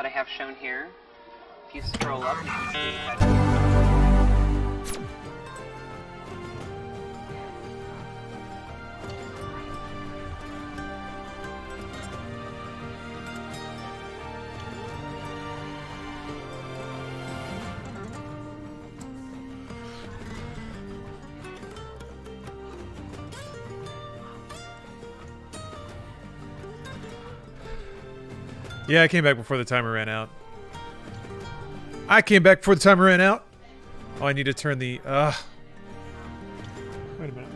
I have shown here. If you scroll up, you can see that. Yeah, I came back before the timer ran out. I came back before the timer ran out. Oh, I need to turn the... Wait a minute.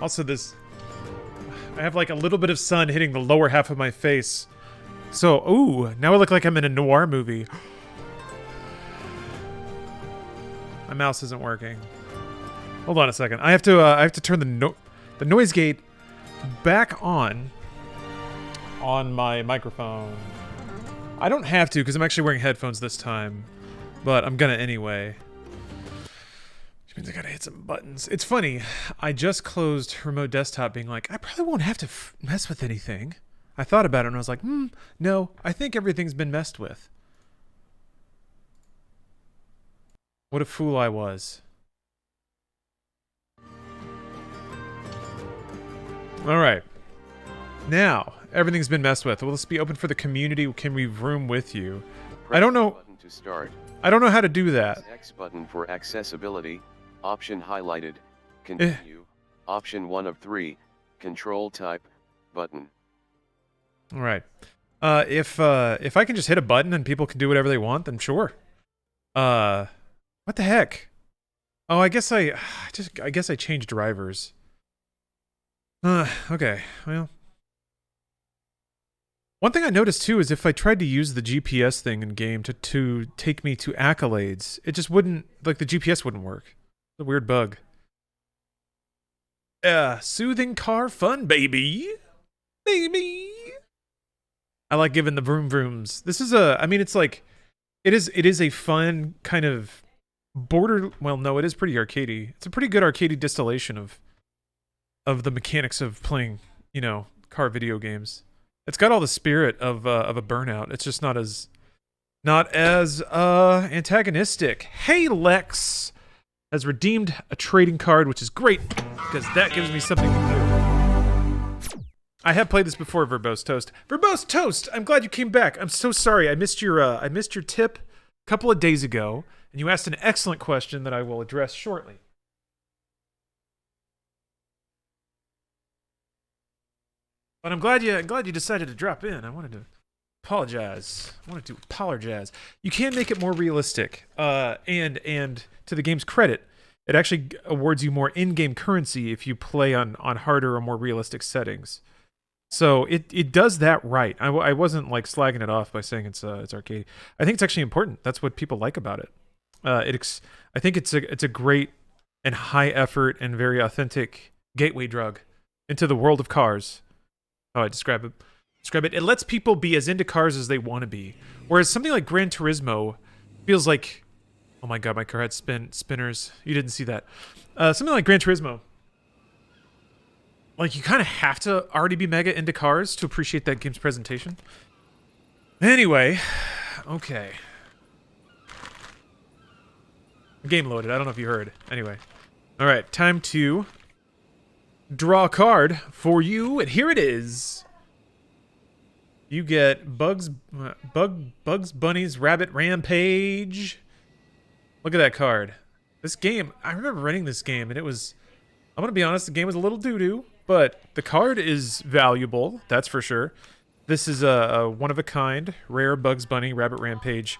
Also, this... I have like a little bit of sun hitting the lower half of my face. So, ooh, now I look like I'm in a noir movie. My mouse isn't working. Hold on a second. I have to turn the noise gate back on my microphone. I don't have to because I'm actually wearing headphones this time, but I'm gonna anyway. Which means I gotta hit some buttons. It's funny, I just closed remote desktop being like, I probably won't have to mess with anything. I thought about it and I was like, no, I think everything's been messed with. What a fool I was. Alright. Now, everything's been messed with. Will this be open for the community? Can we room with you? I don't know. Button to start. I don't know how to do that. X button for accessibility. Option highlighted. Continue. Option 1 of 3. Control type. Button. Alright. If I can just hit a button and people can do whatever they want, then sure. What the heck? Oh, I guess I changed drivers. Okay, well. One thing I noticed too is if I tried to use the GPS thing in game to take me to accolades, it just wouldn't, like the GPS wouldn't work. It's a weird bug. Soothing car fun, baby. Baby. I like giving the vroom vrooms. This is I mean, it's like, it is a fun kind of well, no, it is pretty arcadey. It's a pretty good arcadey distillation of the mechanics of playing, you know, car video games. It's got all the spirit of a Burnout. It's just not as antagonistic. Hey, Lex has redeemed a trading card, which is great because that gives me something to do. I have played this before, Verbose Toast. Verbose Toast, I'm glad you came back. I'm so sorry. I missed your tip a couple of days ago, and you asked an excellent question that I will address shortly. But I'm glad you decided to drop in. I wanted to apologize. You can make it more realistic. And to the game's credit, it actually awards you more in-game currency if you play on harder or more realistic settings. So it does that right. I wasn't like slagging it off by saying it's arcade. I think it's actually important. That's what people like about it. I think it's a great and high effort and very authentic gateway drug into the world of cars. How I describe it. It lets people be as into cars as they want to be. Whereas something like Gran Turismo feels like, oh my god, my car had spinners. You didn't see that. Something like Gran Turismo, like you kind of have to already be mega into cars to appreciate that game's presentation. Anyway, okay. The game loaded. I don't know if you heard. Anyway, all right, time to draw a card for you, and here it is. You get Bugs Bunny's Rabbit Rampage. Look at that card. This game, I remember running this game, and it was, I'm gonna be honest, the game was a little doo-doo, but the card is valuable, that's for sure. This is a one-of-a-kind, rare Bugs Bunny Rabbit Rampage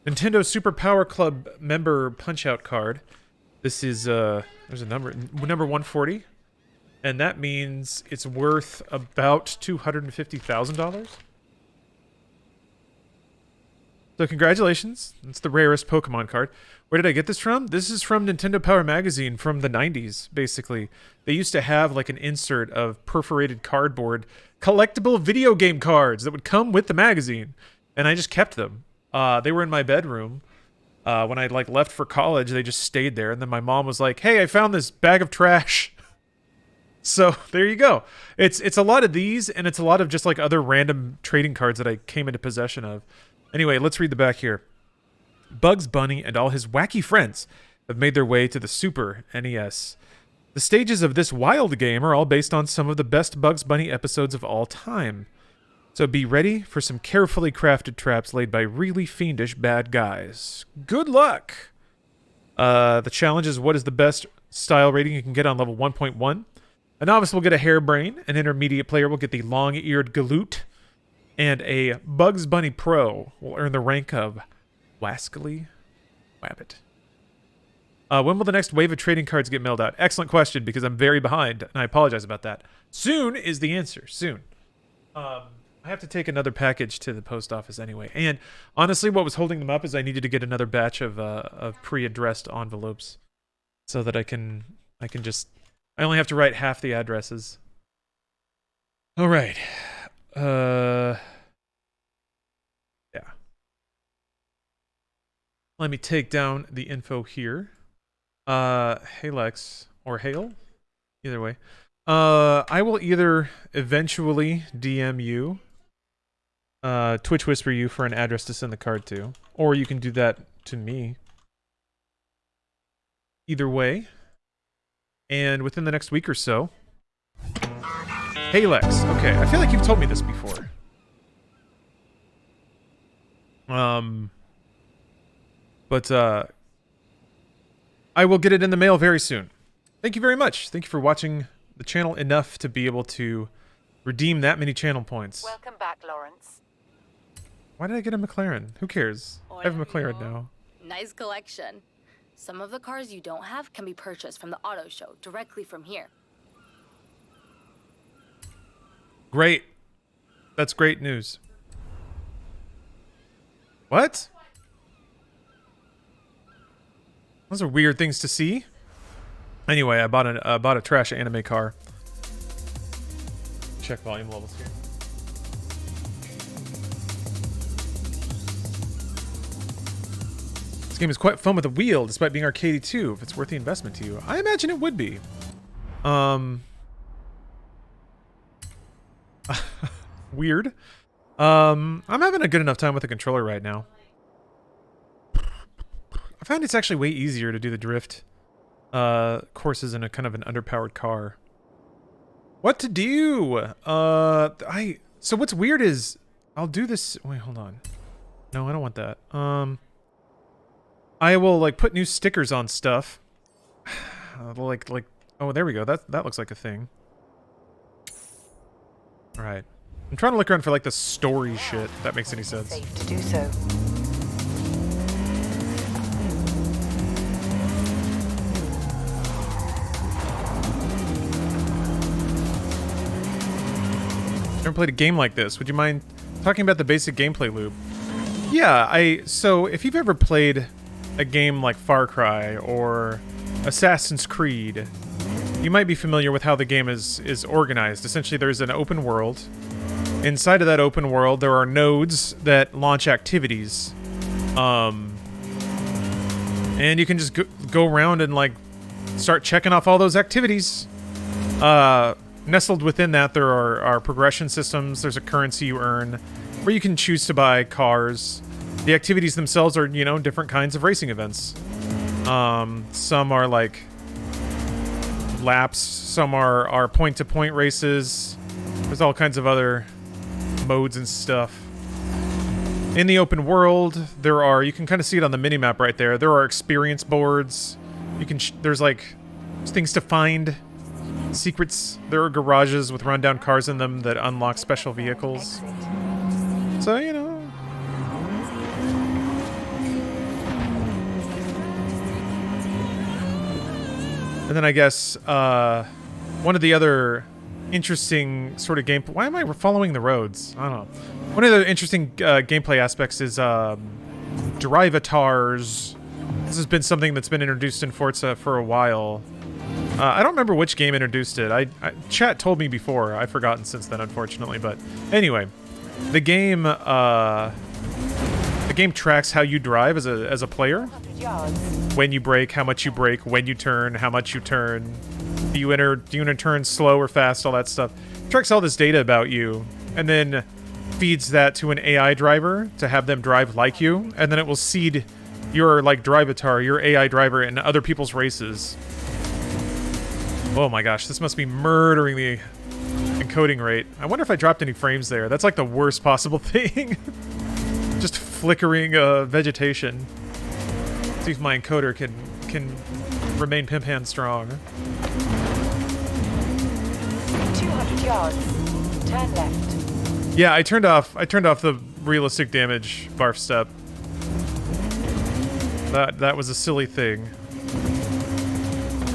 Nintendo Super Power Club member punch-out card. This is, there's a number 140. And that means it's worth about $250,000. So congratulations. It's the rarest Pokemon card. Where did I get this from? This is from Nintendo Power Magazine from the 90s, basically. They used to have like an insert of perforated cardboard collectible video game cards that would come with the magazine. And I just kept them. They were in my bedroom. When I like left for college, they just stayed there. And then my mom was like, hey, I found this bag of trash. So there you go. It's a lot of these, and it's a lot of just like other random trading cards that I came into possession of. Anyway, let's read the back here. Bugs Bunny and all his wacky friends have made their way to the Super NES. The stages of this wild game are all based on some of the best Bugs Bunny episodes of all time. So be ready for some carefully crafted traps laid by really fiendish bad guys. Good luck! The challenge is what is the best style rating you can get on level 1.1. A novice will get a harebrain, an intermediate player will get the long-eared galoot, and a Bugs Bunny Pro will earn the rank of Wascally Wabbit. When will the next wave of trading cards get mailed out? Excellent question, because I'm very behind, and I apologize about that. Soon is the answer. Soon. I have to take another package to the post office anyway. And honestly, what was holding them up is I needed to get another batch of pre-addressed envelopes so that I can just... I only have to write half the addresses. All right. Yeah. Let me take down the info here. Hey Lex, or Hale, either way. I will either eventually DM you, Twitch Whisper you for an address to send the card to, or you can do that to me. Either way. And within the next week or so. Hey Lex, okay, I feel like you've told me this before. But I will get it in the mail very soon. Thank you very much. Thank you for watching the channel enough to be able to redeem that many channel points. Welcome back, Lawrence. Why did I get a McLaren? Who cares? I have a McLaren now. Nice collection. Some of the cars you don't have can be purchased from the auto show directly from here. Great. That's great news. What? Those are weird things to see. Anyway, I bought a trash anime car. Check volume levels here. This game is quite fun with a wheel, despite being arcadey too. If it's worth the investment to you, I imagine it would be. Weird. I'm having a good enough time with the controller right now. I find it's actually way easier to do the drift courses in a kind of an underpowered car. What to do? So what's weird is I'll do this. Wait, hold on. No, I don't want that. I will like put new stickers on stuff. like oh, there we go. That looks like a thing. All right. I'm trying to look around for like the story shit. If that makes any sense. Safe to do so. Never played a game like this. Would you mind talking about the basic gameplay loop? Yeah, so if you've ever played a game like Far Cry or Assassin's Creed, you might be familiar with how the game is organized. Essentially, there's an open world. Inside of that open world, there are nodes that launch activities. And you can just go around and like start checking off all those activities. Nestled within that, there are progression systems. There's a currency you earn where you can choose to buy cars. The activities themselves are, you know, different kinds of racing events. Some are like laps. Some are point-to-point races. There's all kinds of other modes and stuff. In the open world, you can kind of see it on the minimap right there. There are experience boards. There's things to find. Secrets. There are garages with rundown cars in them that unlock special vehicles. So, you know. And then I guess one of the other interesting sort of gameplay... Why am I following the roads? I don't know. One of the interesting gameplay aspects is drive-atars. This has been something that's been introduced in Forza for a while. I don't remember which game introduced it. Chat told me before. I've forgotten since then, unfortunately. But anyway, the game tracks how you drive as a player. When you brake, how much you brake, when you turn, how much you turn. Do you enter turn slow or fast? All that stuff. It tracks all this data about you, and then feeds that to an AI driver to have them drive like you, and then it will seed your like drivatar, your AI driver, in other people's races. Oh my gosh, this must be murdering the encoding rate. I wonder if I dropped any frames there. That's like the worst possible thing. Just flickering vegetation. See if my encoder can remain pimp hand strong. 200 yards. Turn left. Yeah, I turned off the realistic damage barf step. That was a silly thing.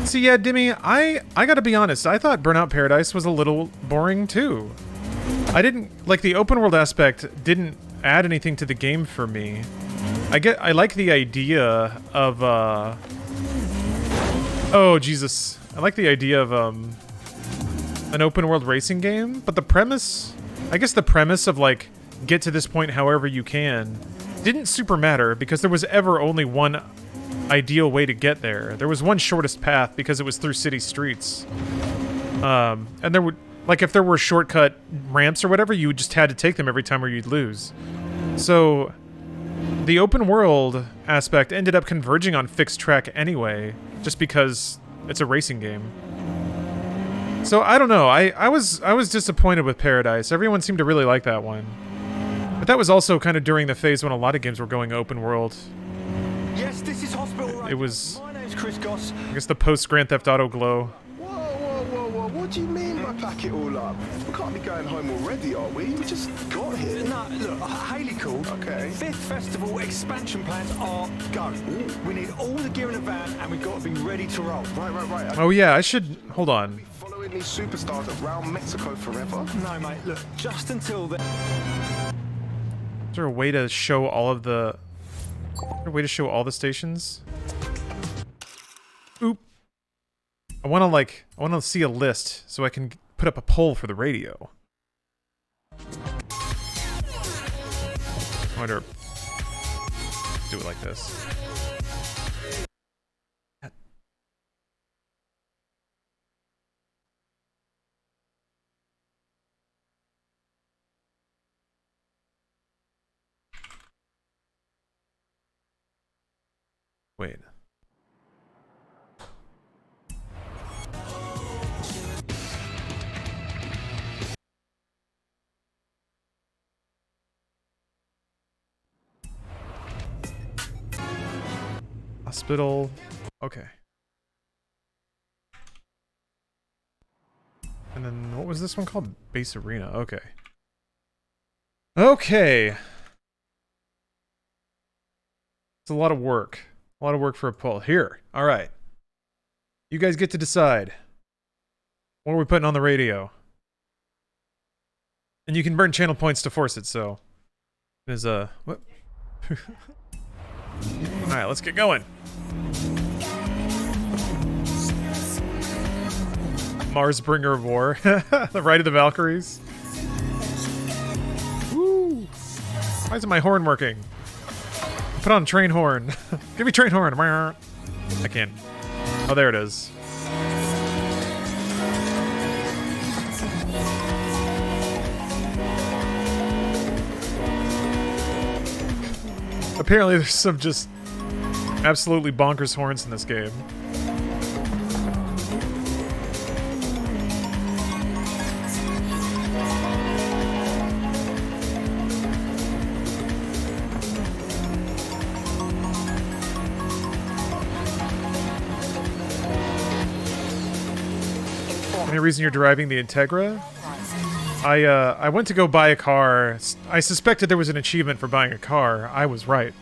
See, yeah, Dimmy, I gotta be honest, I thought Burnout Paradise was a little boring too. I didn't like the open world aspect didn't add anything to the game for me. I like the idea of oh Jesus. I like the idea of an open world racing game, but the premise, I guess the premise of like get to this point however you can didn't super matter because there was ever only one ideal way to get there. There was one shortest path because it was through city streets. And there would, like, if there were shortcut ramps or whatever, you just had to take them every time or you'd lose. So the open world aspect ended up converging on fixed track anyway, just because it's a racing game. So I don't know. I was disappointed with Paradise. Everyone seemed to really like that one. But that was also kind of during the phase when a lot of games were going open world. Yes, this is Hospital. It was, My name's Chris Goss. I guess, the post Grand Theft Auto glow. Whoa, what do you mean by pack it all up? We can't be going home already, are we? We just got here. No, look, Haley called. Okay. Fifth festival expansion plans are go. We need all the gear in the van and we've got to be ready to roll. Right. Oh yeah, I should, hold on. Following these superstars around Mexico forever? No, mate, look, just until then. Is there a way to show all of the... Is there a way to show all the stations? Oop. I want to see a list so I can put up a poll for the radio. I wonder... do it like this. Wait. Hospital. Okay. And then what was this one called? Base Arena. Okay. Okay. It's a lot of work. A lot of work for a poll. Here. All right. You guys get to decide. What are we putting on the radio? And you can burn channel points to force it, so... There's a... What? Alright, let's get going. Mars Bringer of War. The Ride of the Valkyries. Woo! Why isn't my horn working? Put on train horn. Give me train horn. I can't. Oh, there it is. Apparently there's some just absolutely bonkers horns in this game. Any reason you're driving the Integra? I went to go buy a car. I suspected there was an achievement for buying a car. I was right.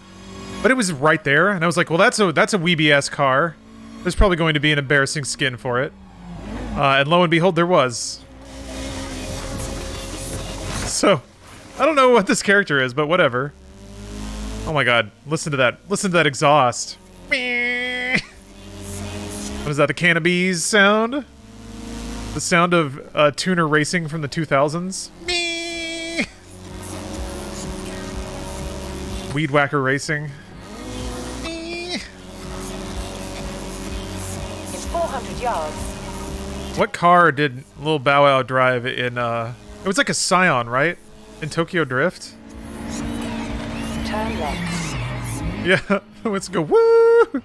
But it was right there, and I was like, well, that's a weeby-ass car. There's probably going to be an embarrassing skin for it. And lo and behold, there was. So, I don't know what this character is, but whatever. Oh my god, listen to that. Listen to that exhaust. What is that, the cannabis sound? The sound of tuner racing from the 2000s. Weed whacker racing. In 400 yards, What car did Lil Bow Wow drive in, it was like a Scion, right? In Tokyo Drift? Turn left. Yeah, let's go, woo!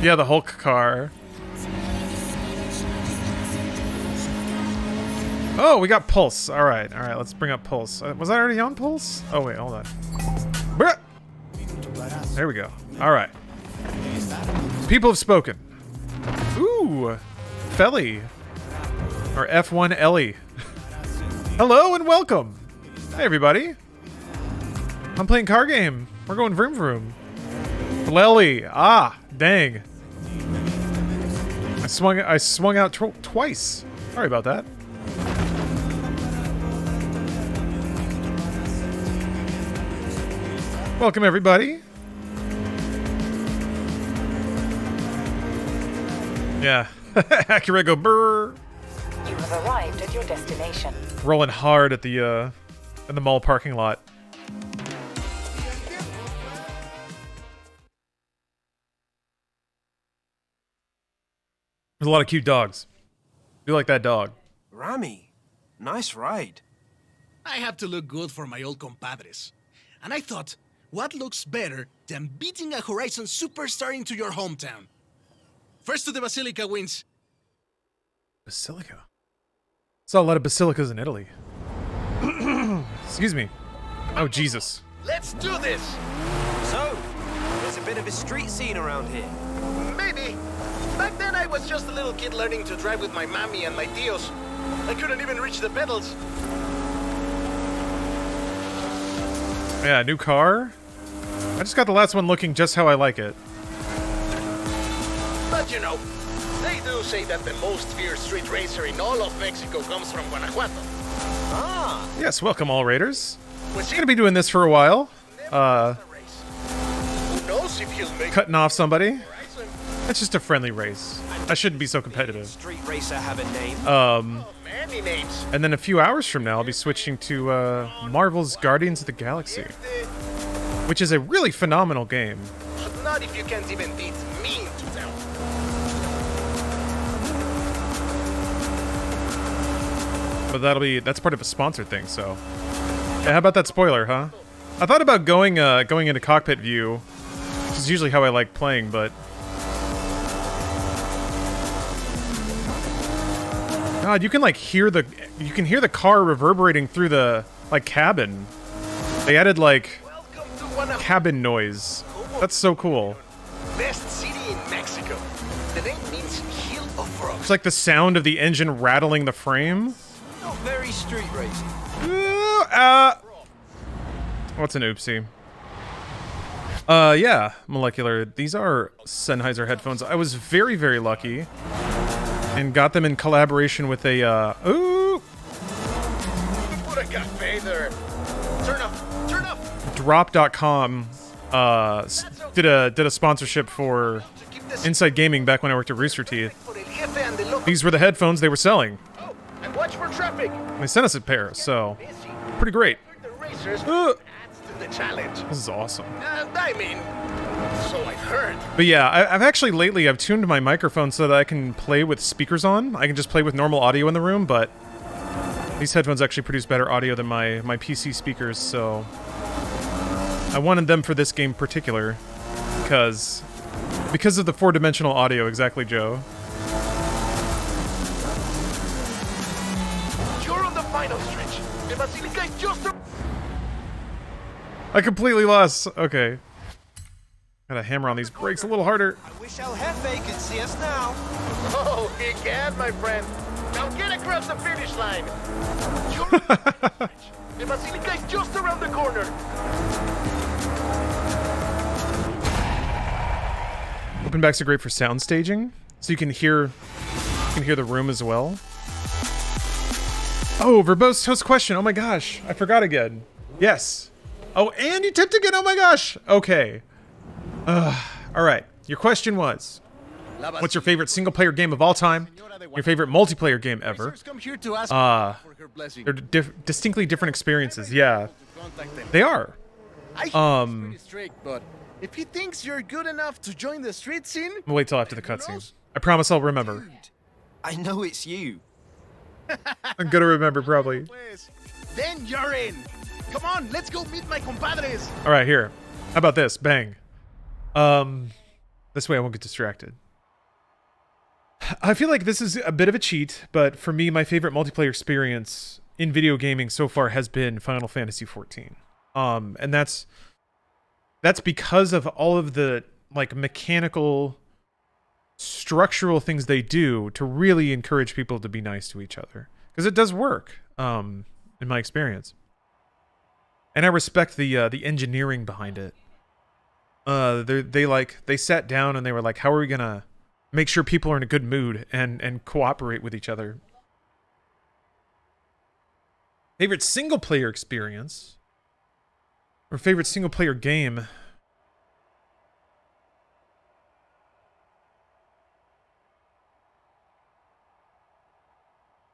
Yeah, the Hulk car. Oh, we got Pulse. Alright, let's bring up Pulse. Was I already on Pulse? Oh, wait, hold on. Bruh! There we go. Alright. People have spoken. Ooh! Felly. Or F1 Ellie. Hello and welcome! Hey, everybody. I'm playing car game. We're going vroom vroom. Lely. Ah, dang. I swung out twice. Sorry about that. Welcome, everybody. Yeah. Acura go brrr. You have arrived at your destination. Rolling hard at the in the mall parking lot. There's a lot of cute dogs. Do you like that dog? Rami, nice ride. I have to look good for my old compadres. And I thought, what looks better than beating a Horizon superstar into your hometown? First to the Basilica wins. Basilica? Saw a lot of basilicas in Italy. Excuse me. Oh, Jesus. Let's do this! So, there's a bit of a street scene around here. Maybe. Back then I was just a little kid learning to drive with my mommy and my tios. I couldn't even reach the pedals. Yeah, new car. I just got the last one looking just how I like it. But you know, they do say that the most fierce street racer in all of Mexico comes from Guanajuato. Ah! Yes, welcome all raiders. We're gonna be doing this for a while. Who knows if he'll make Cutting off somebody. It's just a friendly race. I shouldn't be so competitive. Street racer have a name. many names. And then a few hours from now, I'll be switching to Marvel's Guardians of the Galaxy, which is a really phenomenal game. Not if you can't even beat me to them. But that's part of a sponsored thing, so. Yeah, how about that spoiler, huh? I thought about going into cockpit view, which is usually how I like playing, but God, you can like hear the car reverberating through the like cabin. They added like cabin noise. That's so cool. Best city in Mexico. The name means hill of frogs. It's like the sound of the engine rattling the frame. Not very street racing. What's an oopsie? Yeah, Molecular. These are Sennheiser headphones. I was very, very lucky and got them in collaboration with a, ooh! Put a cafe there. Turn up. Drop.com, did a sponsorship for Inside Gaming back when I worked at Rooster Teeth. These were the headphones they were selling. Oh, and watch for traffic. They sent us a pair, so pretty great. The racers adds to the challenge. This is awesome. And I mean, so I've heard. But yeah, I've actually lately I've tuned my microphone so that I can play with speakers on. I can just play with normal audio in the room, but these headphones actually produce better audio than my PC speakers, so I wanted them for this game in particular because of the four-dimensional audio. Exactly, Joe. You're on the final stretch. The Basilica is just a... I completely lost. Okay. Gotta hammer on these brakes a little harder. I wish El Jefe could see us now. Oh, he can, my friend. Now get across the finish line. You're on the final stretch. The Basilica is just around the corner. Open backs are great for sound staging, so you can hear the room as well. Oh, verbose host question. Oh my gosh, I forgot again. Yes. Oh, and you tipped again. Oh my gosh. Okay. All right. Your question was, what's your favorite single-player game of all time? Your favorite multiplayer game ever? They're distinctly different experiences. Yeah, they are. If he thinks you're good enough to join the street scene, We'll wait till after the cutscene. I promise I'll remember. I know it's you. I'm gonna remember, probably. then you're in. Come on, let's go meet my compadres. All right, here. How about this? Bang. This way I won't get distracted. I feel like this is a bit of a cheat, but for me, my favorite multiplayer experience in video gaming so far has been Final Fantasy XIV. And that's because of all of the like mechanical, structural things they do to really encourage people to be nice to each other, because it does work. In my experience, and I respect the engineering behind it. They sat down and they were like, how are we gonna make sure people are in a good mood and cooperate with each other? Favorite single player experience or favorite single player game?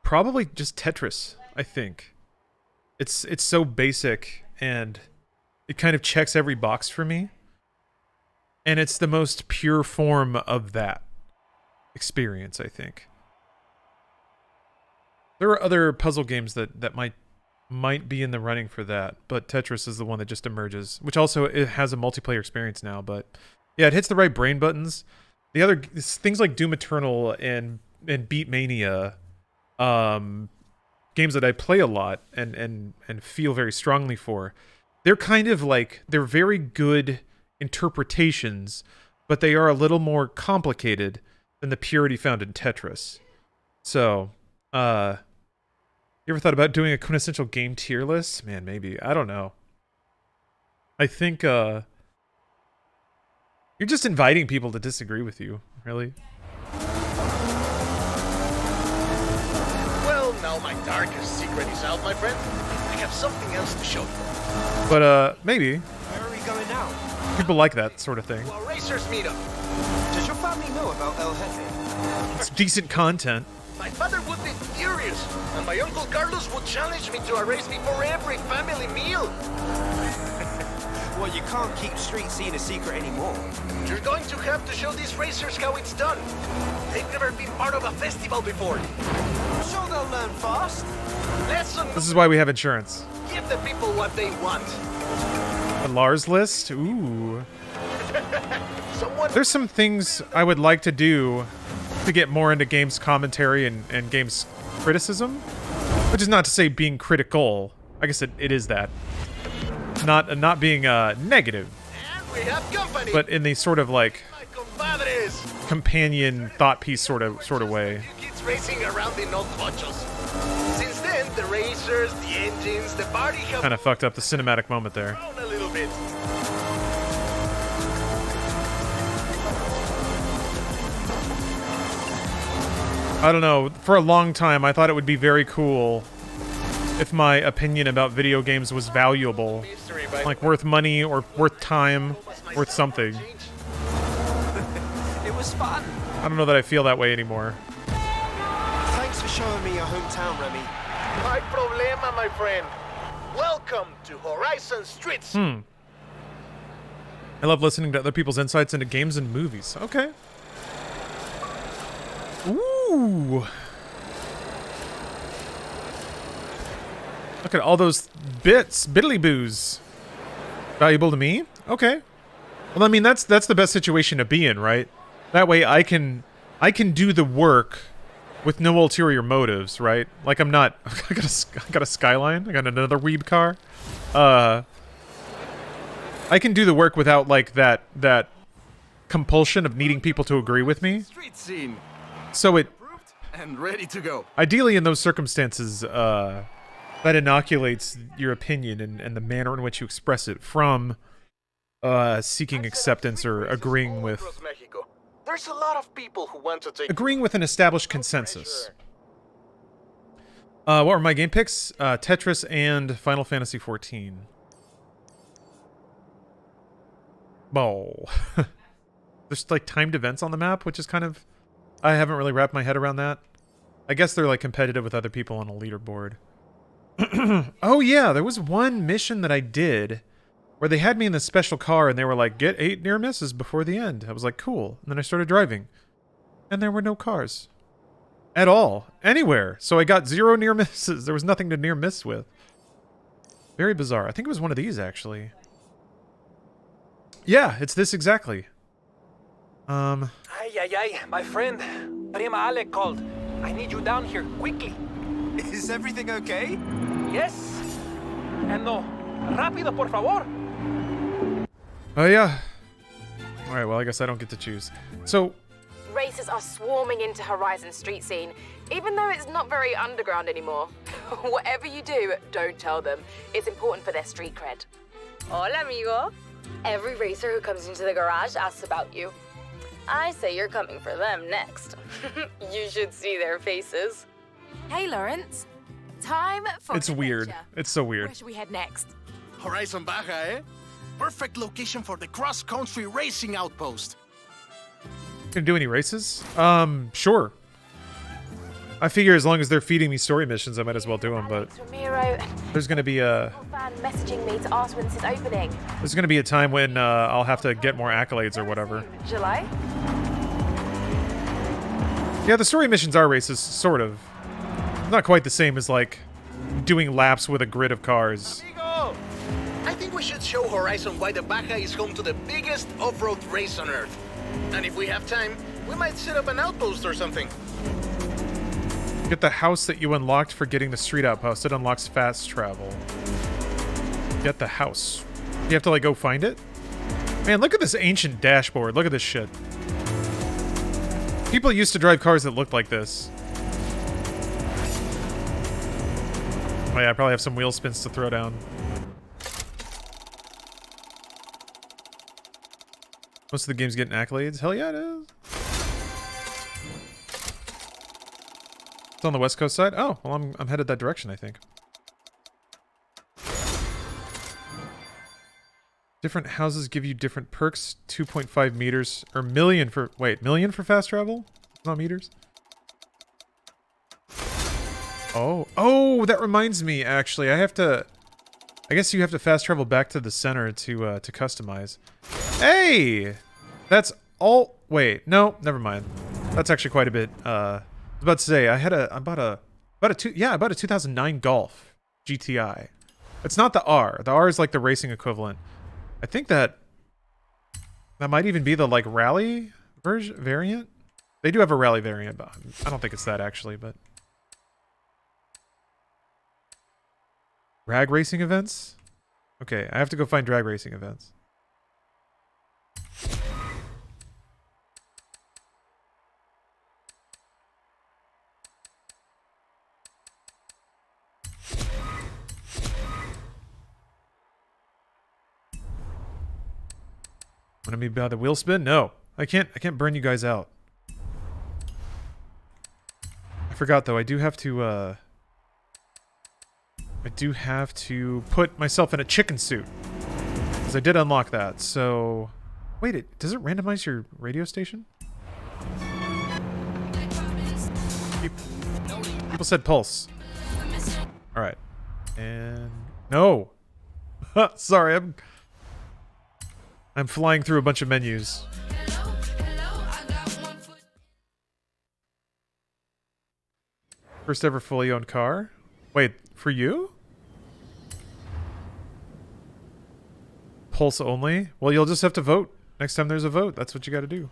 Probably just Tetris, I think. It's so basic and it kind of checks every box for me. And it's the most pure form of that experience, I think. There are other puzzle games that might be in the running for that, but Tetris is the one that just emerges, which also it has a multiplayer experience now, but yeah, it hits the right brain buttons. The other things like Doom Eternal and Beat Mania, games that I play a lot and feel very strongly for, they're kind of like, they're very good interpretations, but they are a little more complicated than the purity found in Tetris. So, you ever thought about doing a quintessential game tier list? Man, maybe. I don't know. I think, you're just inviting people to disagree with you, really. Well, now my darkest secret is out, my friend. I have something else to show you. But, maybe. Where are we going now? People like that sort of thing. To a racers meetup. Does your family know about El Jefe? It's decent content. My father would be furious, and my uncle Carlos would challenge me to a race before every family meal. Well, you can't keep street scene a secret anymore. You're going to have to show these racers how it's done. They've never been part of a festival before. Sure, they'll learn fast. Lesson. This is why we have insurance. Give the people what they want. The Lars list? Ooh. Someone... There's some things I would like to do to get more into games commentary and games criticism. Which is not to say being critical. I guess it is that. Not being negative. And we have company. But in the sort of like compadres. Companion thought piece sort of way. Kids racing around in old coches. Since then, the racers, the engines, the party have Kind of fucked up the cinematic moment there. grown a little bit. I don't know. For a long time, I thought it would be very cool if my opinion about video games was valuable. Like worth money or worth time, worth something. It was fun. I don't know that I feel that way anymore. Thanks for showing me your hometown, Remy. My problema, my friend. Welcome to Horizon Streets. I love listening to other people's insights into games and movies. Okay. Ooh. Look at all those bits, biddly boos. Valuable to me? Okay. Well, I mean, that's the best situation to be in, right? That way I can do the work with no ulterior motives, right? Like I'm not I got a Skyline, I got another weeb car. I can do the work without like that compulsion of needing people to agree with me. Street scene. So it And ready to go. ideally in those circumstances, that inoculates your opinion and the manner in which you express it from seeking acceptance or agreeing with There's a lot of people who want to take an established consensus. What were my game picks? Tetris and Final Fantasy XIV. Oh. There's like timed events on the map, which is kind of... I haven't really wrapped my head around that. I guess they're like competitive with other people on a leaderboard. Oh yeah, there was one mission that I did where they had me in this special car and they were like, get 8 near misses before the end. I was like, cool. And then I started driving. And there were no cars. At all. Anywhere. So I got 0 near misses. There was nothing to near miss with. Very bizarre. I think it was one of these, actually. Yeah, it's this exactly. Ay, ay, ay, my friend. Prima Alec called. I need you down here, quickly. Is everything okay? Yes. And no, rápido, por favor. Oh, yeah. Alright, well, I guess I don't get to choose. So, Racers are swarming into Horizon street scene, even though it's not very underground anymore. Whatever you do, don't tell them. It's important for their street cred. Hola, amigo. Every racer who comes into the garage asks about you. I say you're coming for them next. You should see their faces. Hey, Lawrence. Time for it's weird. It's so weird. Where should we head next? Horizon Baja, eh? Perfect location for the cross-country racing outpost. Gonna do any races? Sure. I figure as long as they're feeding me story missions, I might as well do them, but there's gonna be a... fan messaging me to ask when this is opening. There's gonna be a time when I'll have to get more accolades or whatever. July? Yeah, the story missions are races, sort of. Not quite the same as, like, doing laps with a grid of cars. Amigo! I think we should show Horizon why the Baja is home to the biggest off-road race on Earth. And if we have time, we might set up an outpost or something. Get the house that you unlocked for getting the street outpost. It unlocks fast travel. Get the house. You have to, like, go find it? Man, look at this ancient dashboard. Look at this shit. People used to drive cars that looked like this. Oh yeah, I probably have some wheel spins to throw down. Most of the game's getting accolades. Hell yeah, it is. It's on the West Coast side. Oh, well, I'm headed that direction, I think. Different houses give you different perks. 2.5 meters or million for million for fast travel? Not meters. Oh, that reminds me, actually. I guess you have to fast travel back to the center to customize. Hey! That's all... Wait, no, never mind. That's actually quite a bit. I was about to say, I bought a 2009 Golf GTI. It's not the R. The R is like the racing equivalent. I think that might even be the, like, rally variant? They do have a rally variant, but I don't think it's that, actually, but... Drag racing events? Okay, I have to go find drag racing events. Wanna be by the wheel spin? No. I can't burn you guys out. I forgot though, I do have to put myself in a chicken suit. Because I did unlock that, so... Wait, does it randomize your radio station? People said pulse. Alright. And... No! Sorry, I'm flying through a bunch of menus. First ever fully owned car? Wait, for you? Pulse only? Well, you'll just have to vote. Next time there's a vote, that's what you gotta do.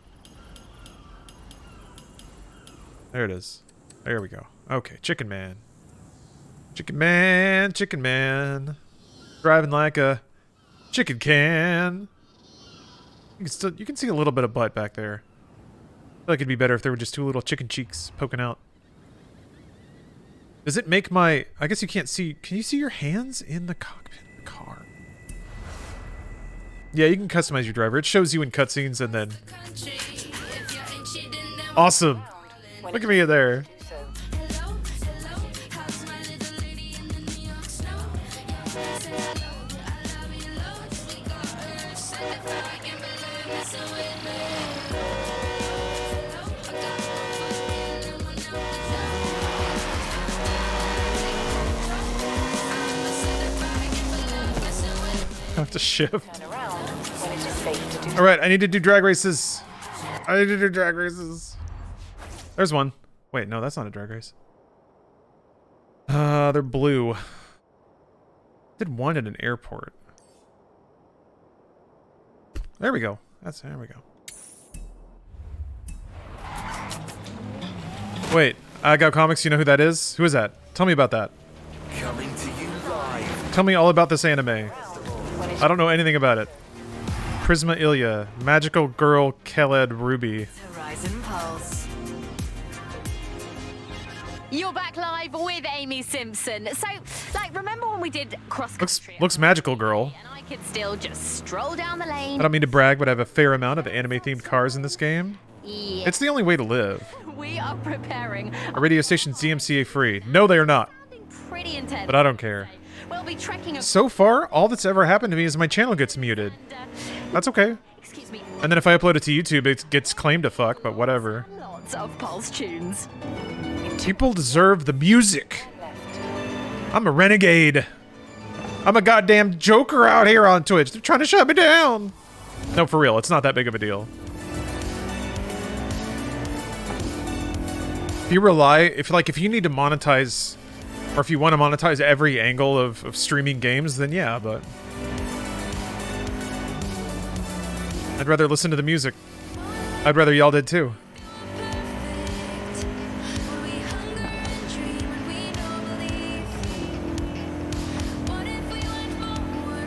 There it is. There we go. Okay, Chicken Man. Chicken Man, Chicken Man. Driving like a chicken can. You can see a little bit of butt back there. I feel like it'd be better if there were just 2 little chicken cheeks poking out. Does it make my... I guess you can't see... Can you see your hands in the cockpit of the car? Yeah, you can customize your driver. It shows you in cutscenes and then... Awesome! Look at me there. have to shift. Turn around when it is safe to do. All right, I need to do drag races. I need to do drag races. There's one. Wait, no, that's not a drag race. They're blue. Did one at an airport. There we go. There we go. Wait, I Got Comics, you know who that is? Who is that? Tell me about that. Coming to you live. Tell me all about this anime. I don't know anything about it. Prisma Ilya, Magical Girl Khaled Ruby. Horizon Pulse. You're back live with Amy Simpson. So, like, remember when we did cross country? Looks magical, girl. And I could still just stroll down the lane. I don't mean to brag, but I have a fair amount of anime-themed cars in this game. Yeah. It's the only way to live. We are preparing A radio station's DMCA free. No, they are not. pretty intense. But I don't care. We'll be trekking. So far, all that's ever happened to me is my channel gets muted. That's okay. Excuse me. And then if I upload it to YouTube, it gets claimed to fuck, but whatever. Lots of Pulse tunes. People deserve the music. I'm a renegade. I'm a goddamn joker out here on Twitch. They're trying to shut me down. No, for real. It's not that big of a deal. If you need to monetize, or if you want to monetize every angle of streaming games, then yeah, but I'd rather listen to the music. I'd rather y'all did too.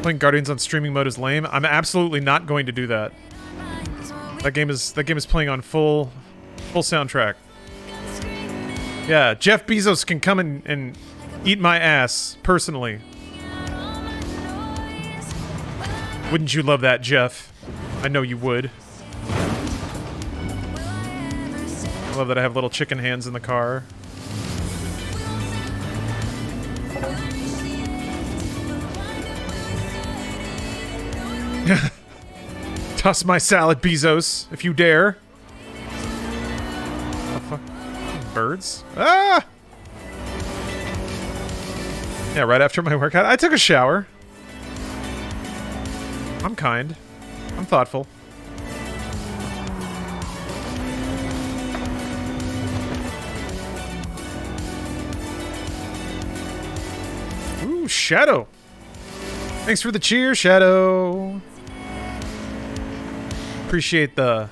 Playing Guardians on streaming mode is lame. I'm absolutely not going to do that. That game is playing on full soundtrack. Yeah, Jeff Bezos can come and eat my ass, personally. Wouldn't you love that, Jeff? I know you would. I love that I have little chicken hands in the car. Toss my salad, Bezos, if you dare. Oh, fuck. Birds? Ah! Yeah, right after my workout. I took a shower. I'm kind. I'm thoughtful. Ooh, Shadow. Thanks for the cheer, Shadow. Appreciate the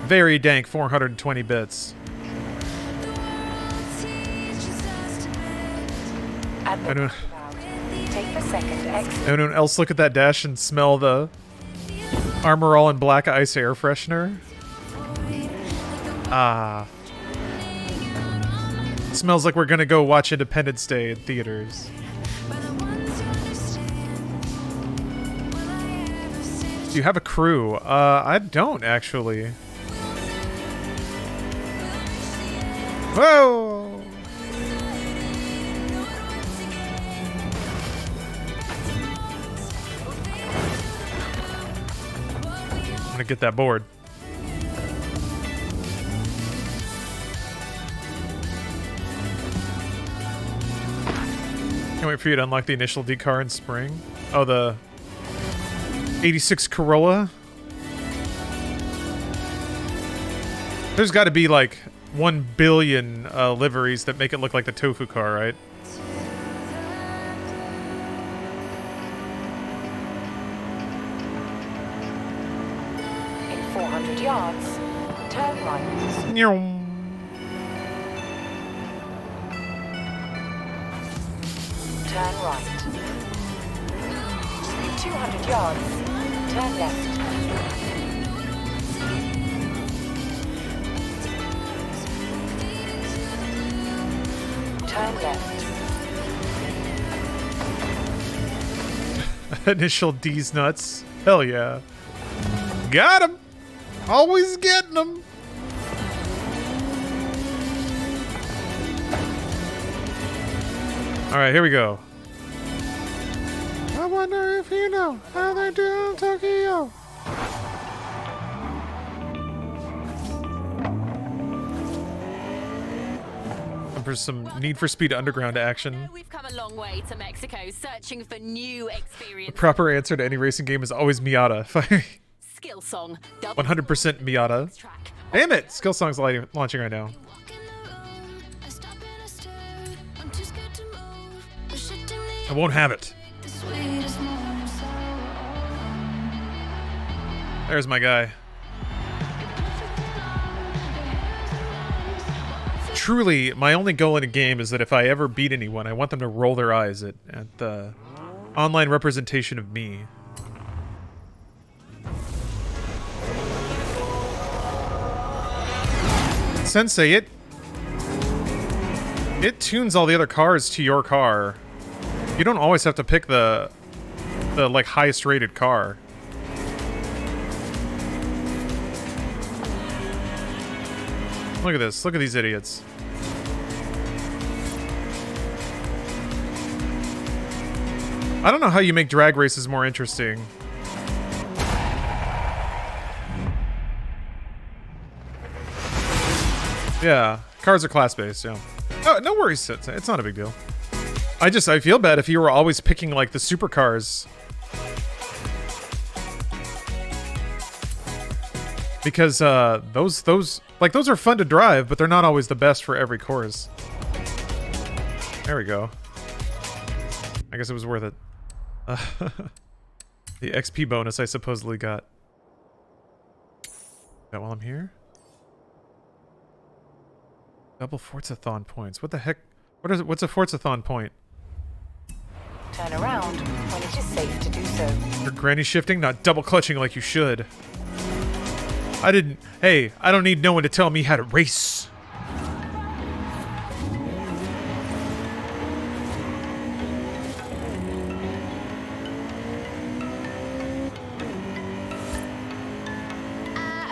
very dank 420 bits. Take the second exit. Anyone else look at that dash and smell the Armor All and Black Ice air freshener? Ah. Smells like we're gonna go watch Independence Day in theaters. Do you have a crew? I don't actually. Whoa! I'm gonna get that board. Can't wait for you to unlock the initial D car in spring. Oh, the 86 Corolla. There's got to be like 1 billion liveries that make it look like the tofu car, right? In 400 yards, turn right. Turn right. 200 yards, turn left. Turn left. Initial D's nuts. Hell yeah. Got him. Always getting them. All right, here we go. I wonder if you know how they do in Tokyo. I'm for some Need for Speed Underground action. We've come a long way to Mexico, searching for new The experience. proper answer to any racing game is always Miata. Skill song. 100% Miata. Damn it! Skill Song's launching right now. I won't have it. There's my guy. Truly, my only goal in a game is that if I ever beat anyone, I want them to roll their eyes at the online representation of me. Sensei, it tunes all the other cars to your car. You don't always have to pick the like highest rated car. Look at this. Look at these idiots. I don't know how you make drag races more interesting. Yeah, cars are class-based, yeah. Oh, no worries, it's not a big deal. I feel bad if you were always picking, like, the supercars. Because, those are fun to drive, but they're not always the best for every course. There we go. I guess it was worth it. The XP bonus I supposedly got. That while I'm here? Double Forzathon points. What the heck? What's a Forzathon point? Turn around when it is safe to do so. You're granny shifting, not double clutching like you should. Hey, I don't need no one to tell me how to race.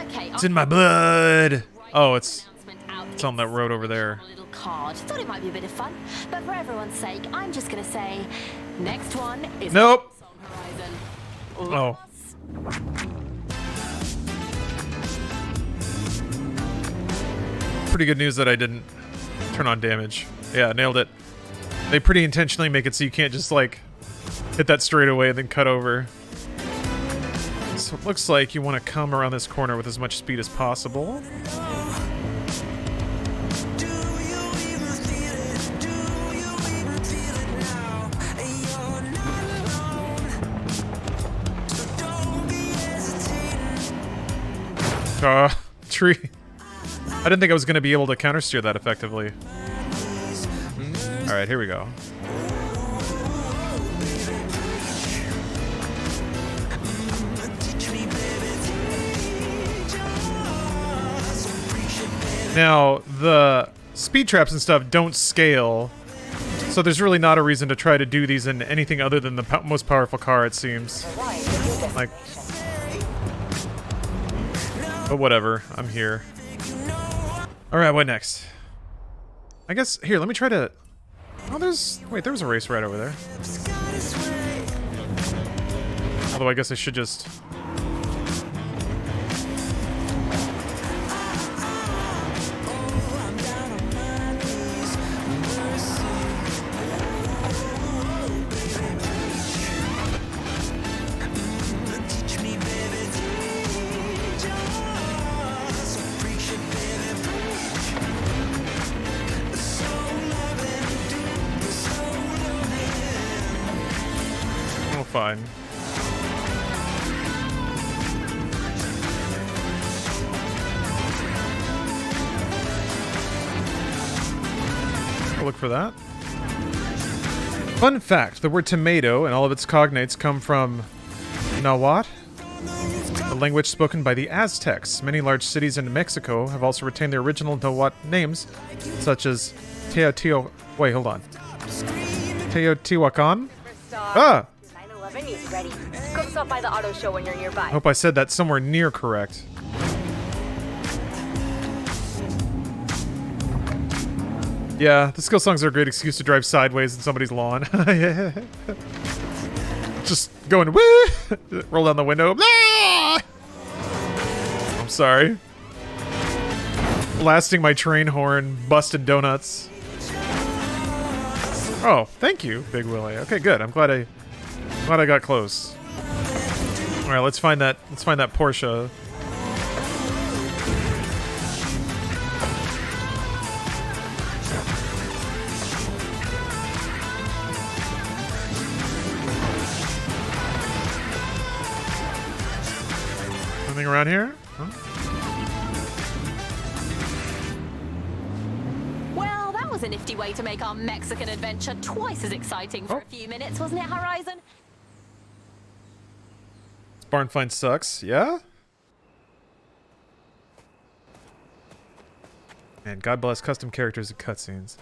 Okay. It's in my blood. Oh, it's on that road over there. Card. Thought it might be a bit of fun, but for everyone's sake, I'm just gonna say, next one is Nope. Horizon. Oh. Pretty good news that I didn't turn on damage. Yeah, nailed it. They pretty intentionally make it so you can't just like hit that straight away and then cut over. So it looks like you want to come around this corner with as much speed as possible. Tree. I didn't think I was going to be able to countersteer that effectively. Alright, here we go. Now, the speed traps and stuff don't scale, so there's really not a reason to try to do these in anything other than the most powerful car, it seems. Like... But whatever, I'm here. Alright, what next? I guess, here, let me try to... Oh, wait, there was a race right over there. Although I guess I should just... Fine. I'll look for that. Fun fact, the word tomato and all of its cognates come from Nahuatl, the language spoken by the Aztecs. Many large cities in Mexico have also retained their original Nahuatl names, such as Teotihuacan. Ah! Is ready. Come stop by the auto show when you're nearby. I hope I said that somewhere near correct. Yeah, the skill songs are a great excuse to drive sideways in somebody's lawn. Just going, woo! Roll down the window. Ah! I'm sorry. Blasting my train horn, busted donuts. Oh, thank you, Big Willie. Okay, good. I'm glad I got close. All right, let's find that Porsche. Anything around here? Huh? Well, that was a nifty way to make our Mexican adventure twice as exciting for a few minutes, wasn't it, Horizon? This barn find sucks, yeah? And God bless custom characters and cutscenes.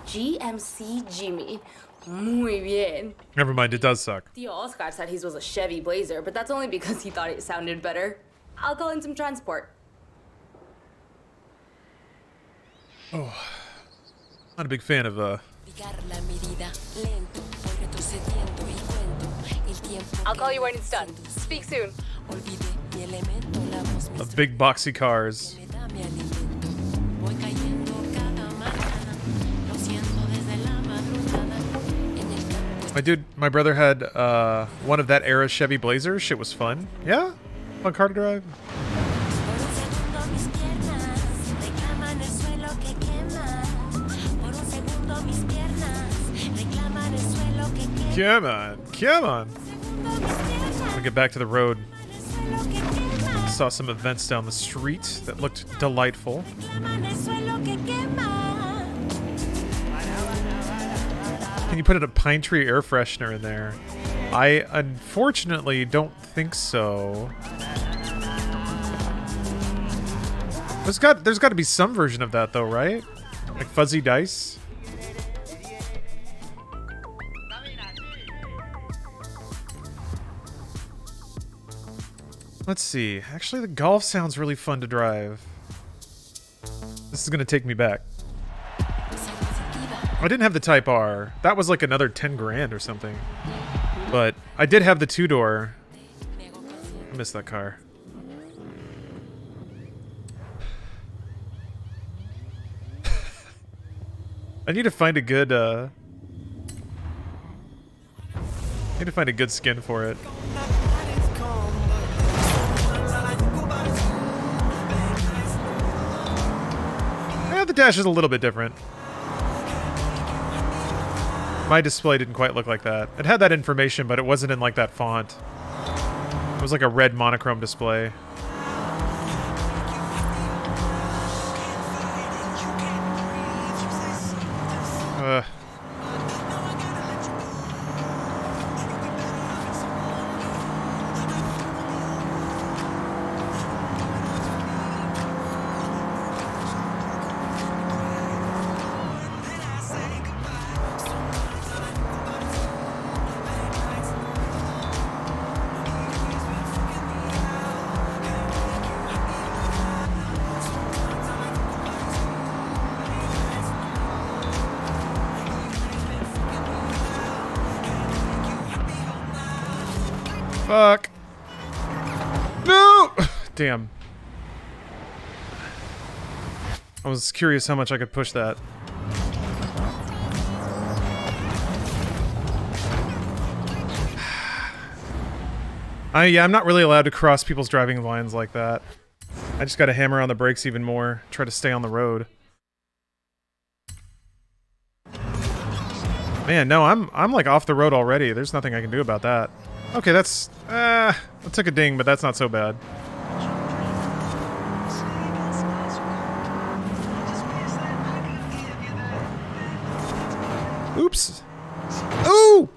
GMC Jimmy. Muy bien. Never mind, it does suck. Theo Oscar said his was a Chevy Blazer, but that's only because he thought it sounded better. I'll call in some transport. Oh, not a big fan of I'll call you when it's done. Speak soon. of big boxy cars. My brother had one of that era Chevy Blazers. Shit was fun. Yeah? Fun car to drive. Come on, come on. We get back to the road. Saw some events down the street that looked delightful. Can you put a Pine Tree air freshener in there? I unfortunately don't think so. There's got to be some version of that though, right? Like fuzzy dice. Let's see. Actually, the Golf sounds really fun to drive. This is gonna take me back. I didn't have the Type R. That was like another 10 grand or something. But I did have the two-door. I miss that car. I need to find a good skin for it. Yeah, the dash is a little bit different. My display didn't quite look like that. It had that information, but it wasn't in like that font. It was like a red monochrome display. Fuck. No! Damn. I was curious how much I could push that. I'm not really allowed to cross people's driving lines like that. I just gotta hammer on the brakes even more. Try to stay on the road. Man, no, I'm like off the road already. There's nothing I can do about that. Okay, that's... I took a ding, but that's not so bad. Oops. Ooh!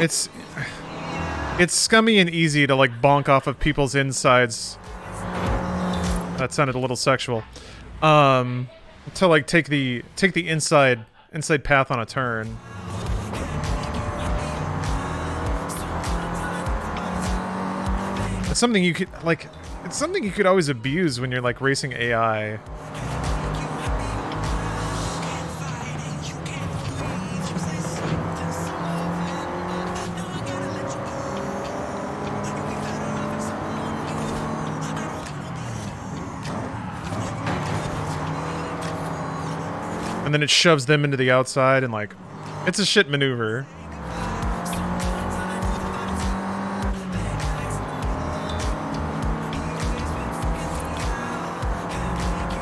It's scummy and easy to like bonk off of people's insides. That sounded a little sexual. To like take the inside path on a turn. It's something you could like. It's something you could always abuse when you're like racing AI. And then it shoves them into the outside, and like, it's a shit maneuver.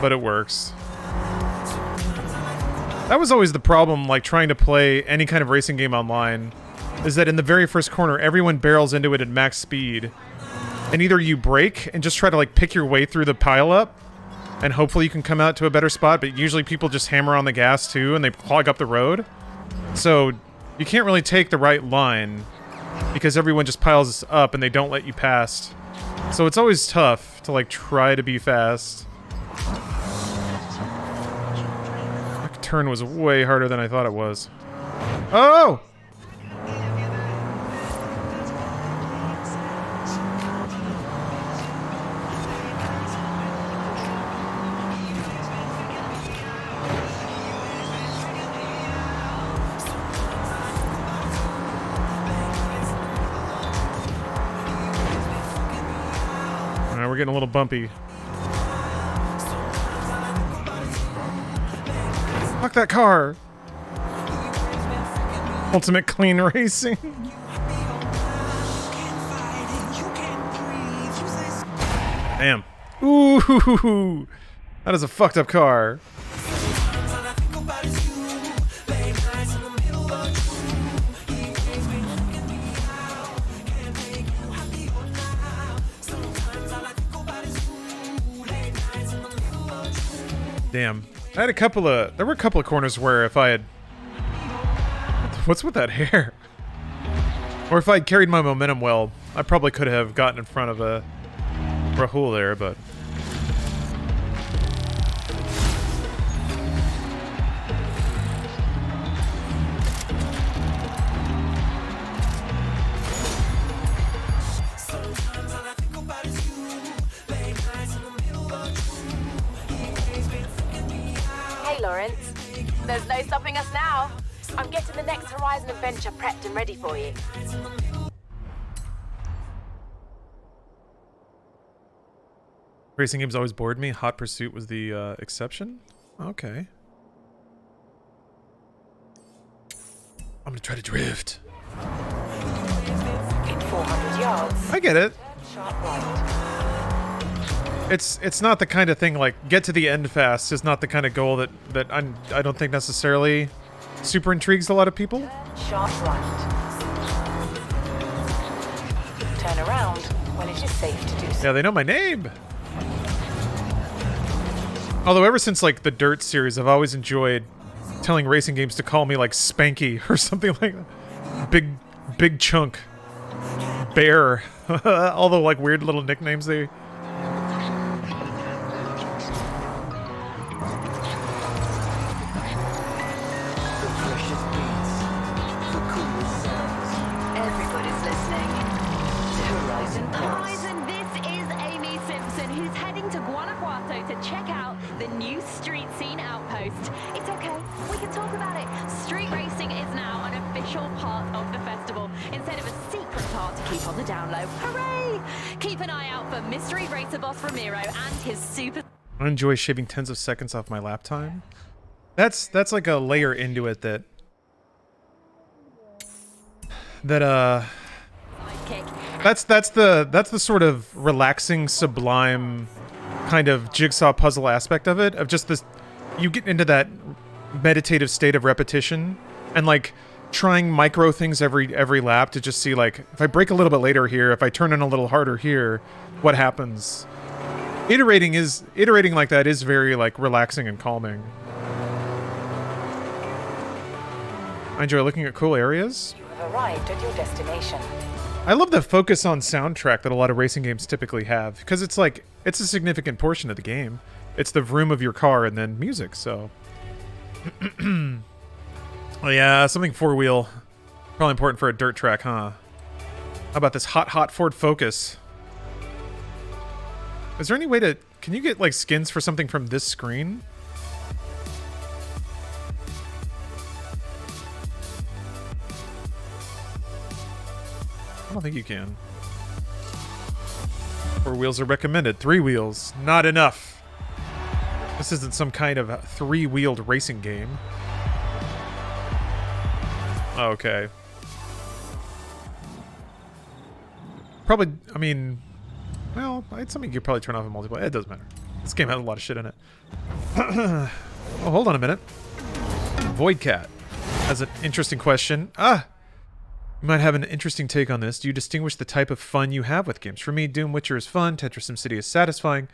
But it works. That was always the problem, like trying to play any kind of racing game online, is that in the very first corner, everyone barrels into it at max speed. And either you brake and just try to like pick your way through the pileup, and hopefully you can come out to a better spot, but usually people just hammer on the gas too, and they clog up the road. So you can't really take the right line, because everyone just piles up and they don't let you past. So it's always tough to like try to be fast. That turn was way harder than I thought it was. Oh! We're getting a little bumpy. Fuck that car! Ultimate clean racing. Damn. Ooh, that is a fucked up car. Damn. I had there were a couple of corners where if I had... What's with that hair? Or if I had carried my momentum well, I probably could have gotten in front of Rahul there, but... Lawrence. There's no stopping us now. I'm getting the next Horizon adventure prepped and ready for you. Racing games always bored me. Hot Pursuit was the exception? Okay. I'm gonna try to drift. In 400 yards. I get it. Sharp right. It's not the kind of thing like get to the end fast is not the kind of goal that I don't think necessarily super intrigues a lot of people. Sharp right. Turn around when it is safe to do so. Yeah, they know my name. Although ever since like the Dirt series, I've always enjoyed telling racing games to call me like Spanky or something like that. Big Chunk, Bear, all the like weird little nicknames they. I enjoy shaving tens of seconds off my lap time. That's like a layer into it that's the sort of relaxing, sublime kind of jigsaw puzzle aspect of it, of just this, you get into that meditative state of repetition and like trying micro things every lap to just see like, if I brake a little bit later here, if I turn in a little harder here, what happens? Iterating like that is very like relaxing and calming. I enjoy looking at cool areas. You have arrived at your destination. I love the focus on soundtrack that a lot of racing games typically have, because it's like, it's a significant portion of the game. It's the vroom of your car and then music, so. Oh yeah, something four-wheel. Probably important for a dirt track, huh? How about this hot Ford Focus? Is there any way to... Can you get, like, skins for something from this screen? I don't think you can. 4 wheels are recommended. 3 wheels. Not enough. This isn't some kind of three-wheeled racing game. Okay. Probably, I mean, well, it's something you could probably turn off in multiplayer. It doesn't matter. This game has a lot of shit in it. Oh, hold on a minute. Voidcat has an interesting question. You might have an interesting take on this. Do you distinguish the type of fun you have with games? For me, Doom Witcher is fun, Tetris SimCity is satisfying.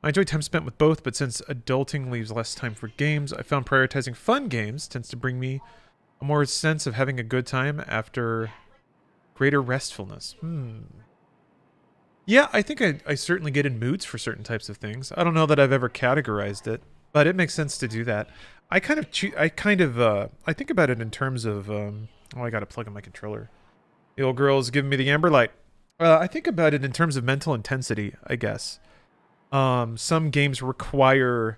I enjoy time spent with both, but since adulting leaves less time for games, I found prioritizing fun games tends to bring me a more sense of having a good time after greater restfulness. Yeah, I think I certainly get in moods for certain types of things. I don't know that I've ever categorized it, but it makes sense to do that. I think about it in terms of, oh, I gotta plug in my controller. The old girl's giving me the amber light. I think about it in terms of mental intensity, I guess. Some games require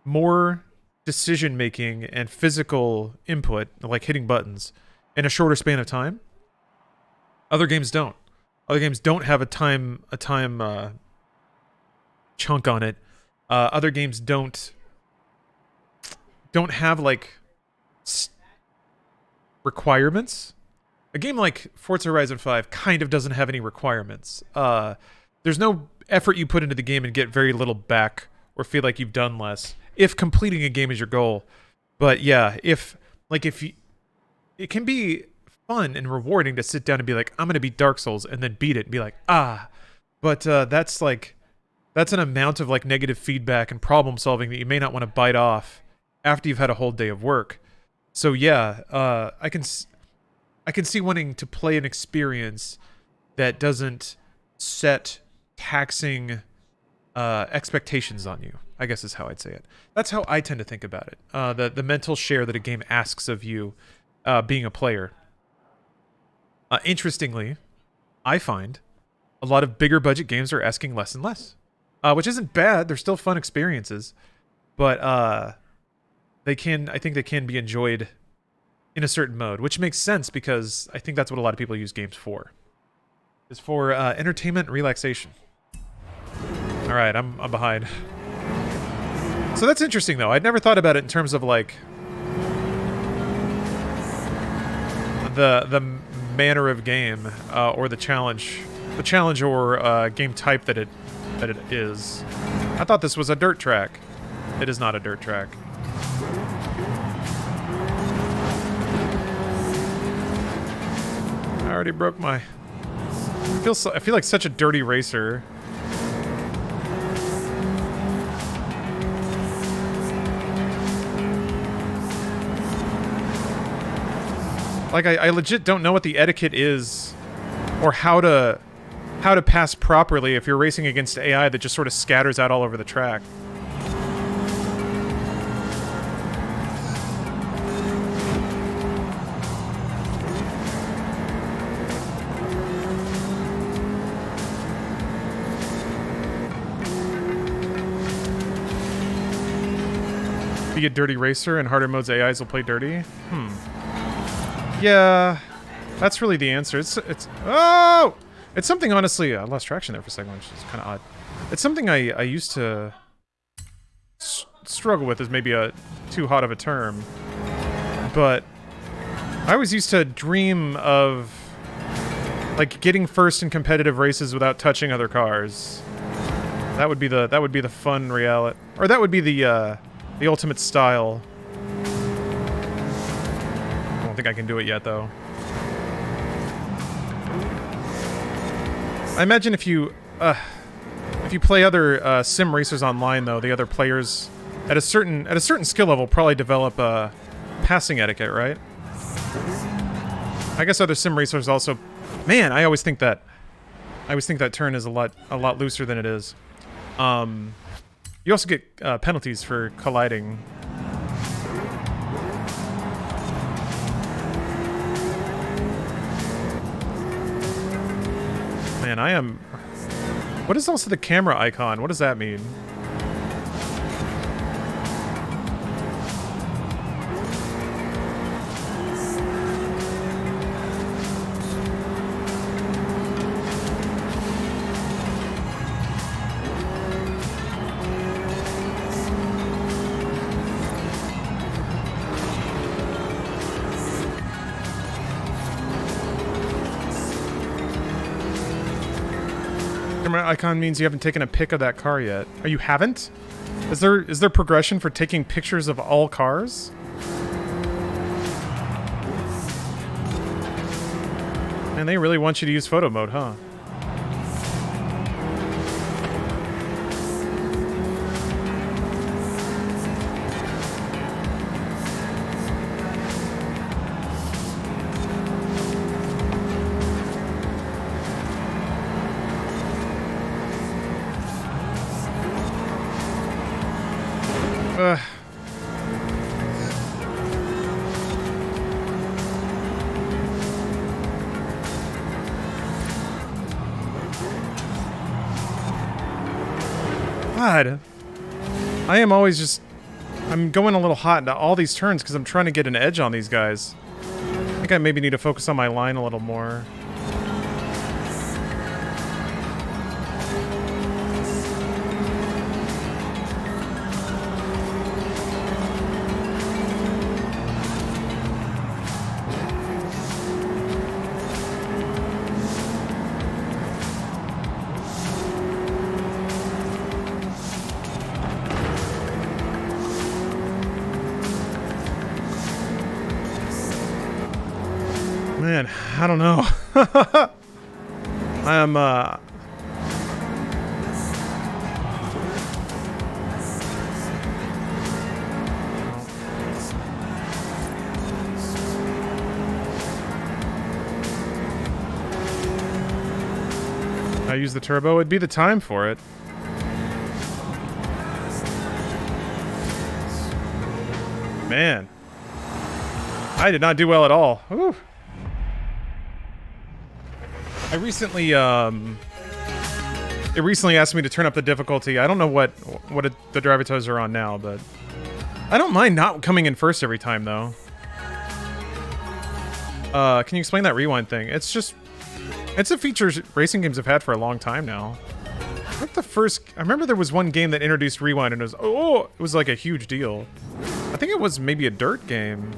more decision-making and physical input, like hitting buttons, in a shorter span of time. Other games don't. Other games don't have a time chunk on it. Other games don't have like requirements. A game like Forza Horizon 5 kind of doesn't have any requirements. There's no effort you put into the game and get very little back or feel like you've done less if completing a game is your goal. But yeah, it can be fun and rewarding to sit down and be like, I'm gonna beat Dark Souls, and then beat it and be like, but that's an amount of like negative feedback and problem solving that you may not want to bite off after you've had a whole day of work. So yeah, I can see wanting to play an experience that doesn't set taxing expectations on you, I guess is how I'd say it. That's how I tend to think about it. The mental share that a game asks of you being a player. Interestingly, I find a lot of bigger budget games are asking less and less, which isn't bad. They're still fun experiences, but I think they can be enjoyed in a certain mode, which makes sense because I think that's what a lot of people use games for. Is for entertainment and relaxation. All right, I'm behind. So that's interesting, though. I'd never thought about it in terms of like the manner of game or the challenge or game type that it is. I thought this was a dirt track. It is not a dirt track. I already broke my. I feel like such a dirty racer. Like I legit don't know what the etiquette is, or how to pass properly if you're racing against AI that just sort of scatters out all over the track. Be a dirty racer and harder modes AIs will play dirty? Yeah, that's really the answer. It's something, honestly, I lost traction there for a second, which is kind of odd. It's something I used to struggle with, is maybe a too hot of a term, but I always used to dream of like getting first in competitive races without touching other cars. That would be the fun reality, or that would be the ultimate style. I don't think I can do it yet, though. I imagine if you play other sim racers online, though, the other players at a certain skill level probably develop passing etiquette, right? I guess other sim racers also. Man, I always think that turn is a lot looser than it is. You also get penalties for colliding. Man, I am... What is also the camera icon? What does that mean? Camera icon means you haven't taken a pic of that car yet. Oh, you haven't? Is there progression for taking pictures of all cars? And they really want you to use photo mode, huh? God, I am always just, I'm going a little hot into all these turns because I'm trying to get an edge on these guys. I think I maybe need to focus on my line a little more. Man, I don't know. I am, I use the turbo, it'd be the time for it. Man. I did not do well at all. Whew. I recently, it recently asked me to turn up the difficulty. I don't know what the driver toes are on now, but I don't mind not coming in first every time, though. Can you explain that rewind thing? It's just, it's a feature racing games have had for a long time now. I think the first, I remember there was one game that introduced rewind and it was like a huge deal. I think it was maybe a dirt game.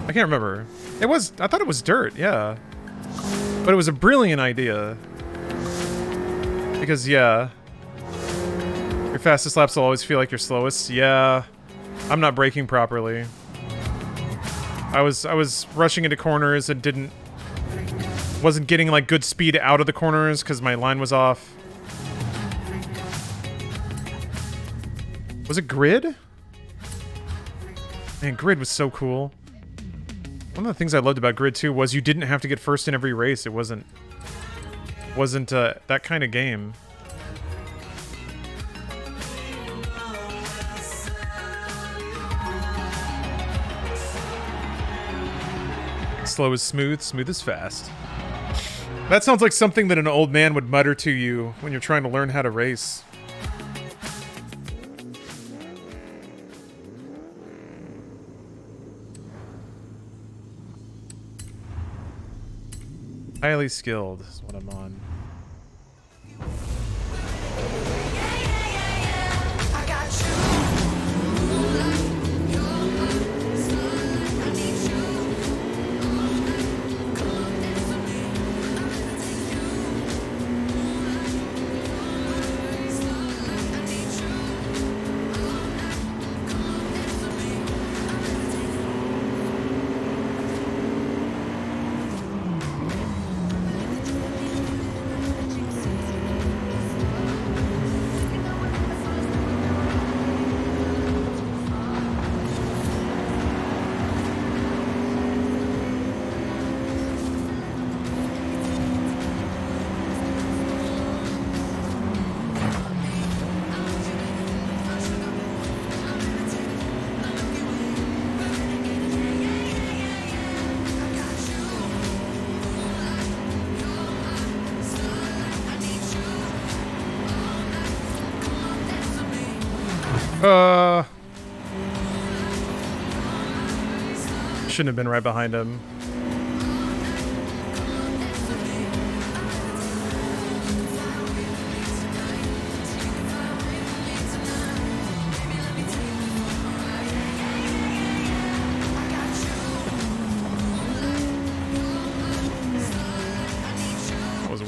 I can't remember. It was, I thought it was dirt, yeah. But it was a brilliant idea. Because, yeah. Your fastest laps will always feel like your slowest. Yeah. I'm not braking properly. I was rushing into corners and wasn't getting like good speed out of the corners because my line was off. Was it Grid? Man, Grid was so cool. One of the things I loved about Grid 2 was you didn't have to get first in every race. It wasn't that kind of game. Slow is smooth, smooth is fast. That sounds like something that an old man would mutter to you when you're trying to learn how to race. Highly skilled is what I'm on. Shouldn't have been right behind him.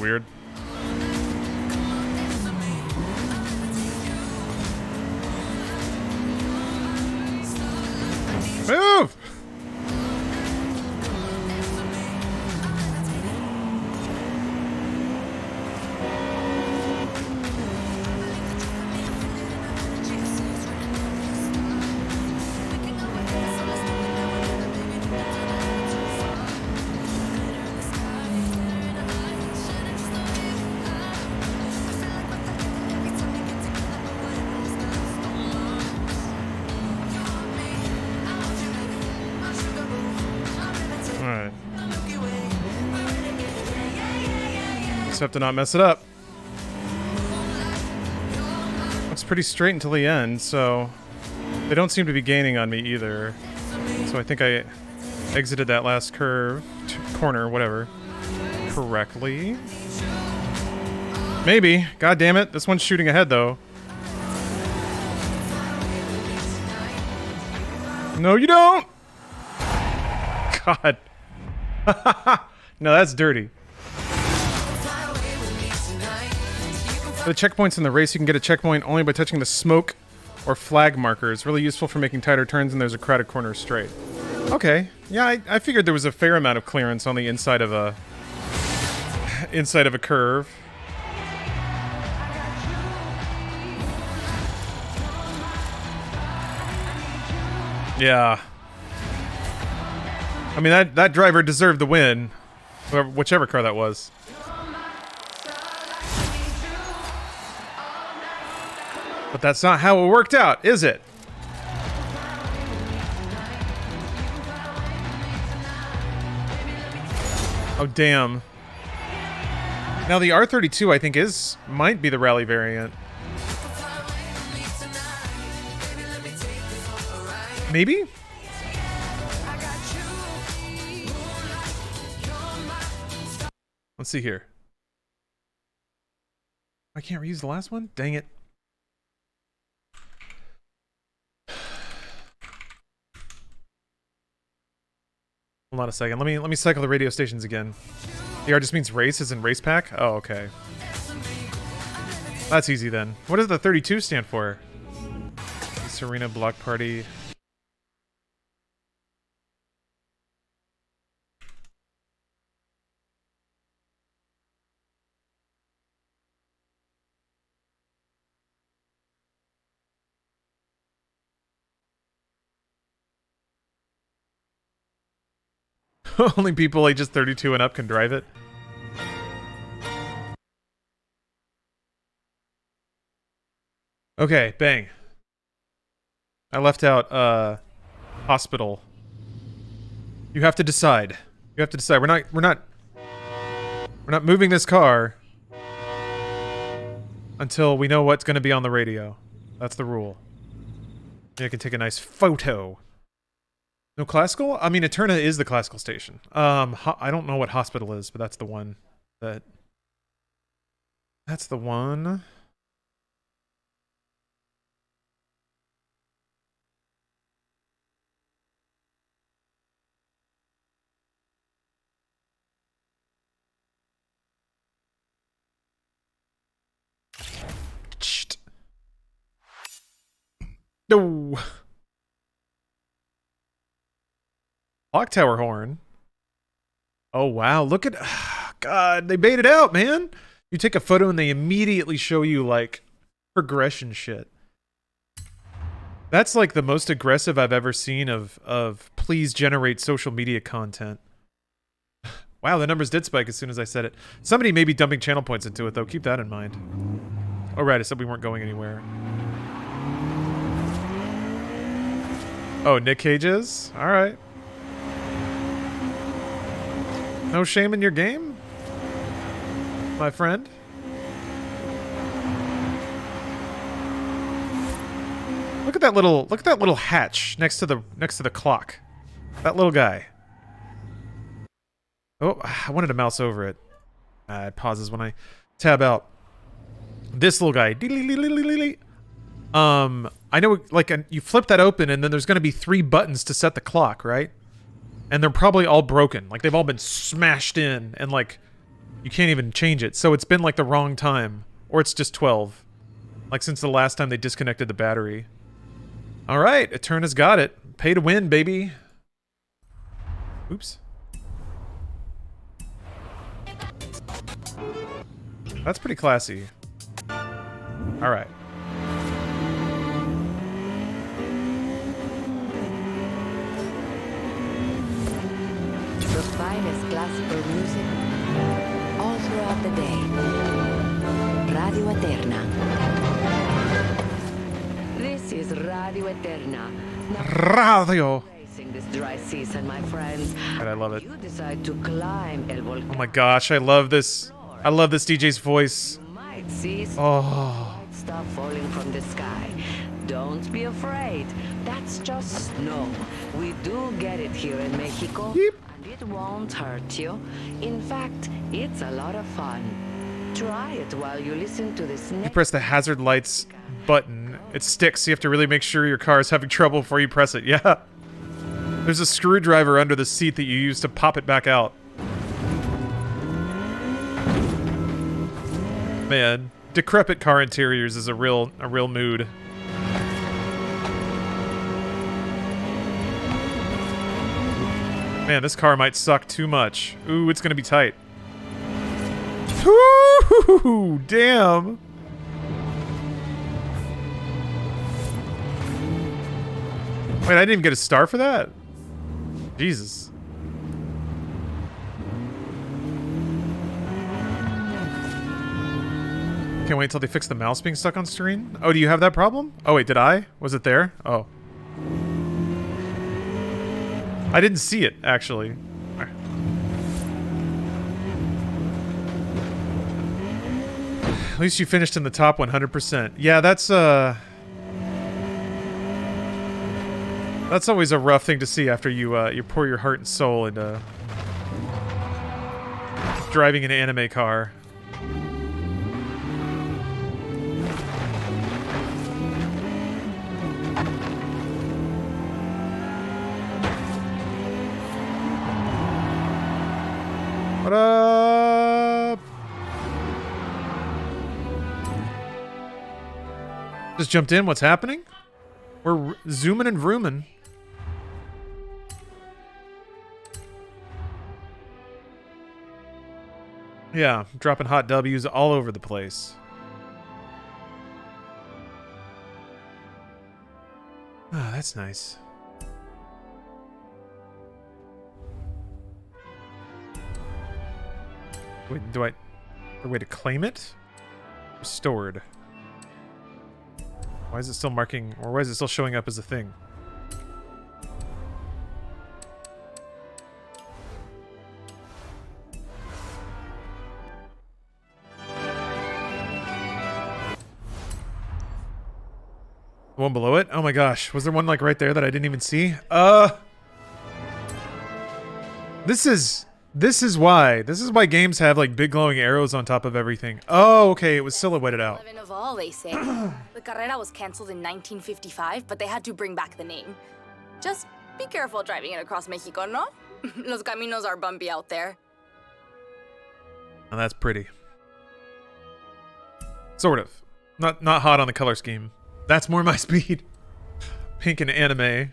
weird. Move! Alright. Just have to not mess it up. Looks pretty straight until the end, so they don't seem to be gaining on me either. So I think I exited that last curve, corner, whatever, correctly. Maybe. God damn it. This one's shooting ahead, though. No, you don't! God. No, that's dirty. For the checkpoints in the race, you can get a checkpoint only by touching the smoke or flag markers. Really useful for making tighter turns and there's a crowded corner straight. Okay. Yeah, I figured there was a fair amount of clearance on the inside of a curve. Yeah. I mean, that driver deserved the win. Whichever car that was. But that's not how it worked out, is it? Oh, damn. Now, the R32, I think, might be the rally variant. Maybe? Let's see here. I can't reuse the last one? Dang it. Hold on a second. Let me cycle the radio stations again. The R just means race as in race pack? Oh, okay. That's easy then. What does the 32 stand for? Serena Block Party. Only people ages 32 and up can drive it. Okay, bang. I left out hospital. You have to decide. You have to decide. We're not moving this car until we know what's going to be on the radio. That's the rule. Yeah, I can take a nice photo. No classical? I mean, Eterna is the classical station. I don't know what hospital is, but that's the one that... That's the one. No. Clock tower horn. Oh wow, look at God, they baited out, man. You take a photo and they immediately show you like progression shit. That's like the most aggressive I've ever seen of please generate social media content. Wow, the numbers did spike as soon as I said it. Somebody may be dumping channel points into it though, keep that in mind. Oh right, I said we weren't going anywhere. Oh, Nick Cage is? Alright. No shame in your game, my friend. Look at that little hatch next to the clock. That little guy. Oh, I wanted to mouse over it. It pauses when I tab out. This little guy. I know, like, you flip that open and then there's going to be 3 buttons to set the clock, right? And they're probably all broken. Like, they've all been smashed in and, like, You can't even change it. So it's been like the wrong time. Or it's just 12. Like since the last time they disconnected the battery. Alright, Eterna's got it. Pay to win, baby. Oops. That's pretty classy. Alright. The finest classical music all throughout the day. Radio Eterna. This is Radio Eterna. Radio. This dry season, my friends. God, I love it. You decide to climb El Volcán. Oh my gosh, I love this. I love this DJ's voice. Might see Oh. stuff falling from the sky. Don't be afraid. That's just snow. We do get it here in Mexico. Yep. And it won't hurt you. In fact, it's a lot of fun. Try it while you listen to this. You press the hazard lights button. It sticks. So you have to really make sure your car is having trouble before you press it. Yeah. There's a screwdriver under the seat that you use to pop it back out. Man, decrepit car interiors is a real mood. Man, this car might suck too much. Ooh, it's gonna be tight. Ooh, damn. Wait, I didn't even get a star for that? Jesus. Can't wait until they fix the mouse being stuck on screen. Oh, do you have that problem? Oh, wait, did I? Was it there? Oh. I didn't see it, actually. At least you finished in the top 100%. Yeah, that's always a rough thing to see after you pour your heart and soul into driving an anime car. What up? Just jumped in. What's happening? We're zooming and vrooming. Yeah, dropping hot W's all over the place. Ah, that's nice. Wait, do I... a way to claim it? Restored. Why is it still marking... or why is it still showing up as a thing? The one below it? Oh my gosh. Was there one like right there that I didn't even see? This is why games have like big glowing arrows on top of everything. Oh, okay, it was silhouetted out. 11 of all, they say. The carrera was canceled in 1955, but they had to bring back the name. Just be careful driving it across Mexico, no? Los caminos are bumpy out there. Oh, that's pretty. Sort of. Not hot on the color scheme. That's more my speed. Pink and anime.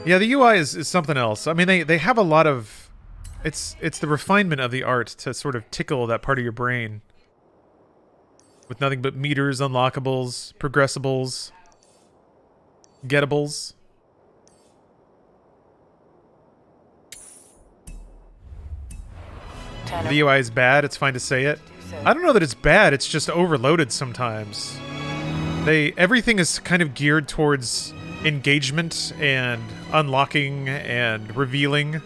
Yeah, the UI is something else. I mean, they have a lot of... It's the refinement of the art to sort of tickle that part of your brain. With nothing but meters, unlockables, progressibles, gettables. The UI is bad, it's fine to say it. I don't know that it's bad, it's just overloaded sometimes. Everything is kind of geared towards engagement and unlocking and revealing.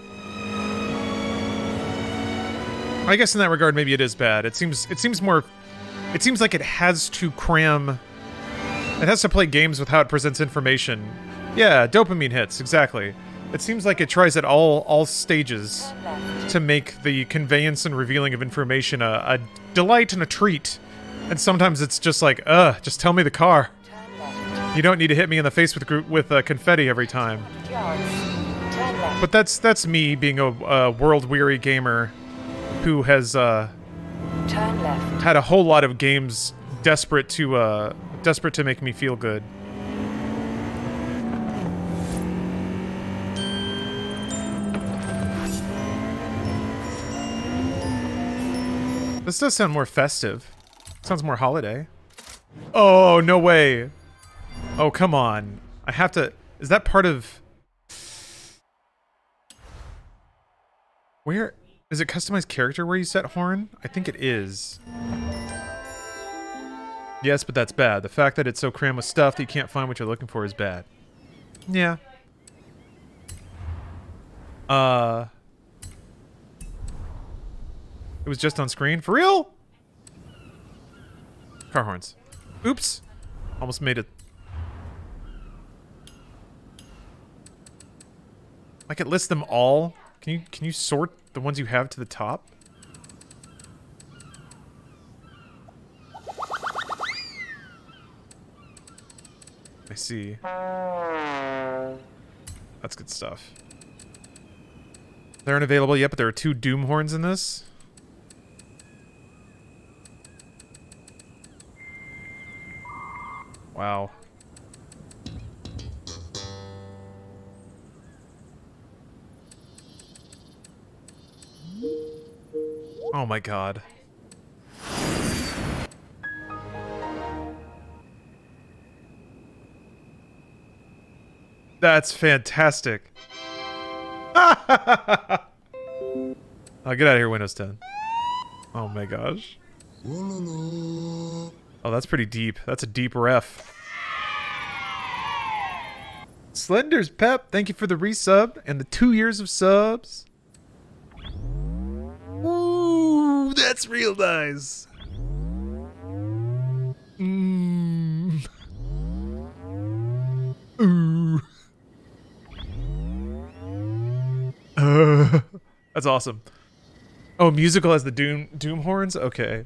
I guess in that regard maybe it is bad. It seems like it has to cram, it has to play games with how it presents information. Yeah, dopamine hits, exactly. It seems like it tries at all stages to make the conveyance and revealing of information a delight and a treat. And sometimes it's just like, just tell me the car. You don't need to hit me in the face with confetti every time. Turn left. But that's me being a world-weary gamer who has Turn left. had a whole lot of games desperate to make me feel good. This does sound more festive. Sounds more holiday. Oh, no way. Oh, come on. I have to... Is that part of... Where... Is it customized character where you set horn? I think it is. Yes, but that's bad. The fact that it's so crammed with stuff that you can't find what you're looking for is bad. Yeah. It was just on screen? For real? Car horns. Oops. Almost made it. Like it lists them all. Can you sort the ones you have to the top? I see. That's good stuff. They aren't available yet, but there are 2 Doom horns in this. Wow. Oh my god. That's fantastic. Oh, get out of here, Windows 10. Oh my gosh. Oh, that's pretty deep. That's a deep ref. Slender's Pep, thank you for the resub and the 2 years of subs. Ooh, that's real nice. Ooh. That's awesome. Oh, musical has the Doom horns? Okay.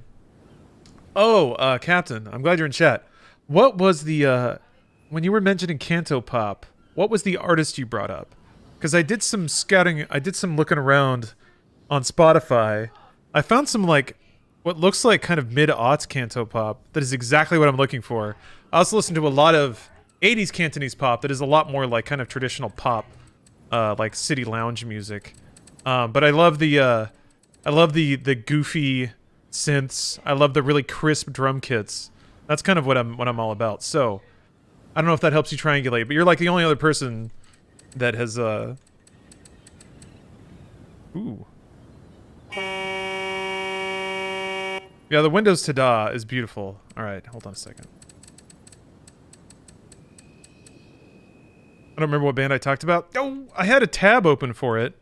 Oh, Captain, I'm glad you're in chat. What was the, when you were mentioning Canto Pop, what was the artist you brought up? Because I did some scouting, I did some looking around on Spotify. I found some, like, what looks like kind of mid-aughts Canto Pop that is exactly what I'm looking for. I also listen to a lot of 80s Cantonese pop that is a lot more like kind of traditional pop, like city lounge music. But I love the goofy synths. I love the really crisp drum kits. That's kind of what I'm all about. So, I don't know if that helps you triangulate, but you're like the only other person that has Ooh. Yeah, the Windows Tada is beautiful. All right, hold on a second. I don't remember what band I talked about. Oh, I had a tab open for it.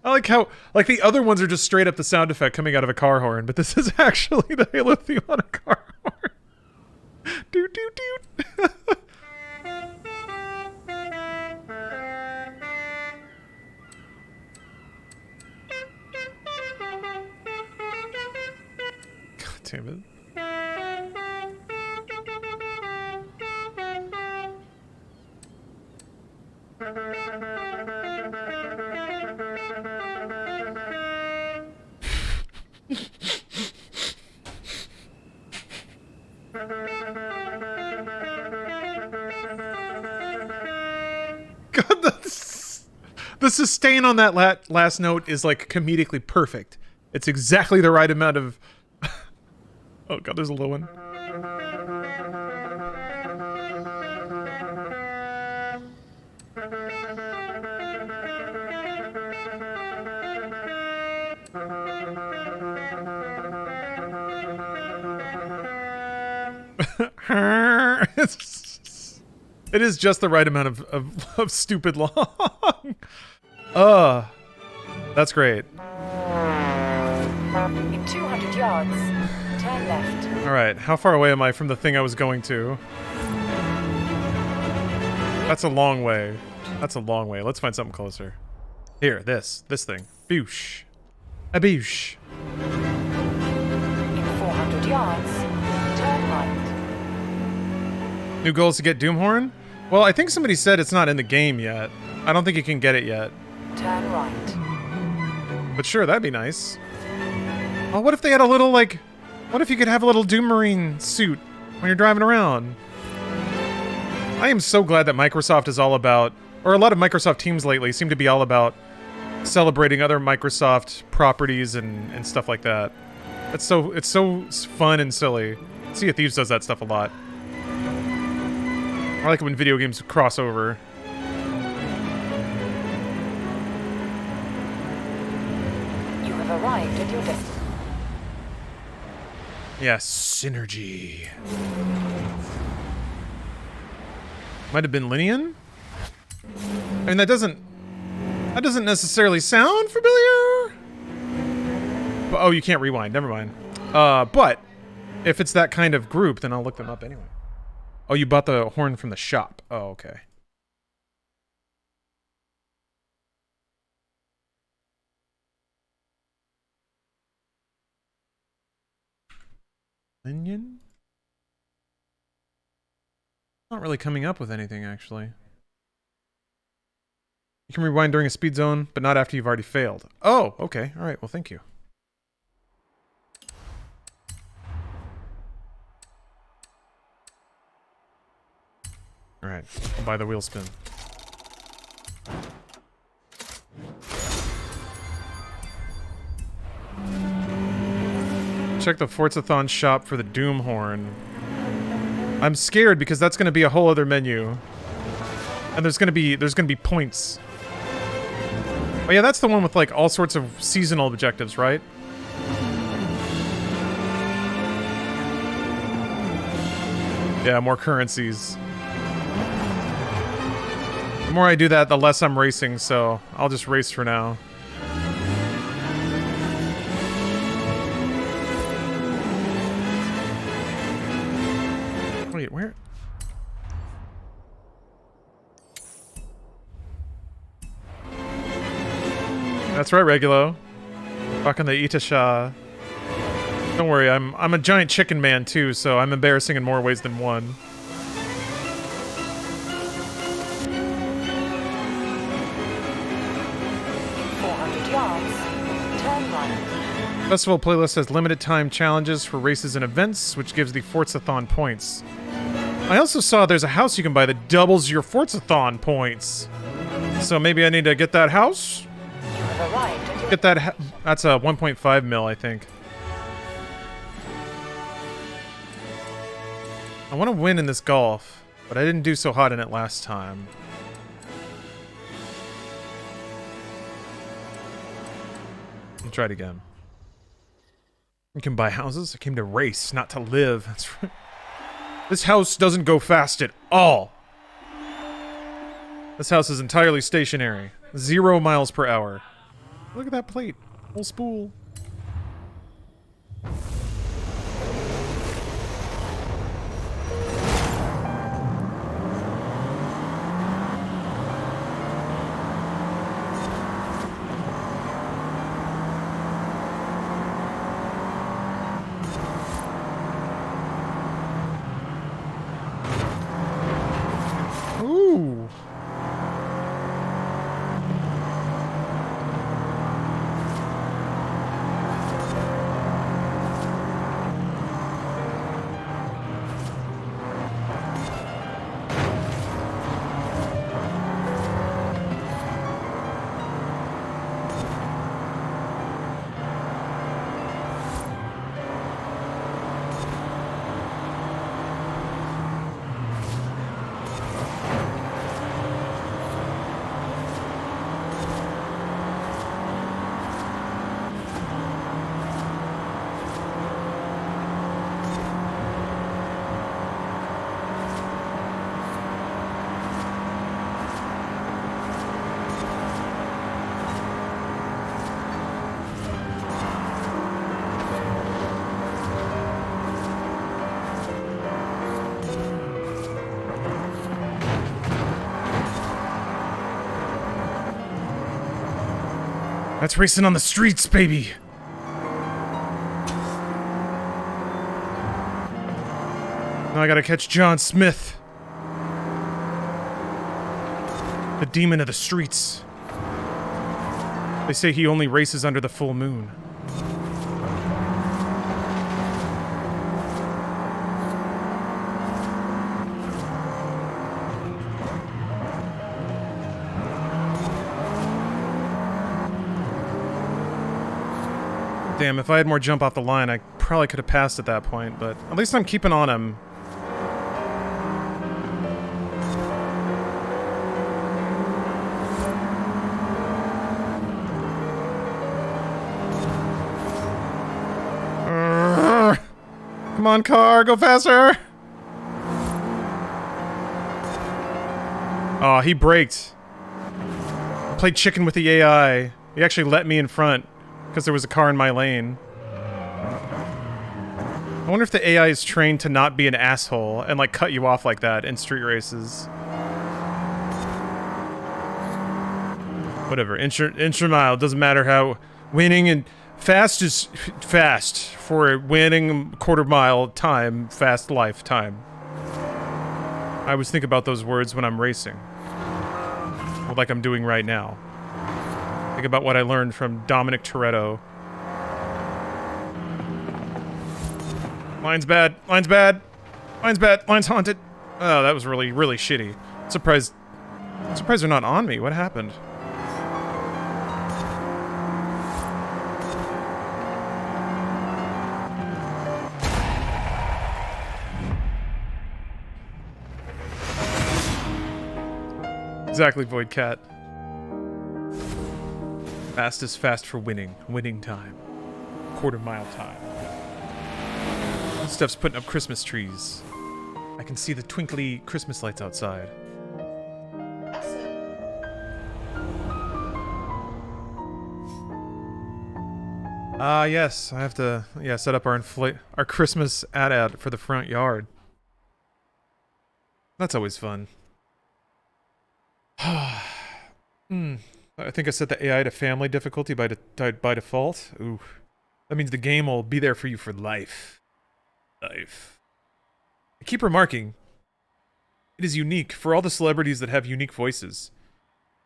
I like how, like, the other ones are just straight up the sound effect coming out of a car horn, but this is actually the Halo theme on a car horn. Doot, doot, doot. God damn it. God, the sustain on that last note is like comedically perfect. It's exactly the right amount of... Oh god, there's a low one. It is just the right amount of stupid long. That's great. In 200 yards, turn left. Alright, how far away am I from the thing I was going to? That's a long way. That's a long way. Let's find something closer. Here, this thing. Boosh. A boosh. In 400 yards. Turn right. New goal is to get Doomhorn? Well, I think somebody said it's not in the game yet. I don't think you can get it yet. Turn right. But sure, that'd be nice. Oh, what if they had a little, like... What if you could have a little Doom Marine suit when you're driving around? I am so glad that Microsoft is all about... Or a lot of Microsoft teams lately seem to be all about celebrating other Microsoft properties and stuff like that. It's so fun and silly. Sea of Thieves does that stuff a lot. I like it when video games cross over. You have arrived at your destination. Yeah, synergy. Might have been Linian? I mean, that doesn't necessarily sound familiar. But, oh, you can't rewind. Never mind. But if it's that kind of group, then I'll look them up anyway. Oh, you bought the horn from the shop. Oh, okay. Linian? Not really coming up with anything, actually. You can rewind during a speed zone, but not after you've already failed. Oh, okay. All right. Well, thank you. All right. I'll buy the wheel spin. Check the Forzathon shop for the Doomhorn. I'm scared because that's going to be a whole other menu. And there's going to be points. Oh yeah, that's the one with like all sorts of seasonal objectives, right? Yeah, more currencies. The more I do that, the less I'm racing, so I'll just race for now. Wait, where? That's right, Regulo. Fucking the Itasha. Don't worry, I'm a giant chicken man too, so I'm embarrassing in more ways than one. Festival playlist has limited time challenges for races and events, which gives the Forzathon points. I also saw there's a house you can buy that doubles your Forzathon points. So maybe I need to get that house? Get that that's a 1.5 mil, I think. I want to win in this golf, but I didn't do so hot in it last time. I'll try it again. You can buy houses. I came to race, not to live. That's right. This house doesn't go fast at all. This house is entirely stationary. 0 miles per hour. Look at that plate. Whole spool. Ooh. That's racing on the streets, baby. Now I gotta catch John Smith. The demon of the streets. They say he only races under the full moon. Damn, if I had more jump off the line, I probably could have passed at that point, but at least I'm keeping on him. Come on, car, go faster! Oh, he braked. I played chicken with the AI. He actually let me in front because there was a car in my lane. I wonder if the AI is trained to not be an asshole and like cut you off like that in street races. Whatever, intra mile, doesn't matter how winning and fast is fast for winning quarter mile time, fast life time. I always think about those words when I'm racing. Like I'm doing right now. Think about what I learned from Dominic Toretto. Line's bad. Line's bad. Line's bad. Line's haunted. Oh, that was really, really shitty. Surprised they're not on me. What happened? Exactly, Void Cat. Fast is fast for winning. Winning time. Quarter mile time. This stuff's putting up Christmas trees. I can see the twinkly Christmas lights outside. Yes, I have to set up our Christmas ad for the front yard. That's always fun. I think I set the AI to family difficulty by default. Ooh. That means the game will be there for you for life. Life. I keep remarking, it is unique for all the celebrities that have unique voices.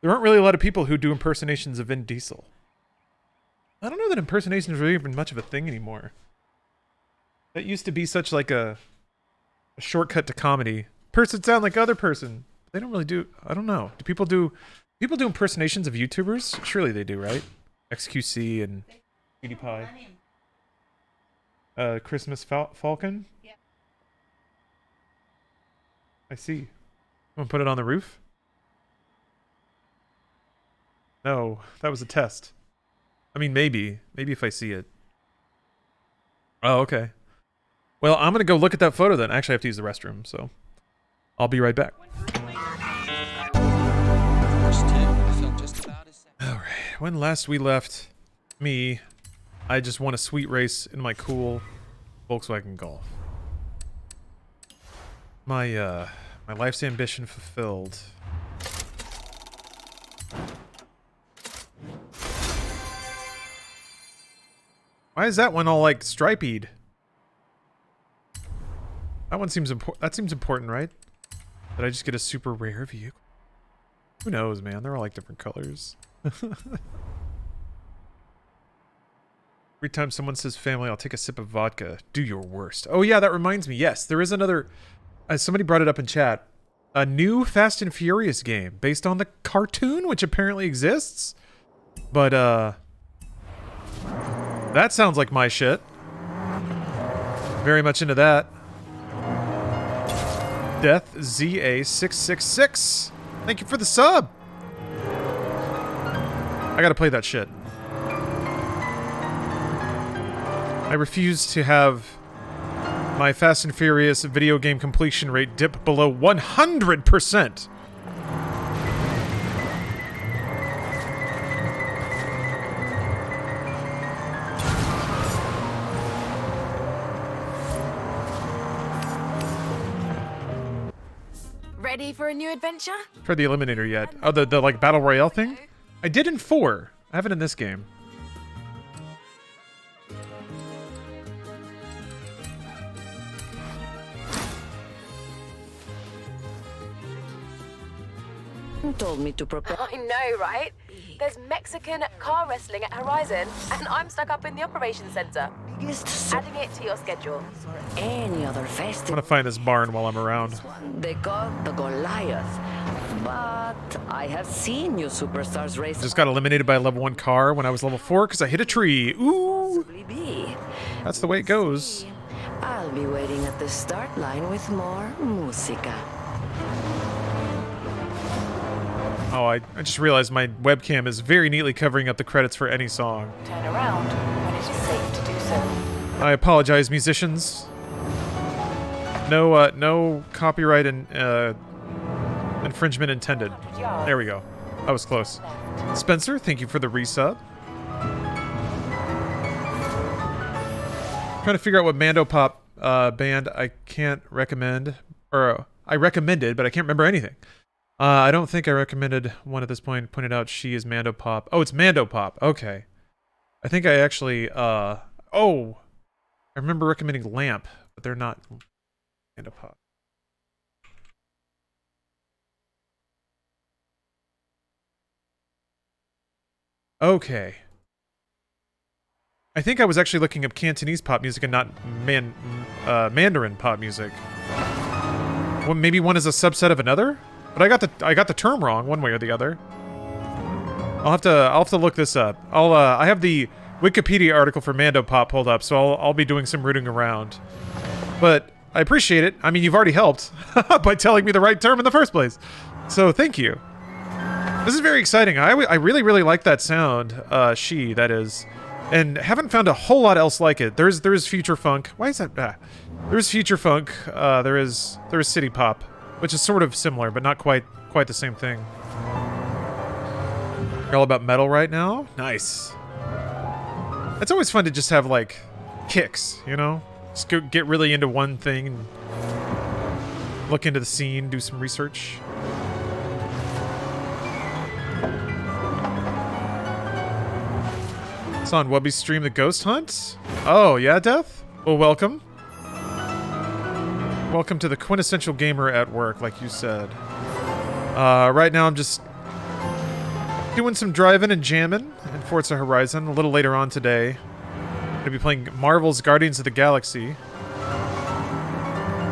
There aren't really a lot of people who do impersonations of Vin Diesel. I don't know that impersonations are even much of a thing anymore. That used to be such like a shortcut to comedy. Person sound like other person. They don't really do. I don't know. Do people do impersonations of YouTubers? Surely they do, right? XQC and PewDiePie. Christmas Falcon. Yeah. I see. Want to put it on the roof? No, that was a test. I mean, maybe if I see it. Oh, okay. Well, I'm gonna go look at that photo then. Actually, I have to use the restroom, so I'll be right back. Alright, when last we left me, I just won a sweet race in my cool Volkswagen Golf. My life's ambition fulfilled. Why is that one all like striped? That one seems important. That seems important, right? Did I just get a super rare vehicle? Who knows, man? They're all like different colors. Every time someone says family, I'll take a sip of vodka. Do your worst. Oh yeah, that reminds me. Yes, there is another... somebody brought it up in chat. A new Fast and Furious game based on the cartoon, which apparently exists. But, that sounds like my shit. Very much into that. Death ZA666. Thank you for the sub. I gotta play that shit. I refuse to have my Fast and Furious video game completion rate dip below 100%. Ready for a new adventure? Tried the Eliminator yet? Oh, the like Battle Royale thing? I did in 4. I have it in this game. told me to prepare. I know, right? There's Mexican car wrestling at Horizon, and I'm stuck up in the operations center. Adding it to your schedule. Any other I'm festival gonna find this barn while I'm around. they call the Goliath. But I have seen you superstars race. Just got eliminated by a level 1 car when I was level 4 because I hit a tree. Ooh! Be. That's the way it goes. I'll be waiting at the start line with more música. Oh, I just realized my webcam is very neatly covering up the credits for any song. Turn around when it is safe to do so. I apologize, musicians. No copyright and infringement intended. There we go. That was close. Spencer, thank you for the resub. Trying to figure out what Mando Pop band I can't recommend, or I recommended, but I can't remember anything. I don't think I recommended one at this point. Pointed out she is Mando Pop. Oh, it's Mando Pop. Okay. I think I actually, I remember recommending Lamp, but they're not Mando Pop. Okay. I think I was actually looking up Cantonese pop music and not Mandarin pop music. Well, maybe one is a subset of another? But I got the term wrong one way or the other. I'll have to look this up. I have the Wikipedia article for Mando Pop pulled up, so I'll be doing some rooting around. But I appreciate it. I mean, you've already helped by telling me the right term in the first place. So thank you. This is very exciting. I really like that sound. She, that is. And haven't found a whole lot else like it. There is future funk. Why is that? There is future funk. There is city pop, which is sort of similar, but not quite the same thing. You're all about metal right now? Nice. It's always fun to just have like kicks, you know? Just get really into one thing and look into the scene, do some research. It's on Wubby's stream, The Ghost Hunt? Oh, yeah, Death? Well, welcome. Welcome to the quintessential gamer at work, like you said. Right now I'm just doing some driving and jamming in Forza Horizon. A little later on today, I'm going to be playing Marvel's Guardians of the Galaxy,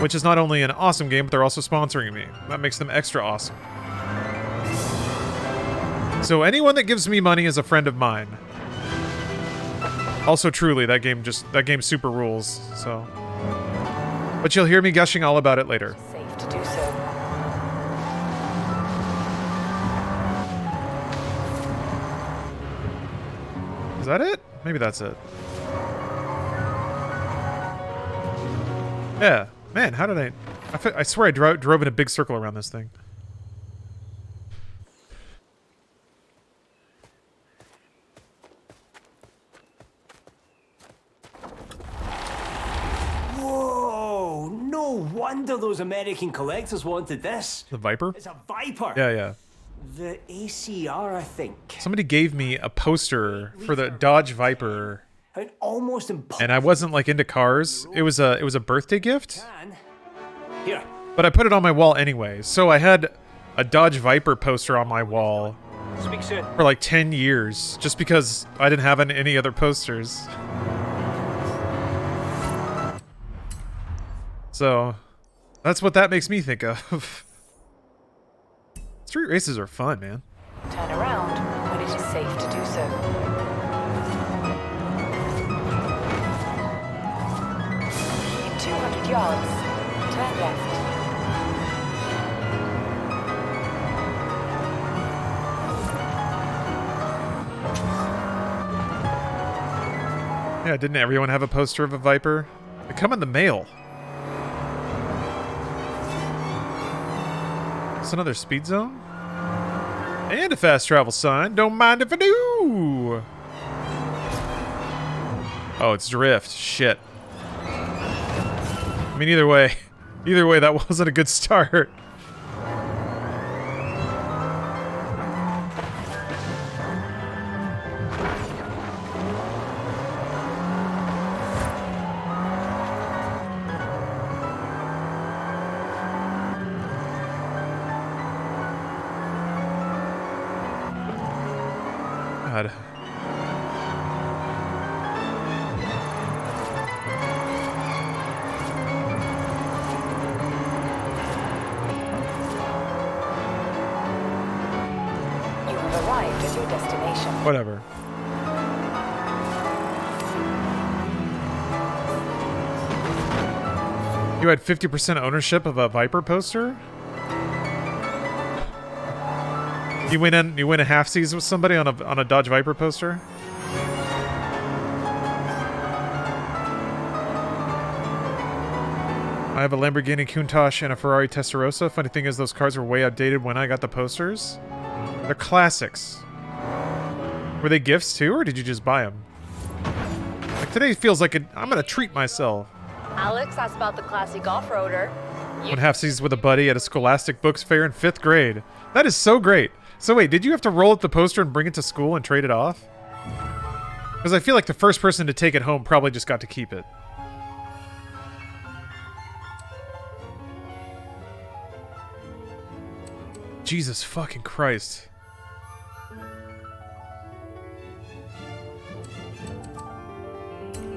which is not only an awesome game, but they're also sponsoring me. That makes them extra awesome. So anyone that gives me money is a friend of mine. Also, truly, that game super rules, so. But you'll hear me gushing all about it later. Safe to do so. Is that it? Maybe that's it. Yeah. Man, how did I swear I drove in a big circle around this thing. Whoa! No wonder those American collectors wanted this. The Viper? It's a Viper. Yeah. The ACR, I think. Somebody gave me a poster for the Dodge Viper. Almost impossible. And I wasn't like into cars. It was a birthday gift. Here. But I put it on my wall anyway. So I had a Dodge Viper poster on my wall Speak soon. for like 10 years just because I didn't have any other posters. So that's what that makes me think of. Street races are fun, man. Turn around when it is safe to do so. In 200 yards, turn left. Yeah, didn't everyone have a poster of a Viper? They come in the mail. It's another speed zone. And a fast travel sign. Don't mind if I do. Oh, it's drift. Shit. I mean, either way, that wasn't a good start. God. You have arrived at your destination. Whatever. You had 50% ownership of a Viper poster? You win a half-seas with somebody on a Dodge Viper poster? I have a Lamborghini Countach and a Ferrari Testarossa. Funny thing is those cars were way outdated when I got the posters. They're classics. Were they gifts too, or did you just buy them? Like today feels like I'm gonna treat myself. Alex asked about the classic off-roader. One half-seas with a buddy at a Scholastic Books Fair in 5th grade. That is so great. So wait, did you have to roll up the poster and bring it to school and trade it off? Because I feel like the first person to take it home probably just got to keep it. Jesus fucking Christ.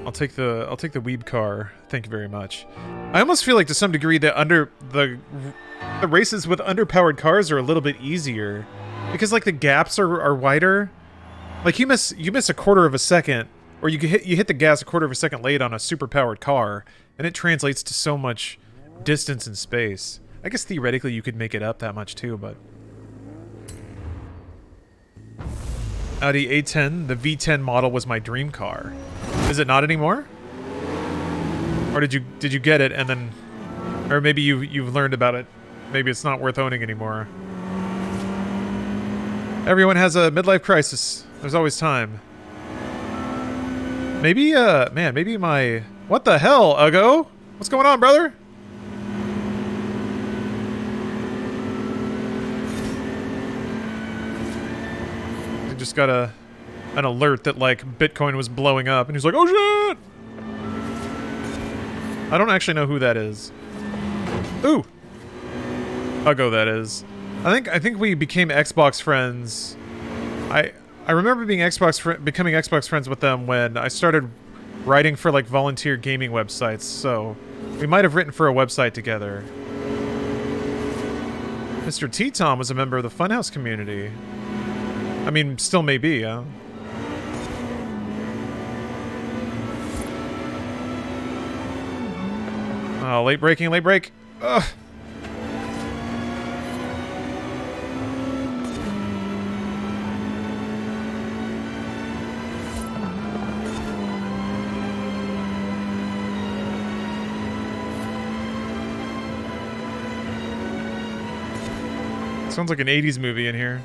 I'll take the weeb car. Thank you very much. I almost feel like to some degree that the races with underpowered cars are a little bit easier because like the gaps are wider. Like you miss a quarter of a second, or you hit the gas a quarter of a second late on a super powered car, and it translates to so much distance and space. I guess theoretically you could make it up that much too, but Audi A10, the V10 model was my dream car. Is it not anymore? Or did you get it and then, or maybe you've learned about it. Maybe it's not worth owning anymore. Everyone has a midlife crisis. There's always time. Maybe man, maybe my, what the hell, Uggo? What's going on, brother? I just got an alert that like Bitcoin was blowing up, and he's like, "Oh shit!" I don't actually know who that is. Ooh, Uggo, that is. I think we became Xbox friends. I remember being becoming Xbox friends with them when I started writing for like volunteer gaming websites. So we might have written for a website together. Mr. T-Tom was a member of the Funhouse community. I mean, still may be, yeah. Oh, late breaking, late break. Ugh. Sounds like an 80s movie in here.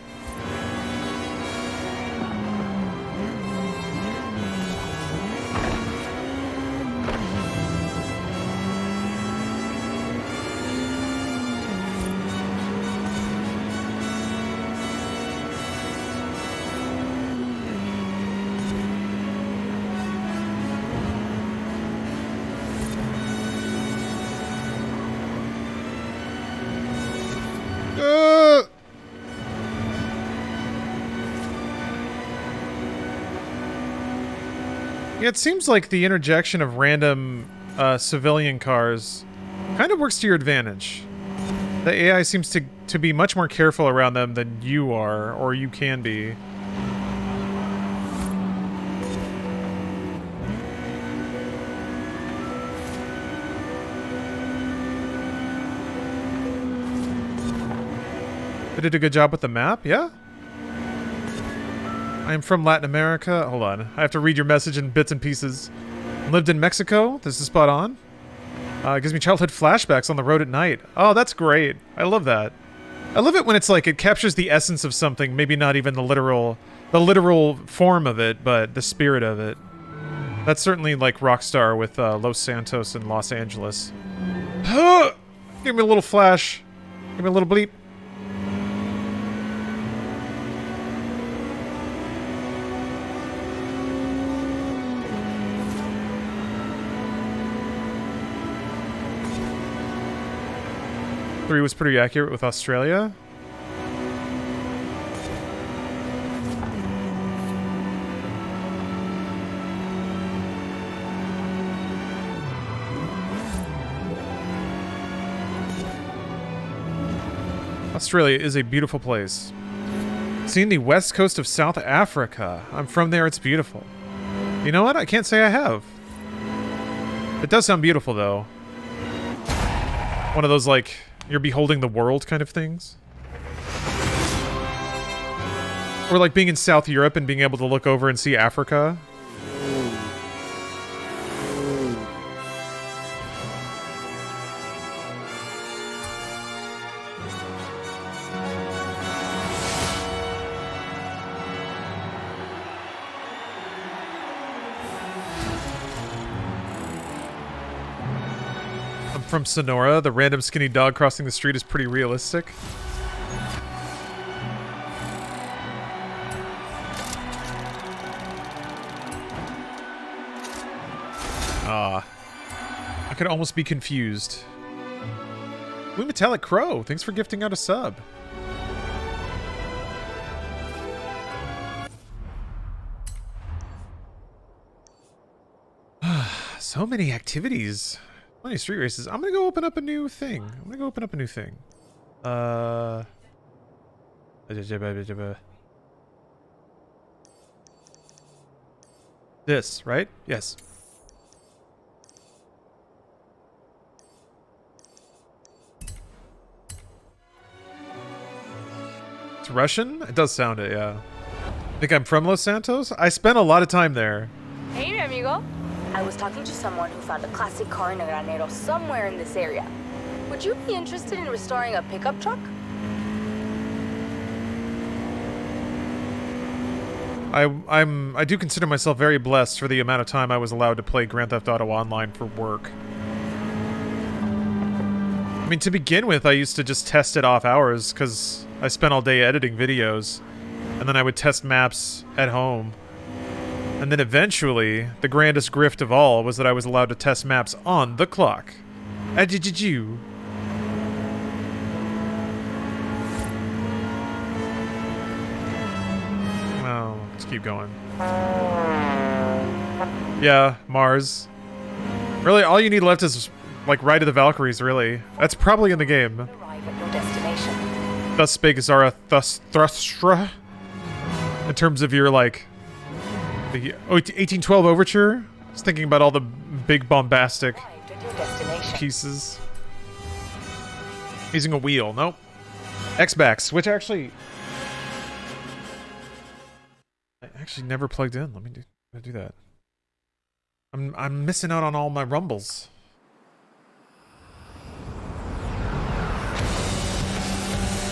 Yeah, it seems like the interjection of random civilian cars kind of works to your advantage. The AI seems to be much more careful around them than you are, or you can be. They did a good job with the map, yeah? I am from Latin America. Hold on. I have to read your message in bits and pieces. Lived in Mexico. This is spot on. It gives me childhood flashbacks on the road at night. Oh, that's great. I love that. I love it when it's like it captures the essence of something, maybe not even the literal form of it, but the spirit of it. That's certainly like Rockstar with Los Santos and Los Angeles. Give me a little flash. Give me a little bleep. Three was pretty accurate with Australia. Australia is a beautiful place. Seen the west coast of South Africa. I'm from there, it's beautiful. You know what? I can't say I have. It does sound beautiful, though. One of those, like, you're beholding the world kind of things. Or like being in South Europe and being able to look over and see Africa. I'm from Sonora. The random skinny dog crossing the street is pretty realistic. I could almost be confused. Blue Metallic Crow, thanks for gifting out a sub. So many activities. Plenty of street races. I'm gonna go open up a new thing. This, right? Yes. It's Russian? It does sound it, yeah. Think I'm from Los Santos? I spent a lot of time there. Hey, mi amigo. I was talking to someone who found a classic car in a granero somewhere in this area. Would you be interested in restoring a pickup truck? I do consider myself very blessed for the amount of time I was allowed to play Grand Theft Auto Online for work. I mean, to begin with, I used to just test it off hours because I spent all day editing videos, and then I would test maps at home. And then eventually, the grandest grift of all was that I was allowed to test maps on the clock. Adjiju. Well, let's keep going. Yeah, Mars. Really, all you need left is, like, Ride of the Valkyries, really. That's probably in the game. Arrive at your destination. Thus spake Zarathustra. In terms of your, like... The 1812 Overture? I was thinking about all the big bombastic pieces. Using a wheel. Nope. X-Backs, which actually... I actually never plugged in. Let me do that. I'm missing out on all my rumbles.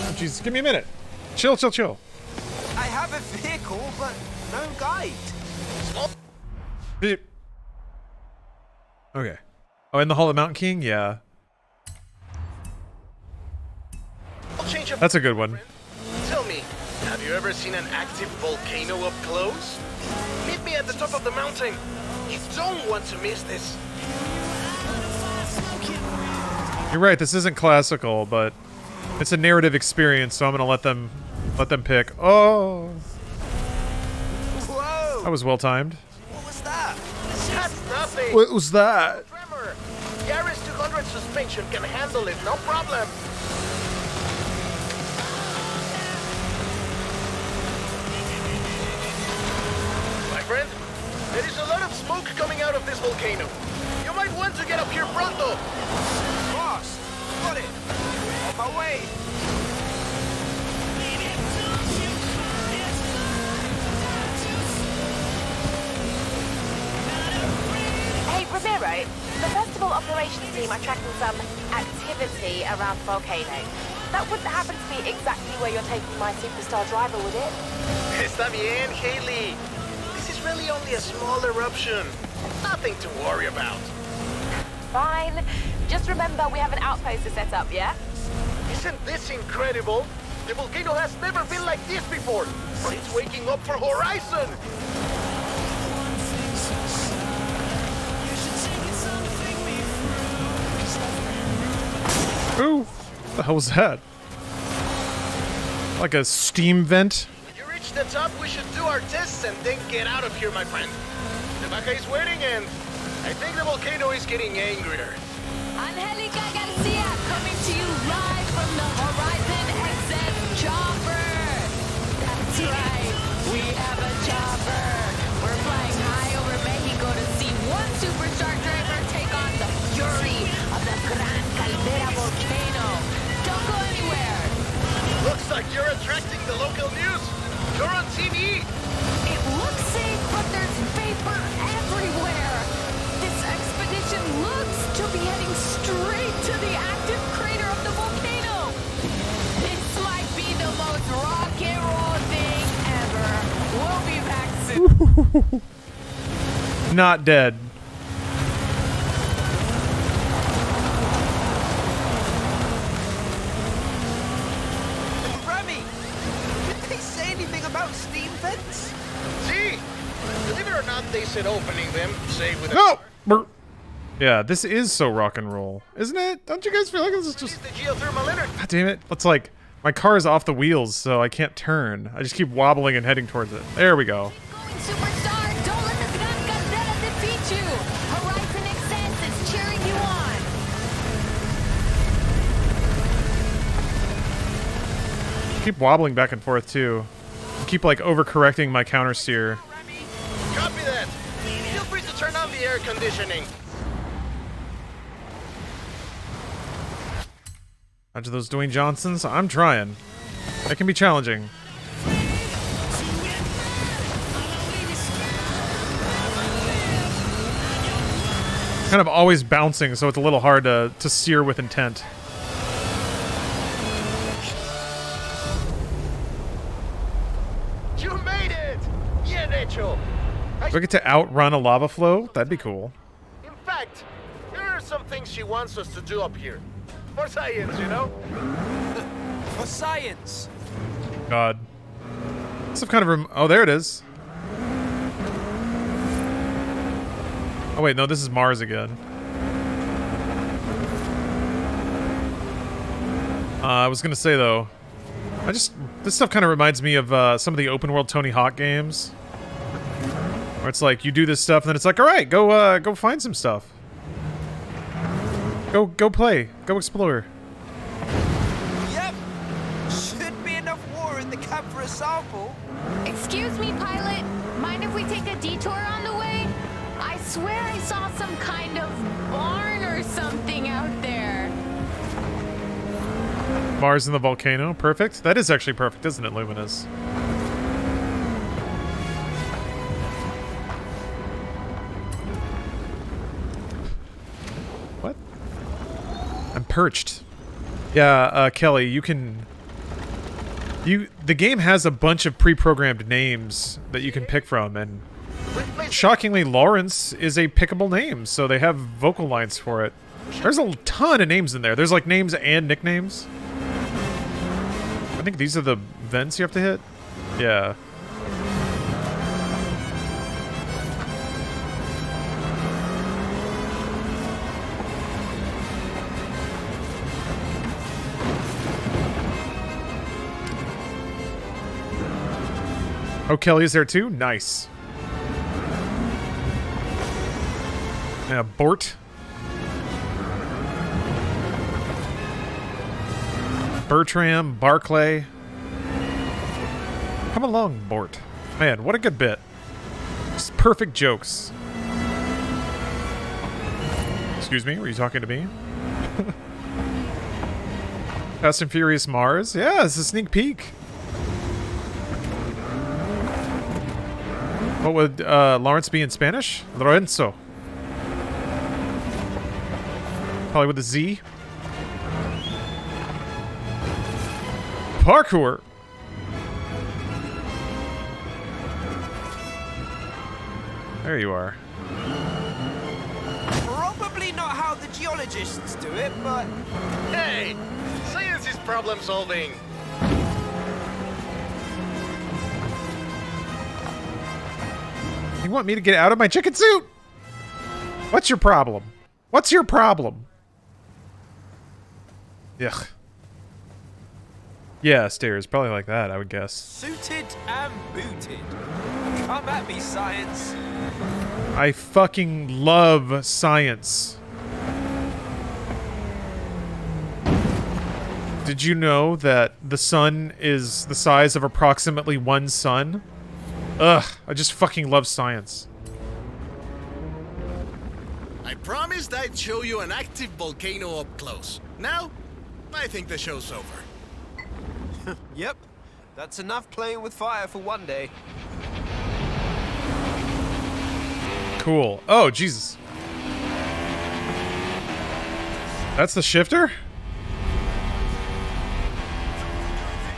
Oh, jeez, give me a minute. Chill. I have a vehicle, but no guide. Beep. Okay. Oh, in the Hall of Mountain King? Yeah. That's a good one. Tell me, have you ever seen an active volcano up close? Meet me at the top of the mountain. You don't want to miss this. You're right, this isn't classical, but it's a narrative experience, so I'm gonna let them pick. Oh! Whoa! That was well timed. What was that? That's nothing. What was that? Tremor. The RS200 suspension can handle it, no problem. My friend, there is a lot of smoke coming out of this volcano. You might want to get up here pronto. Boss, got it. On my way. Hey, Ramiro, the festival operations team are tracking some activity around the volcano. That wouldn't happen to be exactly where you're taking my superstar driver, would it? Está bien, Haley. This is really only a small eruption. Nothing to worry about. Fine. Just remember we have an outpost to set up, yeah? Isn't this incredible? The volcano has never been like this before, but it's waking up for Horizon! Ooh, what the hell was that? Like a steam vent? When you reach the top, we should do our tests and then get out of here, my friend. The vaca is waiting and I think the volcano is getting angrier. Angelica Garcia coming to you live from the Horizon chopper. We're flying high over Mexico to see one superstar driver take on the fury of the Gran Caldera volcano. Don't go anywhere. Looks like you're attracting the local news. You're on TV. It looks safe, but there's vapor everywhere. This expedition looks to be heading straight to the active crater of the volcano. This might be the most rock and roll thing ever. We'll be back soon. Not dead. Remy, did they say anything about steam vents? See? Believe it or not, they said opening them, say with a No! Yeah, this is so rock and roll, isn't it? Don't you guys feel like this is just... the geothermal energy. God damn it. It's like, my car is off the wheels, so I can't turn. I just keep wobbling and heading towards it. There we go. Superstar, don't let the Gran Caldera defeat you. Horizon Excess is cheering you on. Keep wobbling back and forth, too. Keep, like, overcorrecting my counter steer. Copy that. Feel free to turn on the air conditioning. After those Dwayne Johnsons, I'm trying. That can be challenging. Kind of always bouncing, so it's a little hard to steer with intent. You made it! Bien hecho! Do I get to outrun a lava flow? That'd be cool. In fact, here are some things she wants us to do up here. For science, you know? For science. God. Some kind of oh, there it is. Oh wait, no, this is Mars again. I was gonna say though, this stuff kind of reminds me of some of the open world Tony Hawk games, where it's like you do this stuff and then it's like, all right, go find some stuff. Go play. Go explore. Yep. Should be enough water in the cap for a sample. Excuse me, pilot. Mind if we take a detour on the way? I swear I saw some kind of barn or something out there. Mars and the volcano. Perfect. That is actually perfect, isn't it, Luminous? What? I'm perched. Yeah, Kelly, you can... The game has a bunch of pre-programmed names that you can pick from, and shockingly, Lawrence is a pickable name, so they have vocal lines for it. There's a ton of names in there. There's like names and nicknames. I think these are the vents you have to hit. Yeah. Oh, Kelly's there too? Nice. Yeah, Bort. Bertram, Barclay. Come along, Bort. Man, what a good bit. Just perfect jokes. Excuse me, were you talking to me? Fast and Furious Mars? Yeah, it's a sneak peek. What would Lawrence be in Spanish? Lorenzo. Probably with a Z. Parkour. There you are. Probably not how the geologists do it, but... Hey! Science is problem solving! You want me to get out of my chicken suit? What's your problem? What's your problem? Yuck. Yeah, stairs. Probably like that, I would guess. Suited and booted. Come at me, science. I fucking love science. Did you know that the sun is the size of approximately one sun? Ugh, I just fucking love science. I promised I'd show you an active volcano up close. Now, I think the show's over. Yep, that's enough playing with fire for one day. Cool. Oh, Jesus. That's the shifter?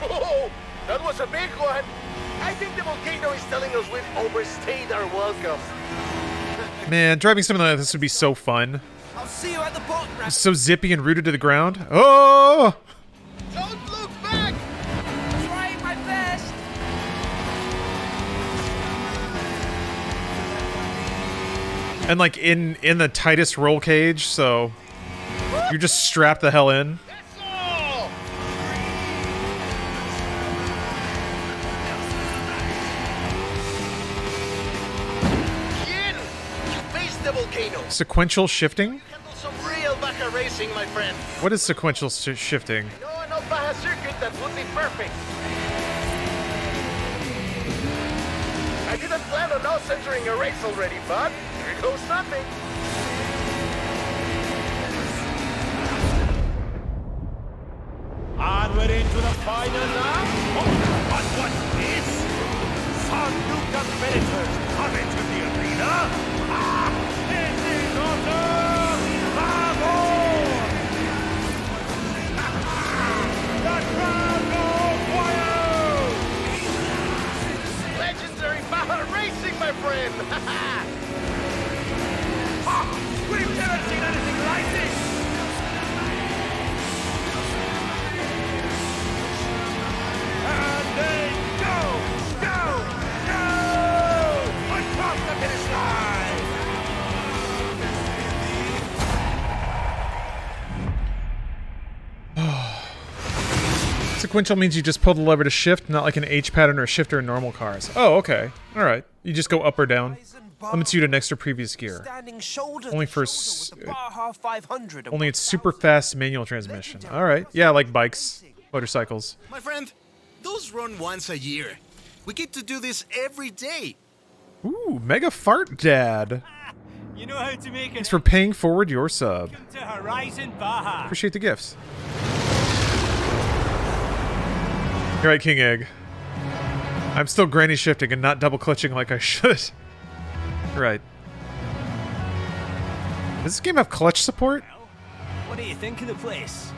Oh, that was a big one. I think the volcano is telling us we've overstayed our welcome. Man, driving something like this would be so fun. I'll see you at the boat ramp. It's so zippy and rooted to the ground. Oh! Don't look back! Trying my best. And like in the tightest roll cage, so you're just strapped the hell in. The volcano. Sequential shifting? Handle some real Baja racing, my friend. What is sequential shifting? No, an old Baja circuit that would be perfect. I didn't plan on us entering a race already, but here goes nothing. And we're into the final now. Oh, but what's this? Some new competitors coming to the arena. Legendary Baja racing, my friend. We've never seen anything like this. And they go across the finish line. Sequential means you just pull the lever to shift, not like an H pattern or a shifter in normal cars. Oh, okay. Alright. You just go up or down. Limits you to next or previous gear. Only for... only it's super fast manual transmission. Alright. Yeah, like bikes. Motorcycles. My friend, those run once a year. We get to do this every day. Ooh, Mega Fart Dad. You know how to make it. Thanks for paying forward your sub. To Horizon Baja. Appreciate the gifts. You're right, King Egg. I'm still granny shifting and not double clutching like I should. Right. Does this game have clutch support? What do you think of the place?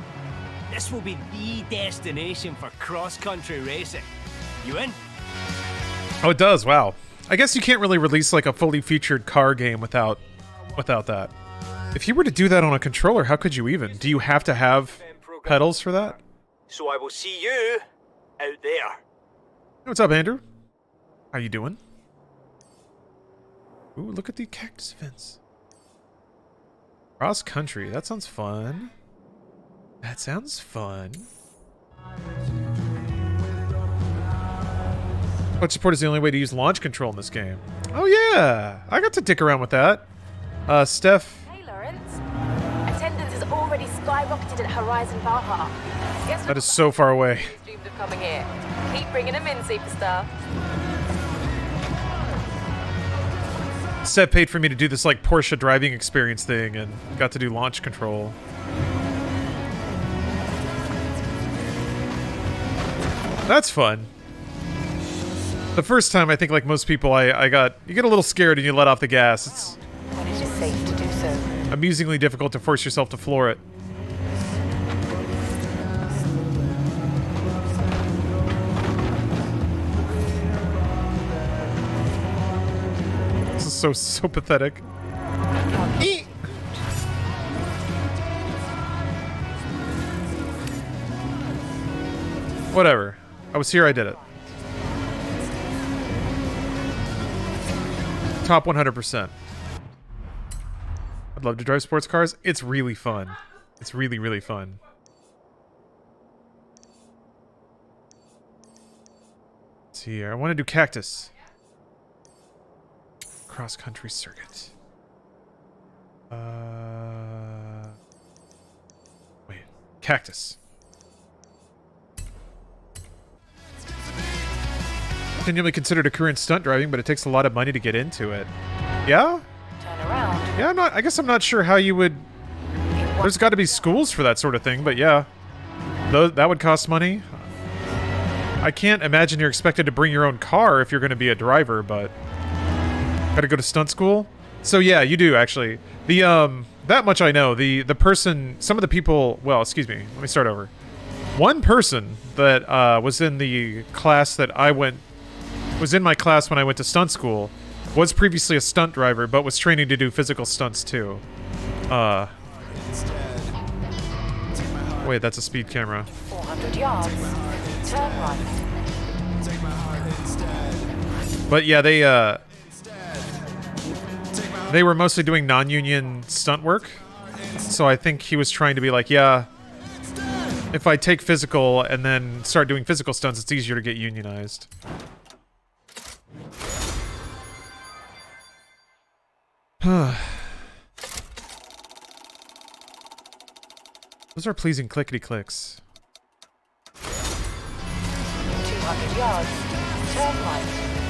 This will be the destination for cross-country racing. You in? Oh, it does. Wow. I guess you can't really release like a fully featured car game without that. If you were to do that on a controller, how could you even? Do you have to have pedals for that? So I will see you out there. What's up, Andrew? How you doing? Ooh, look at the cactus fence. Cross country. That sounds fun. That sounds fun. Clutch support is the only way to use launch control in this game. Oh yeah, I got to dick around with that. Steph. Hey, Lawrence. Attendance has already skyrocketed at Horizon Baja. Guess That is so far away. dreamed of coming here. Keep bringing them in, superstar. Steph paid for me to do this like Porsche driving experience thing and got to do launch control. That's fun. The first time, I think, like most people, you get a little scared and you let off the gas. It's When it is safe to do so. amusingly difficult to force yourself to floor it. This is so pathetic. Eek. Whatever. I was here, I did it. Top 100%. I'd love to drive sports cars. It's really fun. It's really, really fun. Let's see here. I want to do cactus. Cross-country circuit. Wait. Cactus. continually considered a career in stunt driving, but it takes a lot of money to get into it. Yeah? Turn around. Yeah, I guess I'm not sure how you would... There's got to be schools for that sort of thing, but yeah. That would cost money. I can't imagine you're expected to bring your own car if you're going to be a driver, but... Gotta go to stunt school? So yeah, you do, actually. That much I know. The person... Some of the people... Well, excuse me. Let me start over. One person that was in the class that I went... Was in my class when I went to stunt school. Was previously a stunt driver, but was training to do physical stunts, too. Wait, that's a speed camera. 400 yards. Turn right. But yeah, they were mostly doing non-union stunt work. So I think he was trying to be like, yeah, if I take physical and then start doing physical stunts, it's easier to get unionized. Those are pleasing clickety-clicks. 200 yards. Turn right.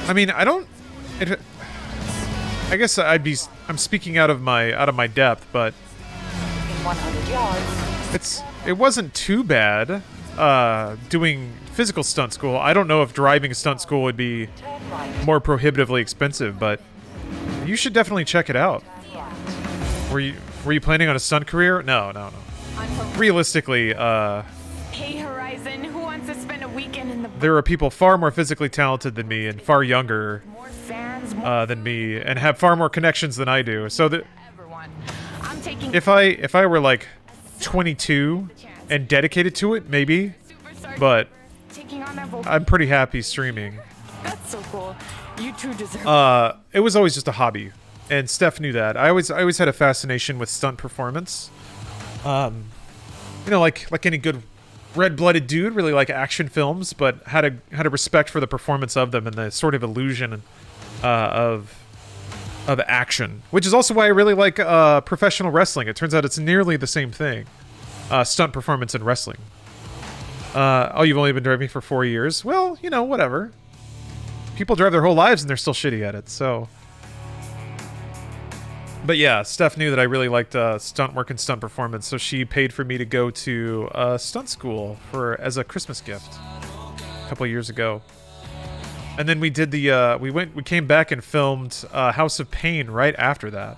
I mean, I don't... I guess I'm speaking out of my depth, but... In 100 yards. It wasn't too bad, doing physical stunt school. I don't know if driving a stunt school would be more prohibitively expensive, but you should definitely check it out. Were you planning on a stunt career? No. Realistically, Hey Horizon, who wants to spend a weekend in the... There are people far more physically talented than me and far younger than me and have far more connections than I do. So that if I were like 22 and dedicated to it, maybe, but I'm pretty happy streaming. That's so cool. You two deserve it was always just a hobby, and Steph knew that. I always had a fascination with stunt performance. You know, like any good red-blooded dude, really like action films, but had a respect for the performance of them and the sort of illusion of action, which is also why I really like professional wrestling. It turns out it's nearly the same thing, stunt performance and wrestling. Oh, you've only been driving for 4 years? Well, you know, whatever. People drive their whole lives and they're still shitty at it, so... But yeah, Steph knew that I really liked stunt work and stunt performance, so she paid for me to go to stunt school as a Christmas gift a couple of years ago. And then we did we came back and filmed House of Pain right after that.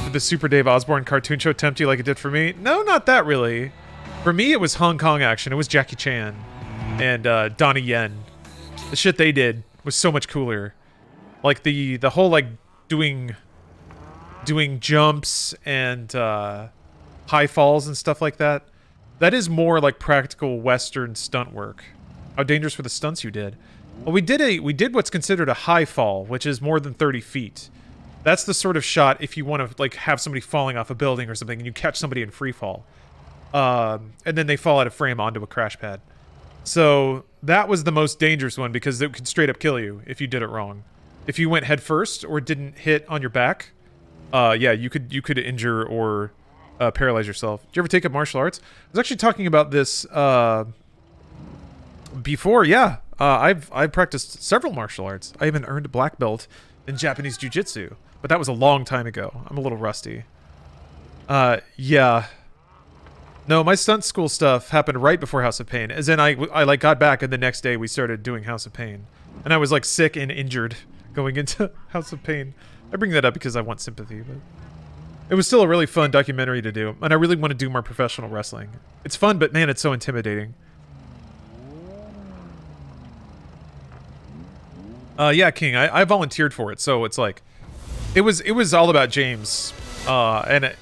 Did the Super Dave Osborne cartoon show tempt you like it did for me? No, not that really. For me, it was Hong Kong action. It was Jackie Chan and Donnie Yen. The shit they did was so much cooler. Like the whole like doing jumps and high falls and stuff like that. That is more like practical Western stunt work. How dangerous were the stunts you did? Well, we did what's considered a high fall, which is more than 30 feet. That's the sort of shot if you want to like have somebody falling off a building or something and you catch somebody in free fall. And then they fall out of frame onto a crash pad. So that was the most dangerous one because it could straight up kill you if you did it wrong. If you went head first or didn't hit on your back, yeah, you could injure or paralyze yourself. Did you ever take up martial arts? I was actually talking about this before. Yeah, I've practiced several martial arts. I even earned a black belt in Japanese jiu-jitsu, but that was a long time ago. I'm a little rusty. Yeah. No, my stunt school stuff happened right before House of Pain. As in, I like got back and the next day we started doing House of Pain, and I was like sick and injured going into House of Pain. I bring that up because I want sympathy, but it was still a really fun documentary to do, and I really want to do more professional wrestling. It's fun, but man, it's so intimidating. Yeah, King, I volunteered for it, so it's like, it was all about James, and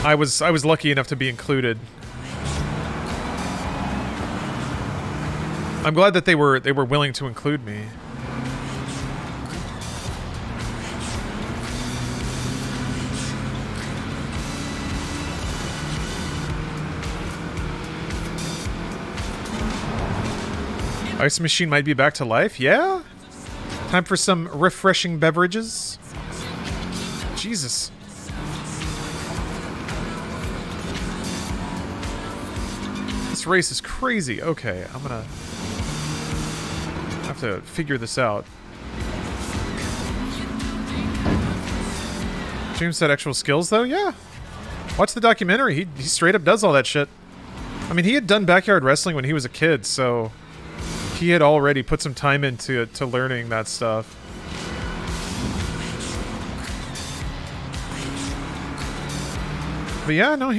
I was lucky enough to be included. I'm glad that they were willing to include me. Ice machine might be back to life, yeah? Time for some refreshing beverages. Jesus. This race is crazy. Okay, I'm gonna have to figure this out. James had actual skills, though? Yeah. Watch the documentary. He straight up does all that shit. I mean, he had done backyard wrestling when he was a kid, so he had already put some time into learning that stuff. But yeah, no,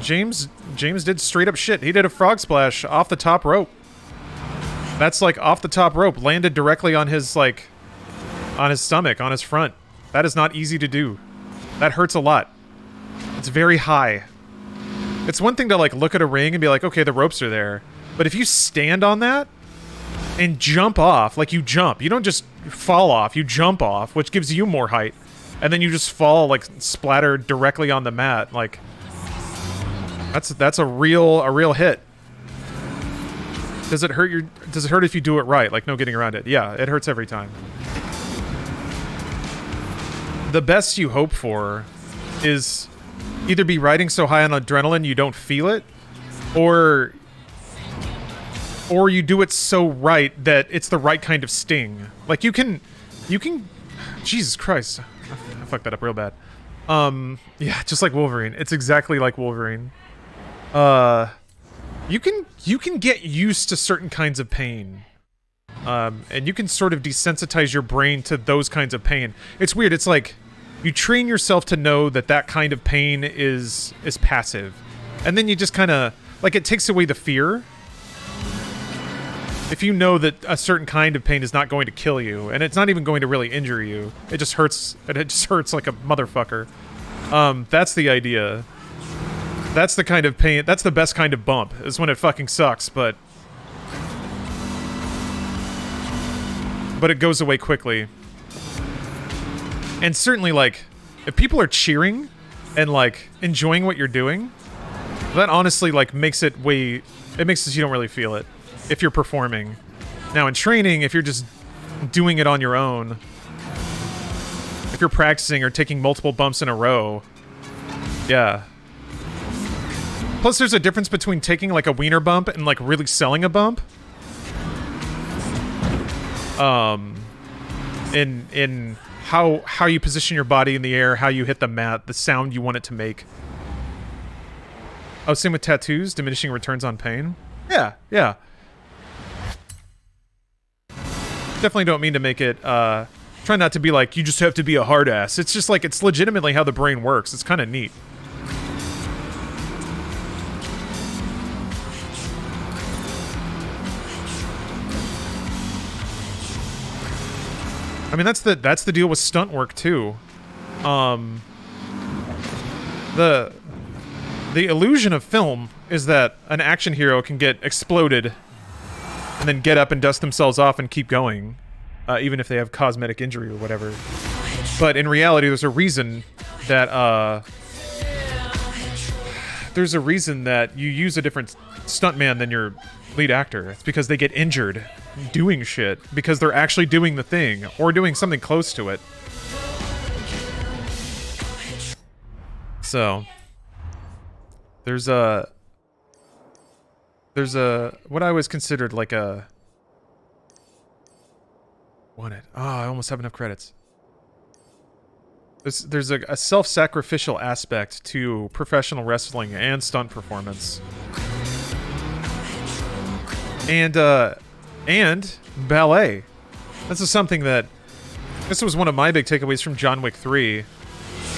James did straight up shit. He did a frog splash off the top rope. That's like off the top rope, landed directly on his like on his stomach, on his front. That is not easy to do. That hurts a lot. It's very high. It's one thing to like look at a ring and be like, okay, the ropes are there. But if you stand on that and jump off, like you jump, you don't just fall off, you jump off, which gives you more height. And then you just fall like splattered directly on the mat. Like that's a real hit. Does it hurt if you do it right? Like no getting around it. Yeah, it hurts every time. The best you hope for is either be riding so high on adrenaline you don't feel it, or you do it so right that it's the right kind of sting. Like you can Jesus Christ. I fucked that up real bad. Yeah, just like Wolverine. It's exactly like Wolverine. You can get used to certain kinds of pain. And you can sort of desensitize your brain to those kinds of pain. It's weird. It's like you train yourself to know that kind of pain is passive. And then you just kind of like it takes away the fear. If you know that a certain kind of pain is not going to kill you and it's not even going to really injure you, it just hurts like a motherfucker. That's the idea. That's the kind of pain, that's the best kind of bump, is when it fucking sucks, but it goes away quickly. And certainly, like, if people are cheering and, like, enjoying what you're doing, that honestly, like, makes it so you don't really feel it if you're performing. Now, in training, if you're just doing it on your own, if you're practicing or taking multiple bumps in a row, yeah. Plus, there's a difference between taking, like, a wiener bump and, like, really selling a bump. In how you position your body in the air, how you hit the mat, the sound you want it to make. Oh, same with tattoos, diminishing returns on pain. Yeah, yeah. Definitely don't mean to make it, try not to be like, you just have to be a hard ass. It's just like, it's legitimately how the brain works. It's kind of neat. I mean, that's the deal with stunt work too. The illusion of film is that an action hero can get exploded and then get up and dust themselves off and keep going, even if they have cosmetic injury or whatever. But in reality, there's a reason that you use a different stuntman than your lead actor. It's because they get injured doing shit because they're actually doing the thing or doing something close to it. So there's a what I always considered like a I almost have enough credits. There's a self-sacrificial aspect to professional wrestling and stunt performance. And ballet. This is something this was one of my big takeaways from John Wick 3.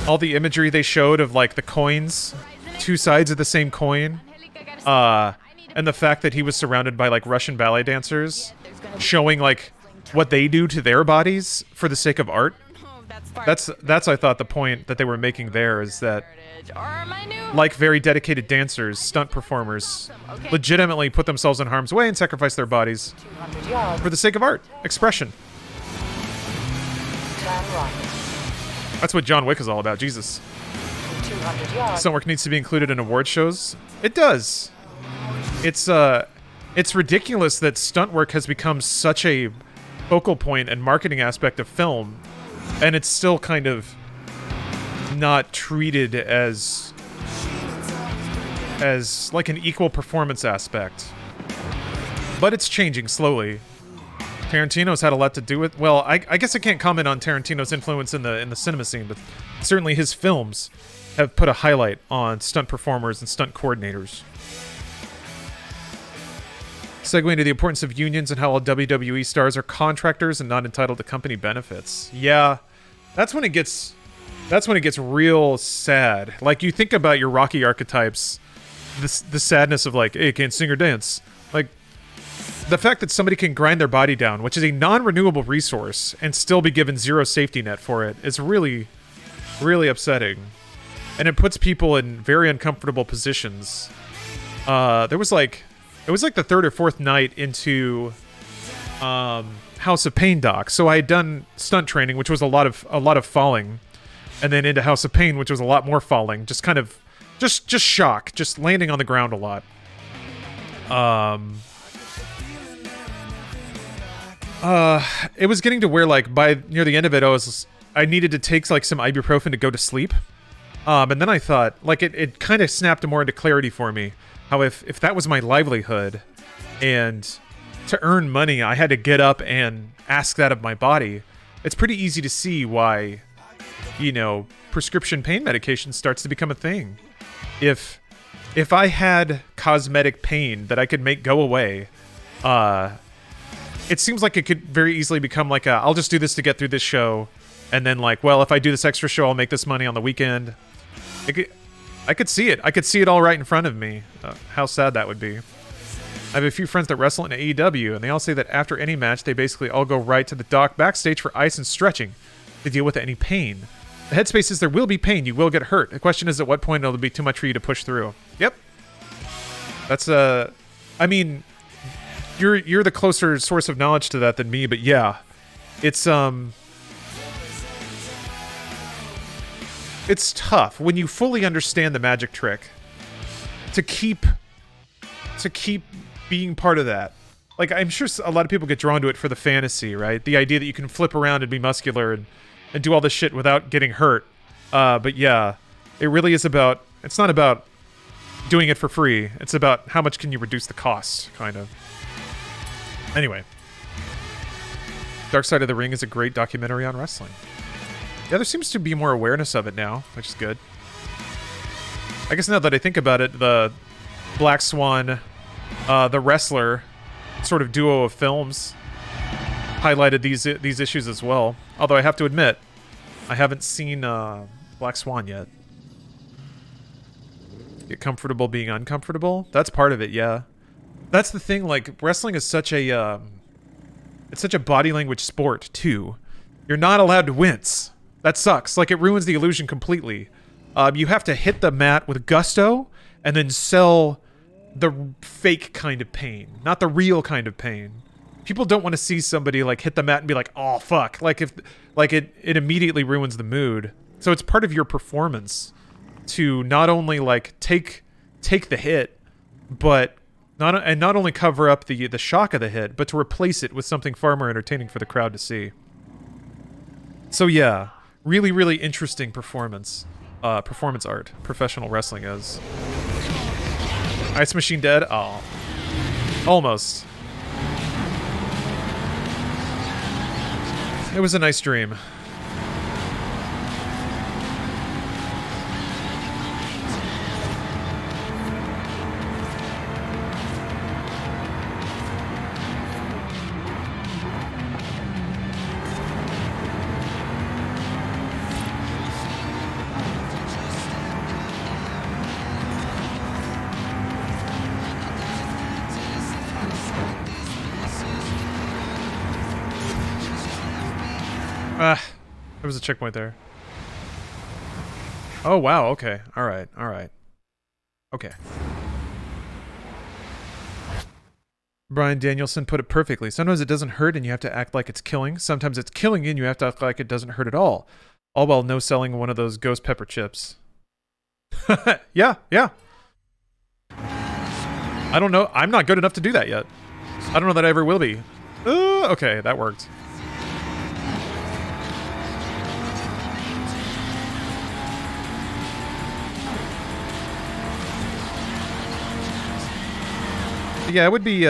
All the imagery they showed of, like, the coins, two sides of the same coin, and the fact that he was surrounded by, like, Russian ballet dancers, showing, like, what they do to their bodies for the sake of art. That's I thought the point that they were making there is that, like very dedicated dancers, stunt performers legitimately put themselves in harm's way and sacrifice their bodies for the sake of art, expression. That's what John Wick is all about, Jesus. Stunt work needs to be included in award shows. It does. It's ridiculous that stunt work has become such a focal point and marketing aspect of film, and it's still kind of not treated as like an equal performance aspect. But it's changing slowly. Tarantino's had a lot to do with. Well, I guess I can't comment on Tarantino's influence in the cinema scene, but certainly his films have put a highlight on stunt performers and stunt coordinators. Segueing to the importance of unions and how all WWE stars are contractors and not entitled to company benefits. Yeah, that's when it gets real sad. Like, you think about your Rocky archetypes, the sadness of like, hey, can't sing or dance. Like, the fact that somebody can grind their body down, which is a non-renewable resource, and still be given zero safety net for it, is really, really upsetting. And it puts people in very uncomfortable positions. It was like the third or fourth night into House of Pain doc. So I had done stunt training, which was a lot of falling, and then into House of Pain, which was a lot more falling. Just kind of just shock, just landing on the ground a lot. It was getting to where, like, by near the end of it, I needed to take like some ibuprofen to go to sleep. And then I thought, like, it kind of snapped more into clarity for me. How if that was my livelihood, and to earn money, I had to get up and ask that of my body. It's pretty easy to see why, you know, prescription pain medication starts to become a thing. If I had cosmetic pain that I could make go away, it seems like it could very easily become like I'll just do this to get through this show, and then like, well, if I do this extra show, I'll make this money on the weekend. I could see it. I could see it all right in front of me. How sad that would be. I have a few friends that wrestle in AEW, and they all say that after any match, they basically all go right to the dock backstage for ice and stretching to deal with any pain. The headspace is there will be pain. You will get hurt. The question is at what point it'll be too much for you to push through. Yep. That's I mean, you're the closer source of knowledge to that than me, but yeah, it's tough when you fully understand the magic trick to keep being part of that. Like, I'm sure a lot of people get drawn to it for the fantasy, right? The idea that you can flip around and be muscular and do all this shit without getting hurt. But yeah, it really is about, it's not about doing it for free. It's about how much can you reduce the cost, kind of. Anyway. Dark Side of the Ring is a great documentary on wrestling. Yeah, there seems to be more awareness of it now, which is good. I guess now that I think about it, the Black Swan, the Wrestler sort of duo of films highlighted these issues as well. Although I have to admit, I haven't seen Black Swan yet. Get comfortable being uncomfortable? That's part of it, yeah. That's the thing, like, wrestling is such a, it's such a body language sport, too. You're not allowed to wince. That sucks. Like, it ruins the illusion completely. You have to hit the mat with gusto, and then sell the fake kind of pain, not the real kind of pain. People don't want to see somebody, like, hit the mat and be like, oh, fuck. Like, it immediately ruins the mood. So it's part of your performance to not only, like, take the hit, but not only cover up the shock of the hit, but to replace it with something far more entertaining for the crowd to see. So yeah, really, really interesting performance art, professional wrestling is. Ice Machine dead? Oh. Almost. It was a nice dream. There was a checkpoint there. Oh, wow, okay. Alright. Okay. Brian Danielson put it perfectly. Sometimes it doesn't hurt and you have to act like it's killing. Sometimes it's killing and you have to act like it doesn't hurt at all. All while no selling one of those ghost pepper chips. Yeah. I don't know. I'm not good enough to do that yet. I don't know that I ever will be. Okay, that worked. Yeah, it would be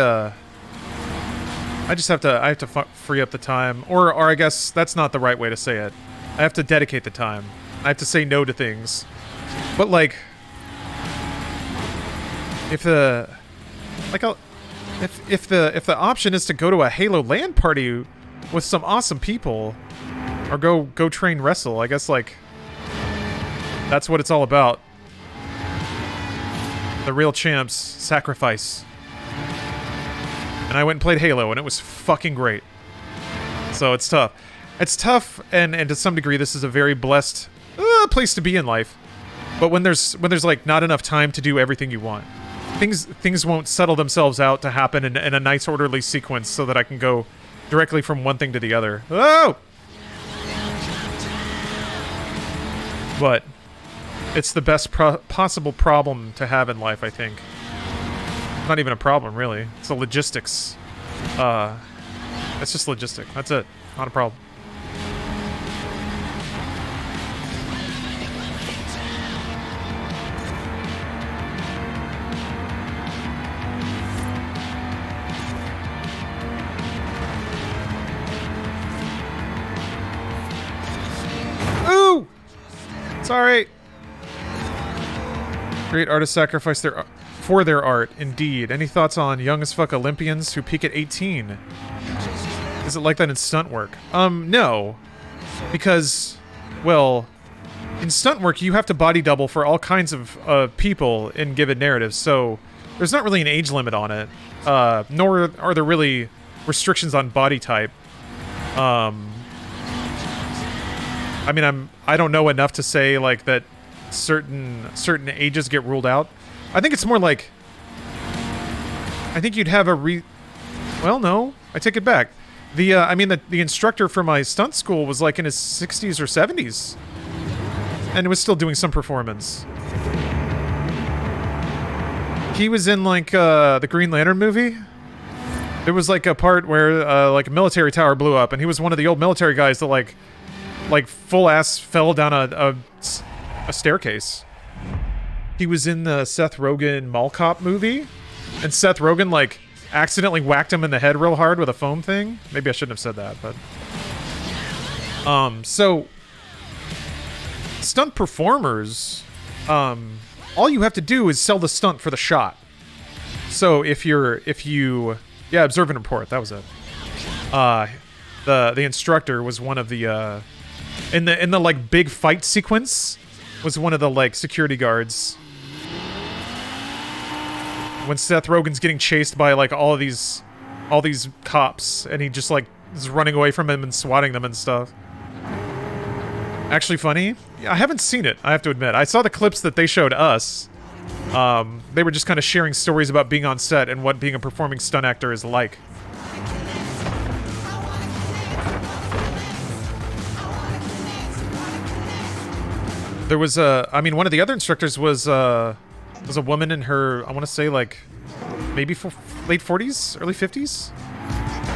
I just have to, free up the time. Or I guess that's not the right way to say it. I have to dedicate the time. I have to say no to things. But like, if the option is to go to a Halo LAN party with some awesome people, or go train wrestle, I guess like that's what it's all about. The real champs sacrifice. And I went and played Halo, and it was fucking great. So it's tough. It's tough, and to some degree, this is a very blessed place to be in life. But when there's like not enough time to do everything you want, things won't settle themselves out to happen in a nice orderly sequence so that I can go directly from one thing to the other. Oh! But it's the best possible problem to have in life, I think. Not even a problem, really. It's a logistics. It's just logistic. That's it. Not a problem. Ooh! Sorry. Great artists sacrifice for their art, indeed. Any thoughts on young as fuck Olympians who peak at 18? Is it like that in stunt work? No. Because, well, in stunt work you have to body double for all kinds of people in given narratives, so there's not really an age limit on it. Nor are there really restrictions on body type. I mean, I don't know enough to say like that certain ages get ruled out. I think it's more like, I think you'd have well, no, I take it back. I mean, the instructor for my stunt school was like in his 60s or 70s, and was still doing some performance. He was in like the Green Lantern movie. There was like a part where like a military tower blew up, and he was one of the old military guys that like full ass fell down a staircase. He was in the Seth Rogen Mall Cop movie, and Seth Rogen like accidentally whacked him in the head real hard with a foam thing. Maybe I shouldn't have said that, but so stunt performers, all you have to do is sell the stunt for the shot. So if you observe and report, that was it. The instructor was one of the in the like big fight sequence, was one of the like security guards. When Seth Rogen's getting chased by like all these cops, and he just like is running away from him and swatting them and stuff. Actually funny. I haven't seen it, I have to admit. I saw the clips that they showed us. They were just kind of sharing stories about being on set and what being a performing stunt actor is like. There was I mean, one of the other instructors was a woman in her, I want to say like maybe late 40s, early 50s,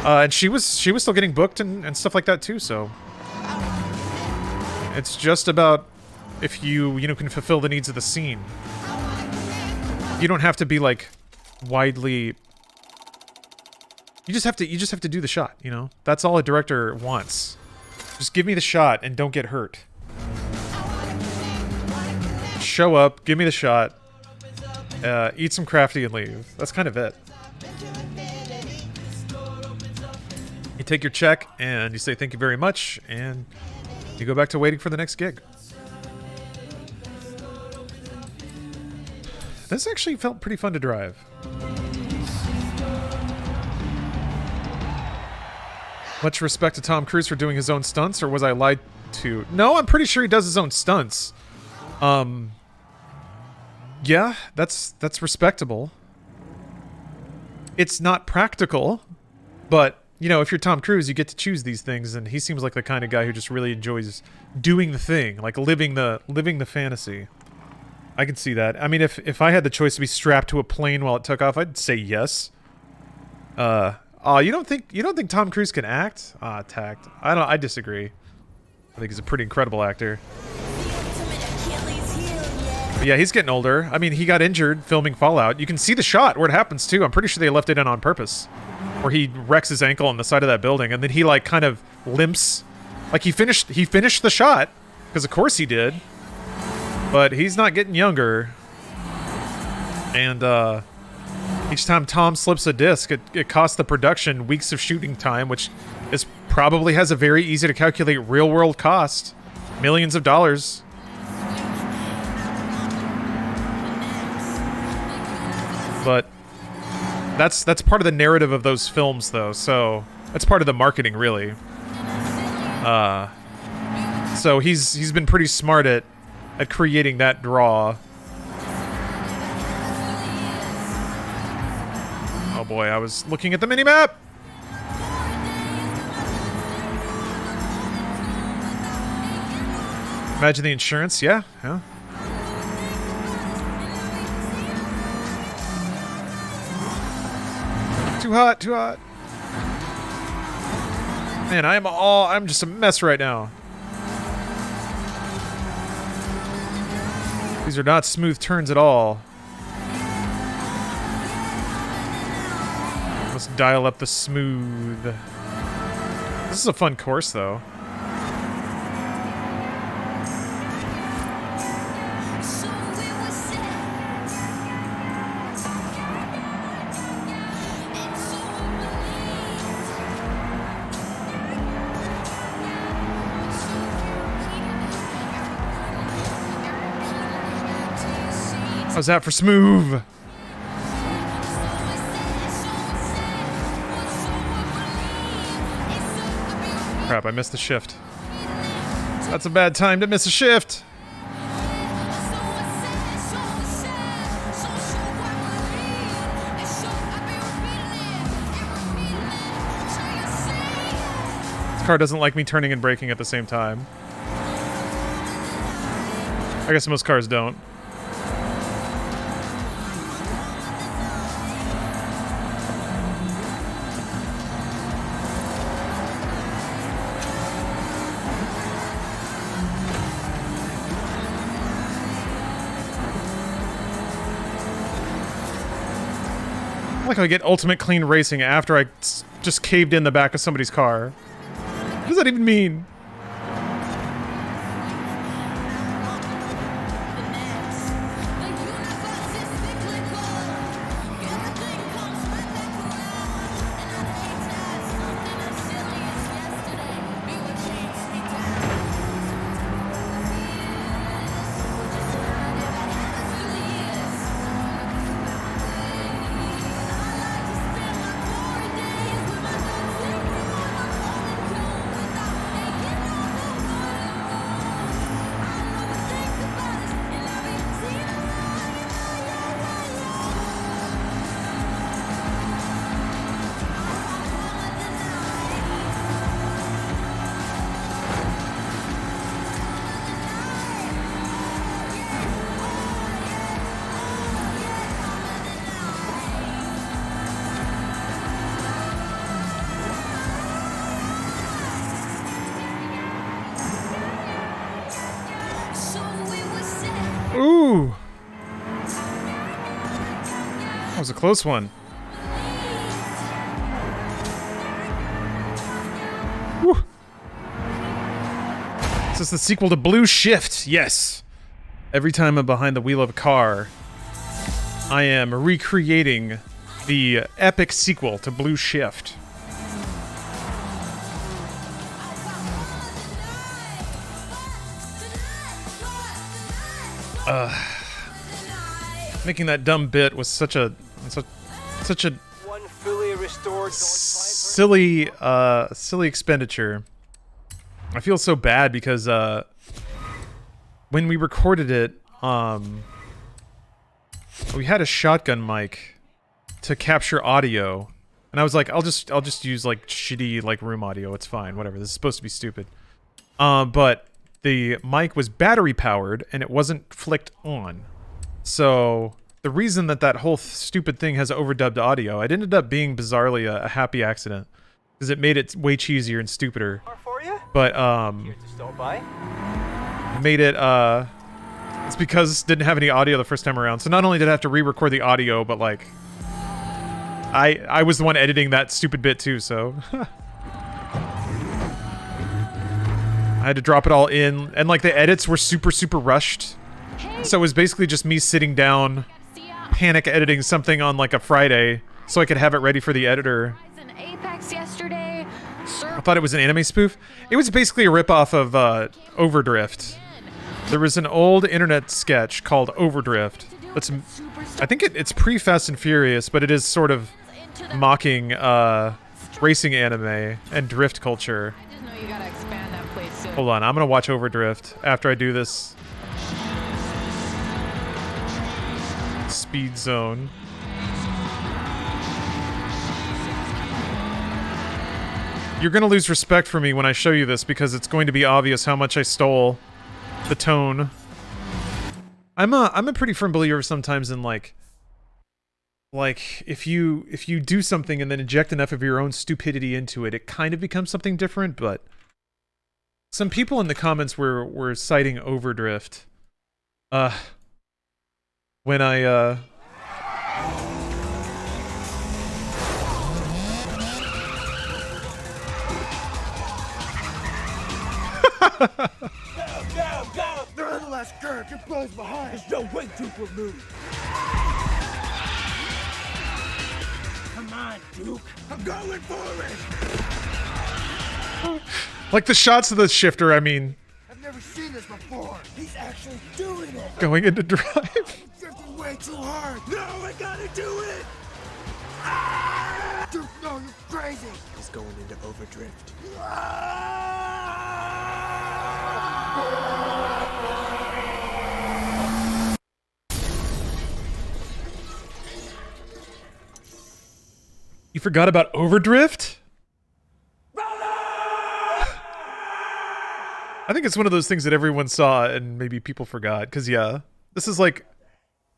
and she was still getting booked and stuff like that too. So it's just about if you can fulfill the needs of the scene. You don't have to be like widely. You just have to do the shot. You know, that's all a director wants. Just give me the shot and don't get hurt. Show up, give me the shot, eat some crafty and leave. That's kind of it. You take your check and you say thank you very much, and you go back to waiting for the next gig. This actually felt pretty fun to drive. Much respect to Tom Cruise for doing his own stunts, or was I lied to? No, I'm pretty sure he does his own stunts. Yeah, that's respectable. It's not practical, but you know, if you're Tom Cruise, you get to choose these things, and he seems like the kind of guy who just really enjoys doing the thing, like living the fantasy. I can see that. I mean, if I had the choice to be strapped to a plane while it took off, I'd say yes. You don't think Tom Cruise can act? Tact. I disagree. I think he's a pretty incredible actor. But yeah, he's getting older. I mean, he got injured filming Fallout. You can see the shot where it happens too. I'm pretty sure they left it in on purpose. where he wrecks his ankle on the side of that building, and then he like kind of limps. Like he finished the shot, because of course he did. But he's not getting younger. And each time Tom slips a disc, it costs the production weeks of shooting time, which is probably has a very easy to calculate real world cost. Millions of dollars. But that's part of the narrative of those films, though, so that's part of the marketing, really. So he's been pretty smart at creating that draw. Oh boy, I was looking at the minimap! Imagine the insurance, yeah. Too hot, too hot. Man, I'm just a mess right now. These are not smooth turns at all. Let's dial up the smooth. This is a fun course, though. How's that for smooth? Crap, I missed the shift. That's a bad time to miss a shift. This car doesn't like me turning and braking at the same time. I guess most cars don't. I like how I get ultimate clean racing after I just caved in the back of somebody's car. What does that even mean? Ooh! That was a close one. Woo! This is the sequel to Blue Shift, yes! Every time I'm behind the wheel of a car, I am recreating the epic sequel to Blue Shift. Making that dumb bit was such a One fully restored silly expenditure. I feel so bad because when we recorded it, we had a shotgun mic to capture audio, and I was like, I'll just use like shitty like room audio. It's fine, whatever. This is supposed to be stupid. But the mic was battery powered and it wasn't flicked on. So the reason that whole stupid thing has overdubbed audio, it ended up being bizarrely a happy accident because it made it way cheesier and stupider. But made it it's because it didn't have any audio the first time around. So not only did I have to re-record the audio, but like I was the one editing that stupid bit too, so I had to drop it all in, and like the edits were super rushed. So it was basically just me sitting down, panic editing something on like a Friday so I could have it ready for the editor. Apex yesterday. I thought it was an anime spoof. It was basically a ripoff of Overdrift. There was an old internet sketch called Overdrift. That's, I think it's pre-Fast and Furious, but it is sort of mocking racing anime and drift culture. I just know you gotta expand that place soon. Hold on, I'm gonna watch Overdrift after I do this speed zone. You're gonna lose respect for me when I show you this because it's going to be obvious how much I stole the tone. I'm a pretty firm believer sometimes in like if you do something and then inject enough of your own stupidity into it, it kind of becomes something different. But some people in the comments were citing Overdrift when I Go! They're on the last curve. Your boy's behind. There's no way Duke will move. Come on, Duke. I'm going for it. like the shots of the shifter, I mean, I've never seen this before. He's actually doing it. going into drive. I'm drifting way too hard. No, I gotta do it. Ah! Duke, no, you're crazy. He's going into overdrift. You forgot about Overdrift? I think it's one of those things that everyone saw and maybe people forgot. Because, yeah, this is like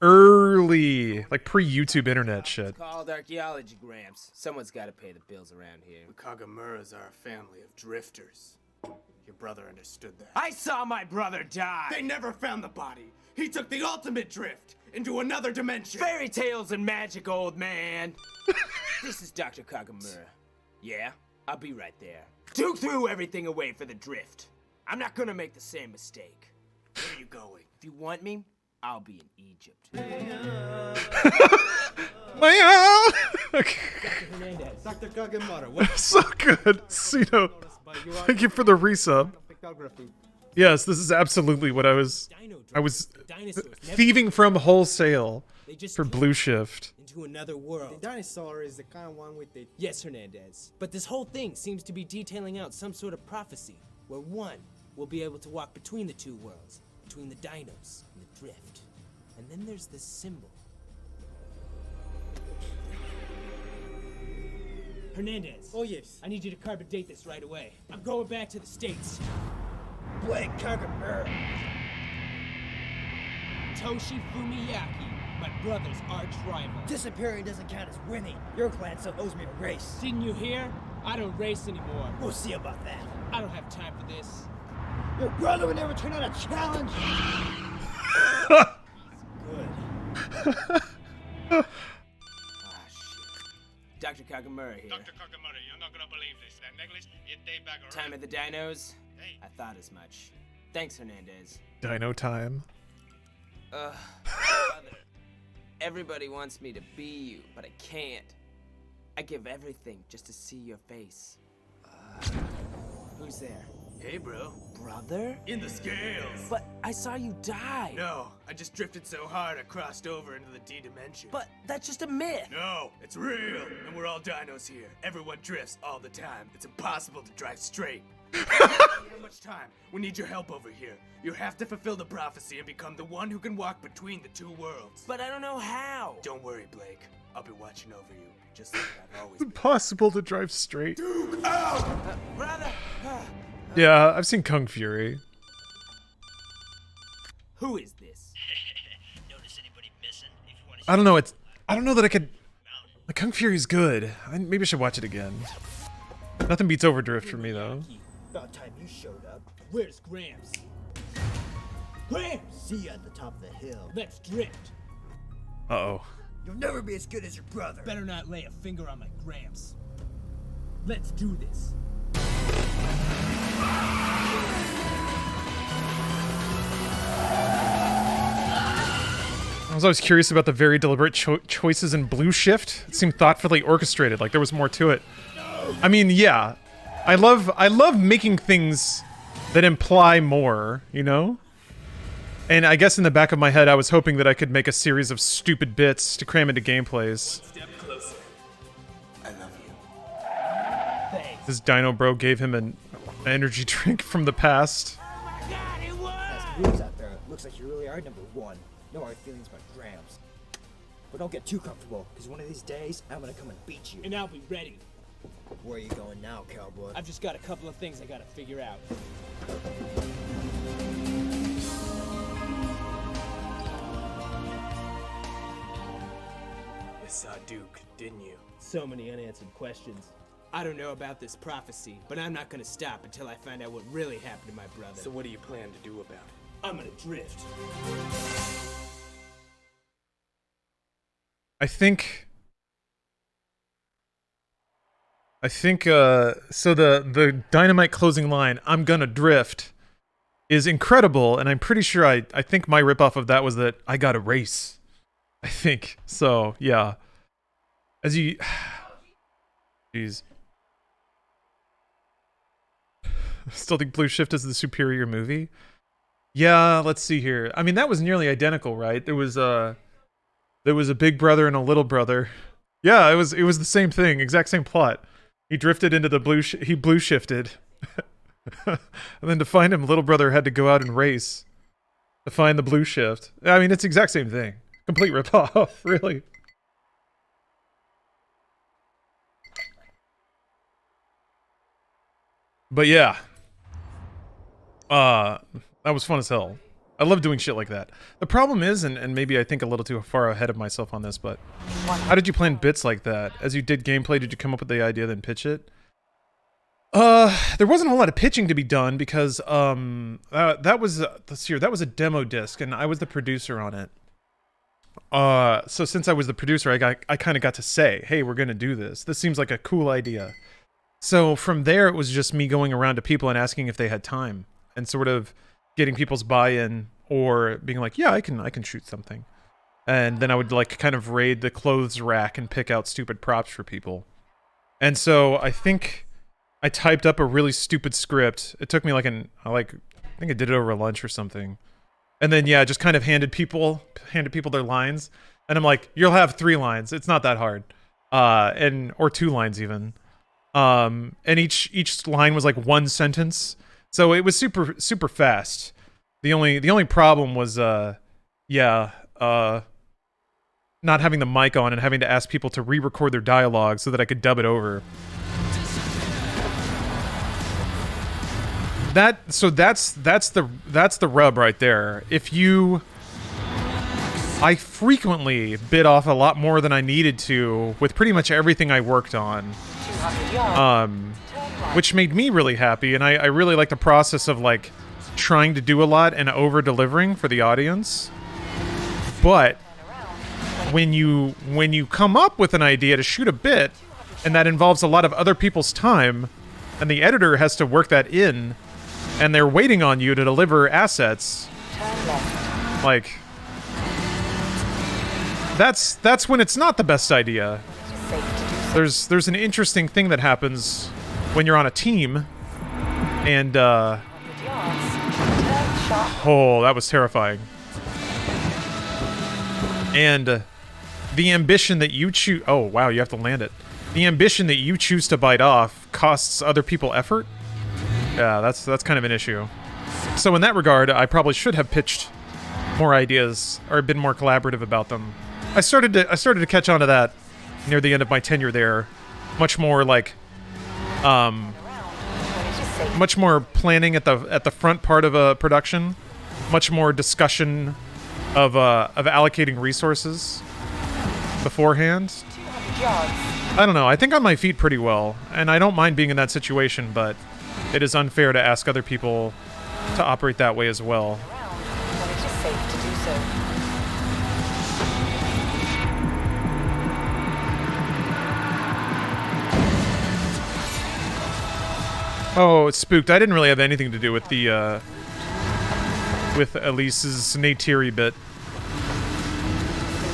early, like pre-YouTube internet shit. It's called archaeology, Gramps. Someone's got to pay the bills around here. The Kagamuras are a family of drifters. Your brother understood that. I saw my brother die. They never found the body. He took the ultimate drift into another dimension. Fairy tales and magic, old man. This is Dr. Kagamura. Yeah, I'll be right there. Duke threw everything away for the drift. I'm not gonna make the same mistake. Where are you going? If you want me, I'll be in Egypt. Dr. Kagamura, what? So good, Cito. Thank you for the resub. Yes, this is absolutely what I was thieving from wholesale for Blue Shift. Into another world. The dinosaur is the kind of one with the... Yes, Hernandez. But this whole thing seems to be detailing out some sort of prophecy, where one will be able to walk between the two worlds, between the dinos and the drift. And then there's this symbol. Hernandez. Oh, yes. I need you to carbon date this right away. I'm going back to the States. Blake Kagamura. Toshi Fumiyaki, my brother's arch rival. Disappearing doesn't count as winning. Your clan still owes me a race. Didn't you hear? I don't race anymore. We'll see about that. I don't have time for this. Your brother would never turn out a challenge. Good. Dr. Kagamura here. Dr. Kagamura, you're not gonna believe this. That necklace, it day back around. Time of the dinos? Hey. I thought as much. Thanks, Hernandez. Dino time. Brother. Everybody wants me to be you, but I can't. I give everything just to see your face. Who's there? Hey, bro. Brother? In the scales. But I saw you die. No, I just drifted so hard I crossed over into the D dimension. But that's just a myth. No, it's real. And we're all dinos here. Everyone drifts all the time. It's impossible to drive straight. We don't have much time. We need your help over here. You have to fulfill the prophecy and become the one who can walk between the two worlds. But I don't know how. Don't worry, Blake. I'll be watching over you, just like I've always been. Impossible to drive straight. Duke out! Brother! Yeah, I've seen Kung Fury. Who is this? Notice anybody missing? If you want to I don't know. I don't know that I could. Like, Kung Fury's good. Maybe I should watch it again. Nothing beats Overdrift for me though. About time you showed up. Where's Gramps? Gramps! See you at the top of the hill. Let's drift. Uh-oh. You'll never be as good as your brother. Better not lay a finger on my Gramps. Let's do this. I was always curious about the very deliberate choices in Blue Shift. It seemed thoughtfully orchestrated, like there was more to it. I mean, yeah. I love making things that imply more, you know? And I guess in the back of my head, I was hoping that I could make a series of stupid bits to cram into gameplays. One step closer. I love you. Thanks. This Dino Bro gave him an energy drink from the past. That's blues out there. Looks like you really are number one. No hard feelings about Gramps. But don't get too comfortable, because one of these days, I'm gonna come and beat you. And I'll be ready. Where are you going now, cowboy? I've just got a couple of things I gotta figure out. You saw Duke, didn't you? So many unanswered questions. I don't know about this prophecy, but I'm not gonna stop until I find out what really happened to my brother. So what do you plan to do about it? I'm gonna drift. I think so the Dynamite closing line, "I'm gonna drift," is incredible, and I'm pretty sure I think my ripoff of that was that I gotta race. I think. So, yeah. As you... Jeez. Still think Blue Shift is the superior movie? Yeah, let's see here. I mean, that was nearly identical, right? There was a big brother and a little brother. Yeah, it was the same thing, exact same plot. He drifted into the he blue shifted. And then to find him, little brother had to go out and race to find the blue shift. I mean, it's the exact same thing. Complete ripoff, really. But yeah. That was fun as hell. I love doing shit like that. The problem is, and maybe I think a little too far ahead of myself on this, but how did you plan bits like that? As you did gameplay, did you come up with the idea then pitch it? There wasn't a whole lot of pitching to be done because that was let's see here, that was a demo disc and I was the producer on it. So since I was the producer, I kind of got to say, hey, we're gonna do this. This seems like a cool idea. So from there, it was just me going around to people and asking if they had time and sort of getting people's buy-in or being like, yeah, I can shoot something. And then I would like kind of raid the clothes rack and pick out stupid props for people. And so I think I typed up a really stupid script. It took me like I think I did it over lunch or something. And then yeah, just kind of handed people their lines. And I'm like, you'll have 3 lines. It's not that hard. Or 2 lines even. And each line was like 1 sentence. So it was super fast. The only problem was not having the mic on and having to ask people to re-record their dialogue so that I could dub it over. That's the rub right there. I frequently bit off a lot more than I needed to with pretty much everything I worked on. Which made me really happy, and I really like the process of like trying to do a lot and over-delivering for the audience. But when you come up with an idea to shoot a bit, and that involves a lot of other people's time, and the editor has to work that in, and they're waiting on you to deliver assets, like that's when it's not the best idea. There's an interesting thing that happens when you're on a team, and oh, that was terrifying. And the ambition that you choose, oh wow, you have to land it. The ambition that you choose to bite off costs other people effort. Yeah, that's kind of an issue. So in that regard, I probably should have pitched more ideas or been more collaborative about them. I started to catch on to that near the end of my tenure there. Much more like much more planning at the front part of a production, much more discussion of allocating resources beforehand. I don't know, I think on my feet pretty well, and I don't mind being in that situation, but it is unfair to ask other people to operate that way as well. Oh, it's spooked. I didn't really have anything to do with the, with Elise's Neytiri bit.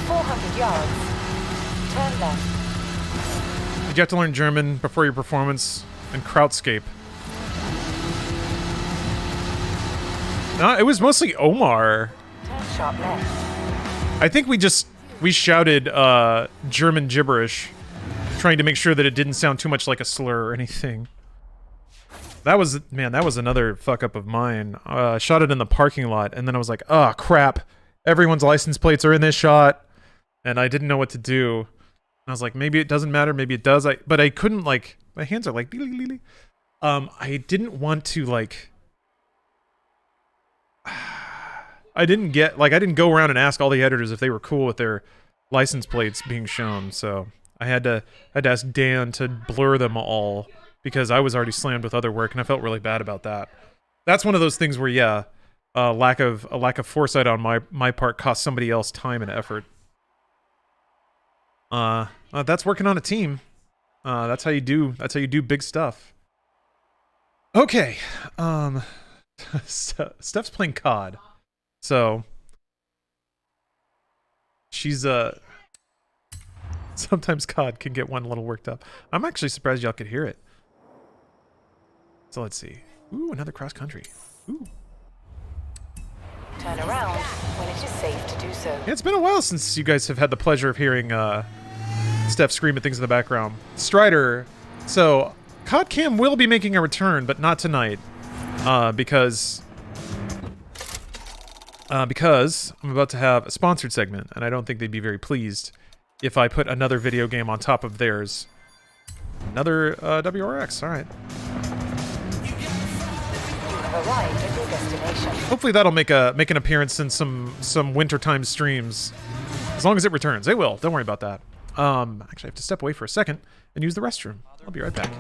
400 yards. Turn left. Did you have to learn German before your performance in Krautscape? No, it was mostly Omar. Turn sharp left. I think we shouted German gibberish, trying to make sure that it didn't sound too much like a slur or anything. That was another fuck up of mine. Shot it in the parking lot, and then I was like, oh crap, everyone's license plates are in this shot, and I didn't know what to do. And I was like, maybe it doesn't matter, maybe it does. But I couldn't, like, my hands are like, I didn't want to, like, I didn't go around and ask all the editors if they were cool with their license plates being shown, so I had to ask Dan to blur them all because I was already slammed with other work and I felt really bad about that. That's one of those things where, yeah, a lack of foresight on my part cost somebody else time and effort. That's working on a team. That's how you do big stuff. Okay, Steph's playing COD. So she's sometimes COD can get one a little worked up. I'm actually surprised y'all could hear it. So let's see. Ooh, another cross country. Ooh. Turn around when it is safe to do so. Yeah, it's been a while since you guys have had the pleasure of hearing Steph scream at things in the background. Strider, so COD Cam will be making a return, but not tonight. Because I'm about to have a sponsored segment, and I don't think they'd be very pleased if I put another video game on top of theirs. Another WRX, alright. You have arrived at your destination. Hopefully that'll make an appearance in some wintertime streams. As long as it returns. It will, don't worry about that. Actually I have to step away for a second and use the restroom. I'll be right back.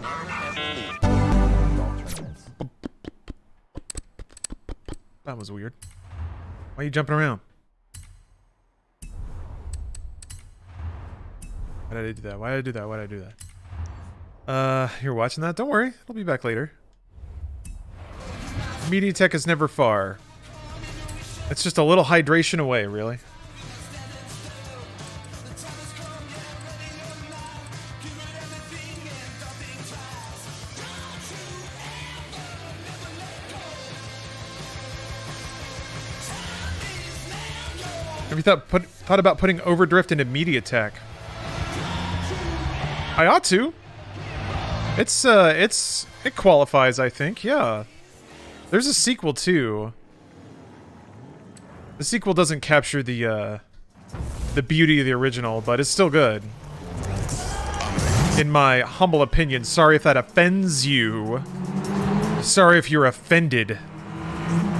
That was weird. Why are you jumping around? Why did I do that? Why did I do that? Why did I do that? You're watching that? Don't worry. I'll be back later. MediaTek is never far. It's just a little hydration away, really. Have you thought about putting Overdrift into MediaTek? I ought to. It qualifies, I think. Yeah. There's a sequel too. The sequel doesn't capture the beauty of the original, but it's still good. In my humble opinion. Sorry if that offends you. Sorry if you're offended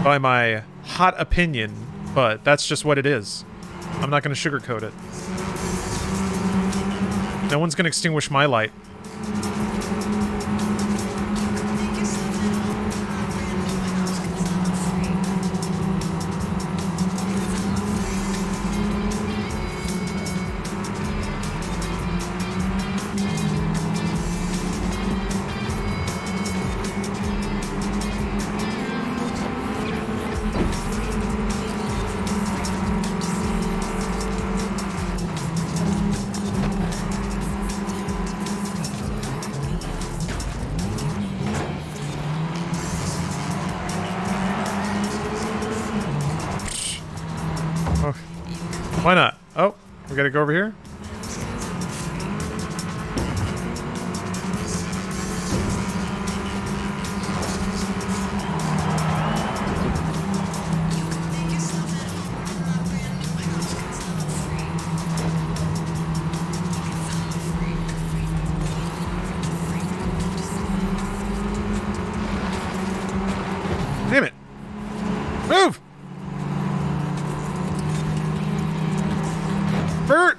by my hot opinion. But that's just what it is. I'm not going to sugarcoat it. No one's going to extinguish my light. Why not? Oh, we gotta go over here? Damn it! Move! Bert!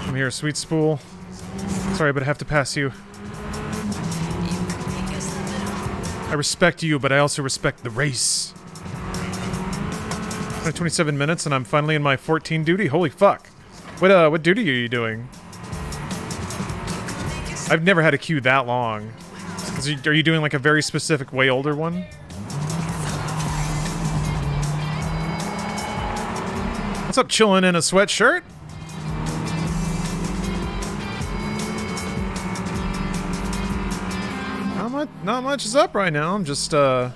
Come here, sweet spool. Sorry, but I have to pass you. I respect you, but I also respect the race. 27 minutes, and I'm finally in my 14 duty. Holy fuck! What duty are you doing? I've never had a queue that long. Are you doing like a very specific, way older one? What's up, chilling in a sweatshirt? Not much is up right now. I'm just tearing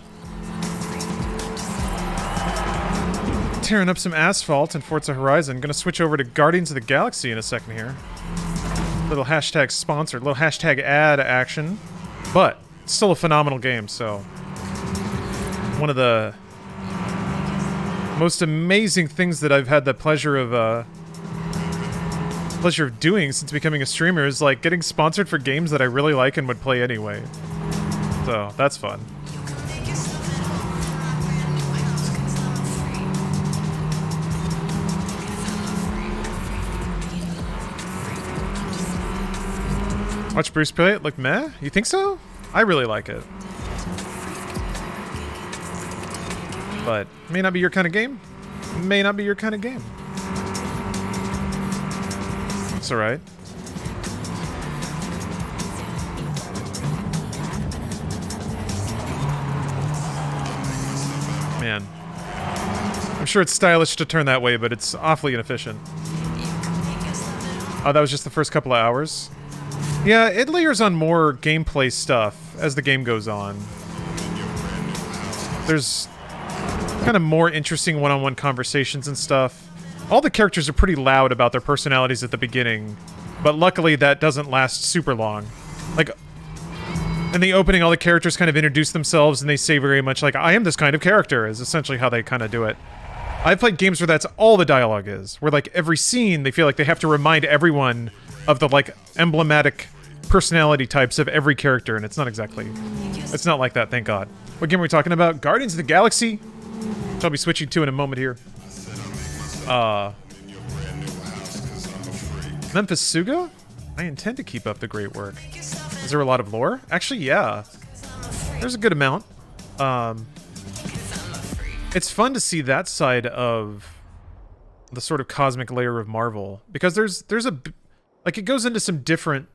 up some asphalt in Forza Horizon. Gonna switch over to Guardians of the Galaxy in a second here. Little hashtag sponsored, little hashtag ad action. But it's still a phenomenal game, so one of the most amazing things that I've had the pleasure of doing since becoming a streamer is like getting sponsored for games that I really like and would play anyway. So that's fun. Watch Bruce play it? Look meh? You think so? I really like it. But may not be your kind of game. May not be your kind of game. It's alright. Man. I'm sure it's stylish to turn that way, but it's awfully inefficient. Oh, that was just the first couple of hours? Yeah, it layers on more gameplay stuff as the game goes on. There's kind of more interesting one-on-one conversations and stuff. All the characters are pretty loud about their personalities at the beginning, but luckily that doesn't last super long. Like, in the opening, all the characters kind of introduce themselves and they say very much like, I am this kind of character, is essentially how they kind of do it. I've played games where that's all the dialogue is, where like every scene, they feel like they have to remind everyone of the like emblematic personality types of every character, and it's not like that, thank God. What game are we talking about? Guardians of the Galaxy, which I'll be switching to in a moment here. Memphis Suga? I intend to keep up the great work. Is there a lot of lore? Actually, yeah. There's a good amount. It's fun to see that side of the sort of cosmic layer of Marvel, because there's a like it goes into some different.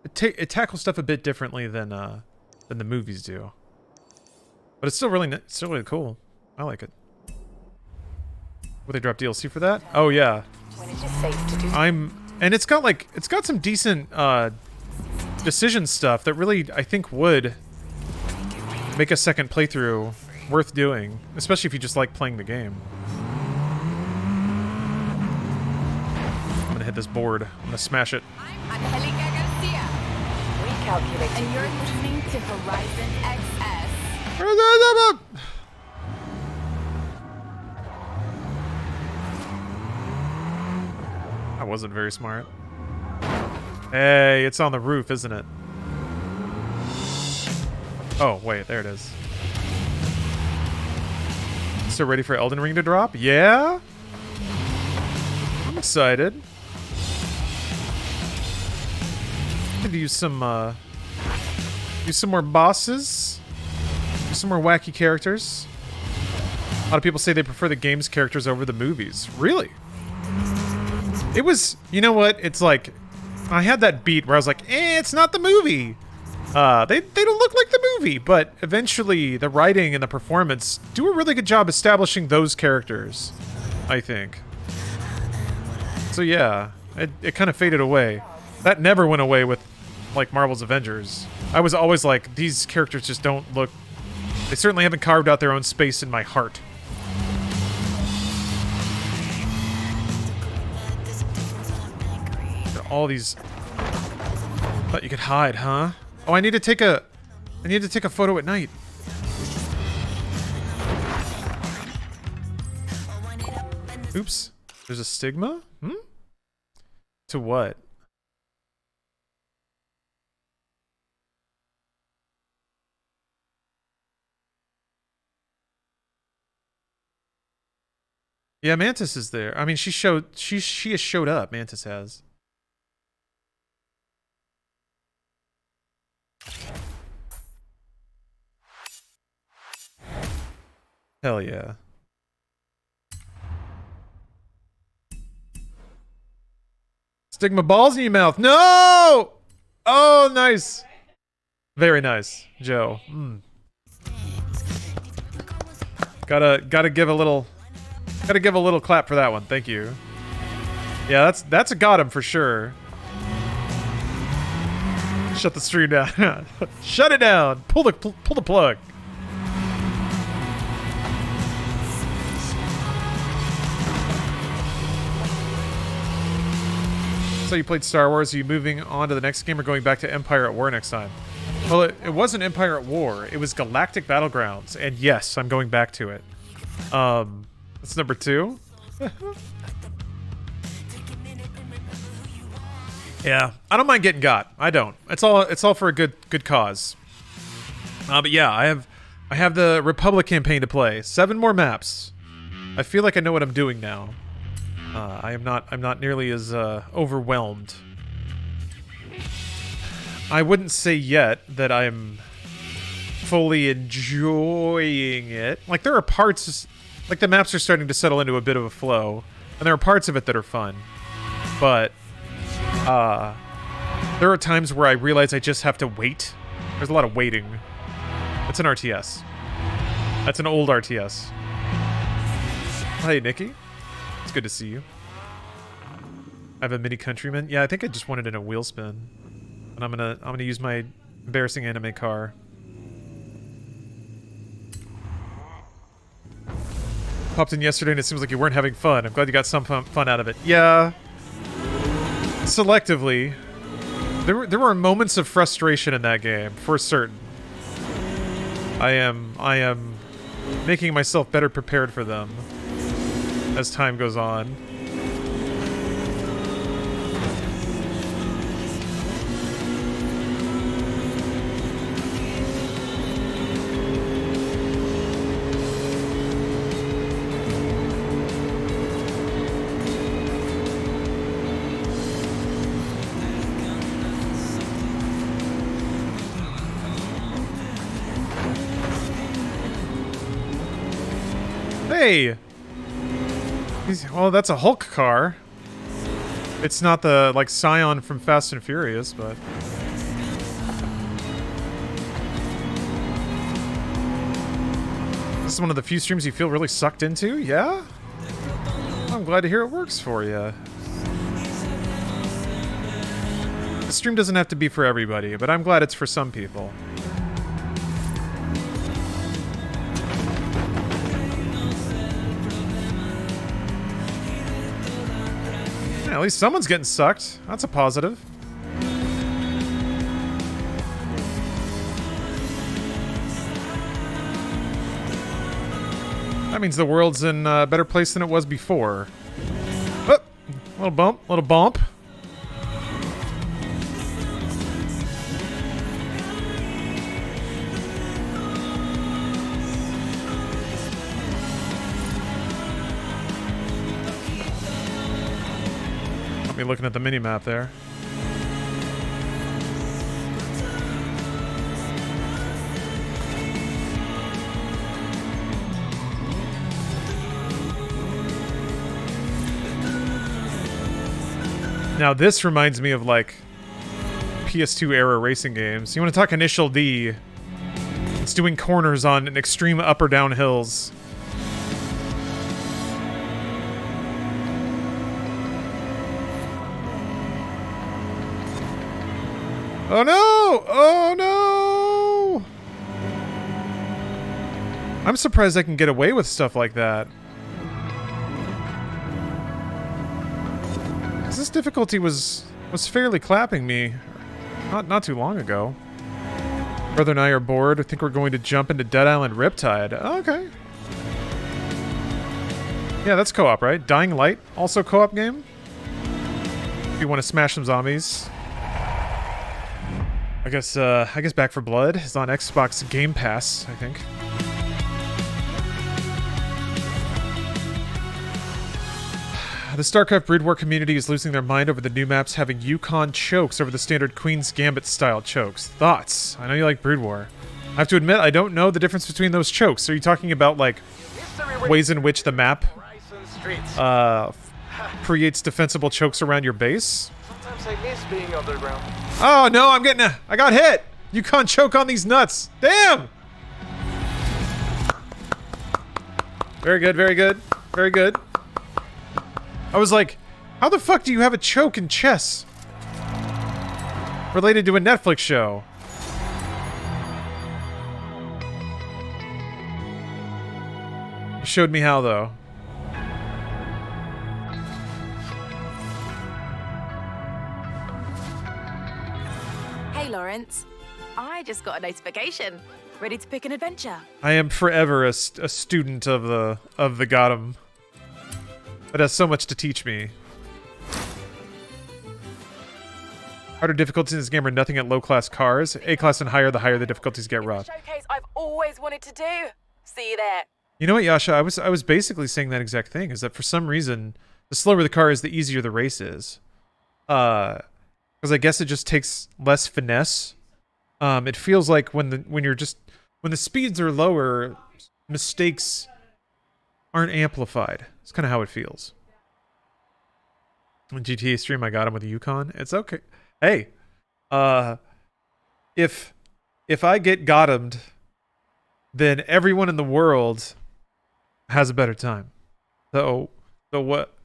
It tackles stuff a bit differently than the movies do, but it's still really cool. I like it. Will they drop DLC for that? Oh yeah. And it's got some decent decision stuff that really I think would make a second playthrough worth doing, especially if you just like playing the game. I'm gonna hit this board. I'm gonna smash it. And you're listening to Horizon XS. That wasn't very smart. Hey, it's on the roof, isn't it? Oh, wait, there it is. So ready for Elden Ring to drop? Yeah? I'm excited. Could use some more bosses. Use some more wacky characters. A lot of people say they prefer the game's characters over the movies. Really? It was, you know what? It's like, I had that beat where I was like, it's not the movie. They don't look like the movie, but eventually the writing and the performance do a really good job establishing those characters, I think. So yeah, it kind of faded away. That never went away with, like, Marvel's Avengers. I was always like, these characters just don't look... They certainly haven't carved out their own space in my heart. All these... Thought you could hide, huh? Oh, I need to take a photo at night. Oops. There's a stigma? Hmm? To what? Yeah, Mantis is there. I mean, she has showed up. Mantis has. Hell yeah. Stick my balls in your mouth. No! Oh, nice. Very nice, Joe. Gotta give a little clap for that one. Thank you. Yeah, that's a got him for sure. Shut the stream down. Shut it down. Pull the plug. So you played Star Wars. Are you moving on to the next game or going back to Empire at War next time? Well, it wasn't Empire at War. It was Galactic Battlegrounds. And yes, I'm going back to it. That's number 2. Yeah, I don't mind getting got. I don't. It's all for a good cause. But yeah, I have the Republic campaign to play. 7 more maps. I feel like I know what I'm doing now. I'm not nearly as overwhelmed. I wouldn't say yet that I'm fully enjoying it. Like, there are parts, like the maps are starting to settle into a bit of a flow, and there are parts of it that are fun. But there are times where I realize I just have to wait. There's a lot of waiting. It's an RTS. That's an old RTS. Hey, Nikki. It's good to see you. I have a Mini Countryman. Yeah, I think I just wanted in a wheel spin. And I'm gonna use my embarrassing anime car. Popped in yesterday and it seems like you weren't having fun. I'm glad you got some fun out of it. Yeah. Selectively. There were moments of frustration in that game, for certain. I am making myself better prepared for them as time goes on. Hey! Well, that's a Hulk car. It's not the, like, Scion from Fast and Furious, but... This is one of the few streams you feel really sucked into? Yeah? I'm glad to hear it works for you. The stream doesn't have to be for everybody, but I'm glad it's for some people. At least someone's getting sucked. That's a positive. That means the world's in a better place than it was before. Oh, little bump, little bump. Me looking at the mini-map there. Now this reminds me of like PS2 era racing games. You want to talk Initial D? It's doing corners on an extreme up or down hills. Oh no! Oh no! I'm surprised I can get away with stuff like that. This difficulty was fairly clapping me not too long ago. Brother and I are bored. I think we're going to jump into Dead Island Riptide. Oh, okay. Yeah, that's co-op, right? Dying Light, also co-op game? If you want to smash some zombies. I guess Back for Blood is on Xbox Game Pass, I think. The StarCraft Brood War community is losing their mind over the new maps having Yukon chokes over the standard Queen's Gambit style chokes. Thoughts? I know you like Brood War. I have to admit, I don't know the difference between those chokes. Are you talking about, like, ways in which the map creates defensible chokes around your base. Sometimes I miss being underground. Oh no, I got hit! You can't choke on these nuts! Damn! Very good, very good, very good. I was like, how the fuck do you have a choke in chess? Related to a Netflix show. You showed me how, though. Hey, Lawrence. I just got a notification. Ready to pick an adventure. I am forever a student of the Gotham. It has so much to teach me. Harder difficulties in this game are nothing at low-class cars. A-class and higher, the higher the difficulties get rough. Showcase I've always wanted to do. See you there. You know what, Yasha? I was basically saying that exact thing. Is that for some reason, the slower the car is, the easier the race is. Because I guess it just takes less finesse. It feels like when the speeds are lower, mistakes aren't amplified. It's kind of how it feels. On GTA stream, I got him with a Yukon. It's okay. Hey, if I get Gothamed, then everyone in the world has a better time. So what?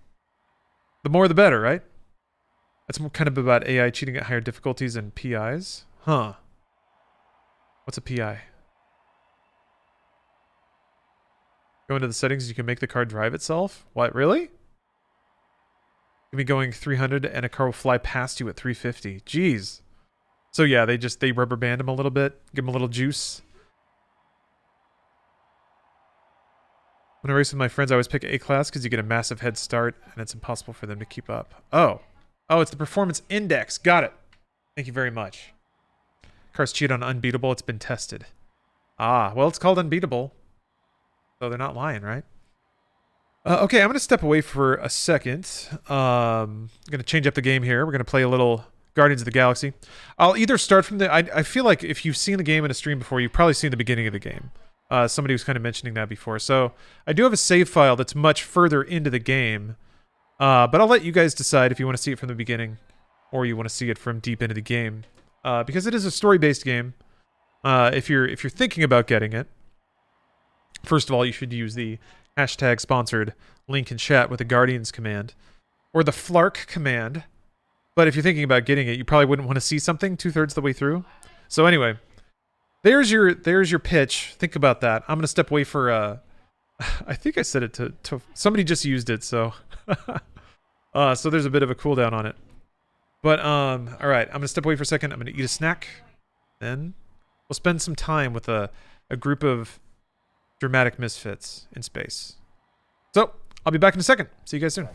The more the better, right? That's kind of about AI cheating at higher difficulties and PIs. Huh. What's a PI? Go into the settings, you can make the car drive itself? What, really? You'll be going 300 and a car will fly past you at 350. Jeez. So yeah, they rubber band him a little bit, give him a little juice. When I race with my friends, I always pick A-class because you get a massive head start and it's impossible for them to keep up. Oh, it's the performance index. Got it. Thank you very much. Cars cheat on unbeatable. It's been tested. Ah, well, it's called unbeatable. So they're not lying, right? Okay, I'm going to step away for a second. I'm going to change up the game here. We're going to play a little Guardians of the Galaxy. I'll either start from the... I feel like if you've seen the game in a stream before, you've probably seen the beginning of the game. Somebody was kind of mentioning that before. So I do have a save file that's much further into the game. But I'll let you guys decide if you want to see it from the beginning or you want to see it from deep into the game. Because it is a story-based game. If you're thinking about getting it, first of all, you should use the hashtag sponsored link in chat with the Guardians command or the Flark command. But if you're thinking about getting it, you probably wouldn't want to see something 2/3 of the way through. So anyway, there's your pitch. Think about that. I'm going to step away for I think I said it to somebody just used it, so so there's a bit of a cooldown on it. But all right, I'm going to step away for a second. I'm going to eat a snack. Then we'll spend some time with a group of dramatic misfits in space. So, I'll be back in a second. See you guys soon.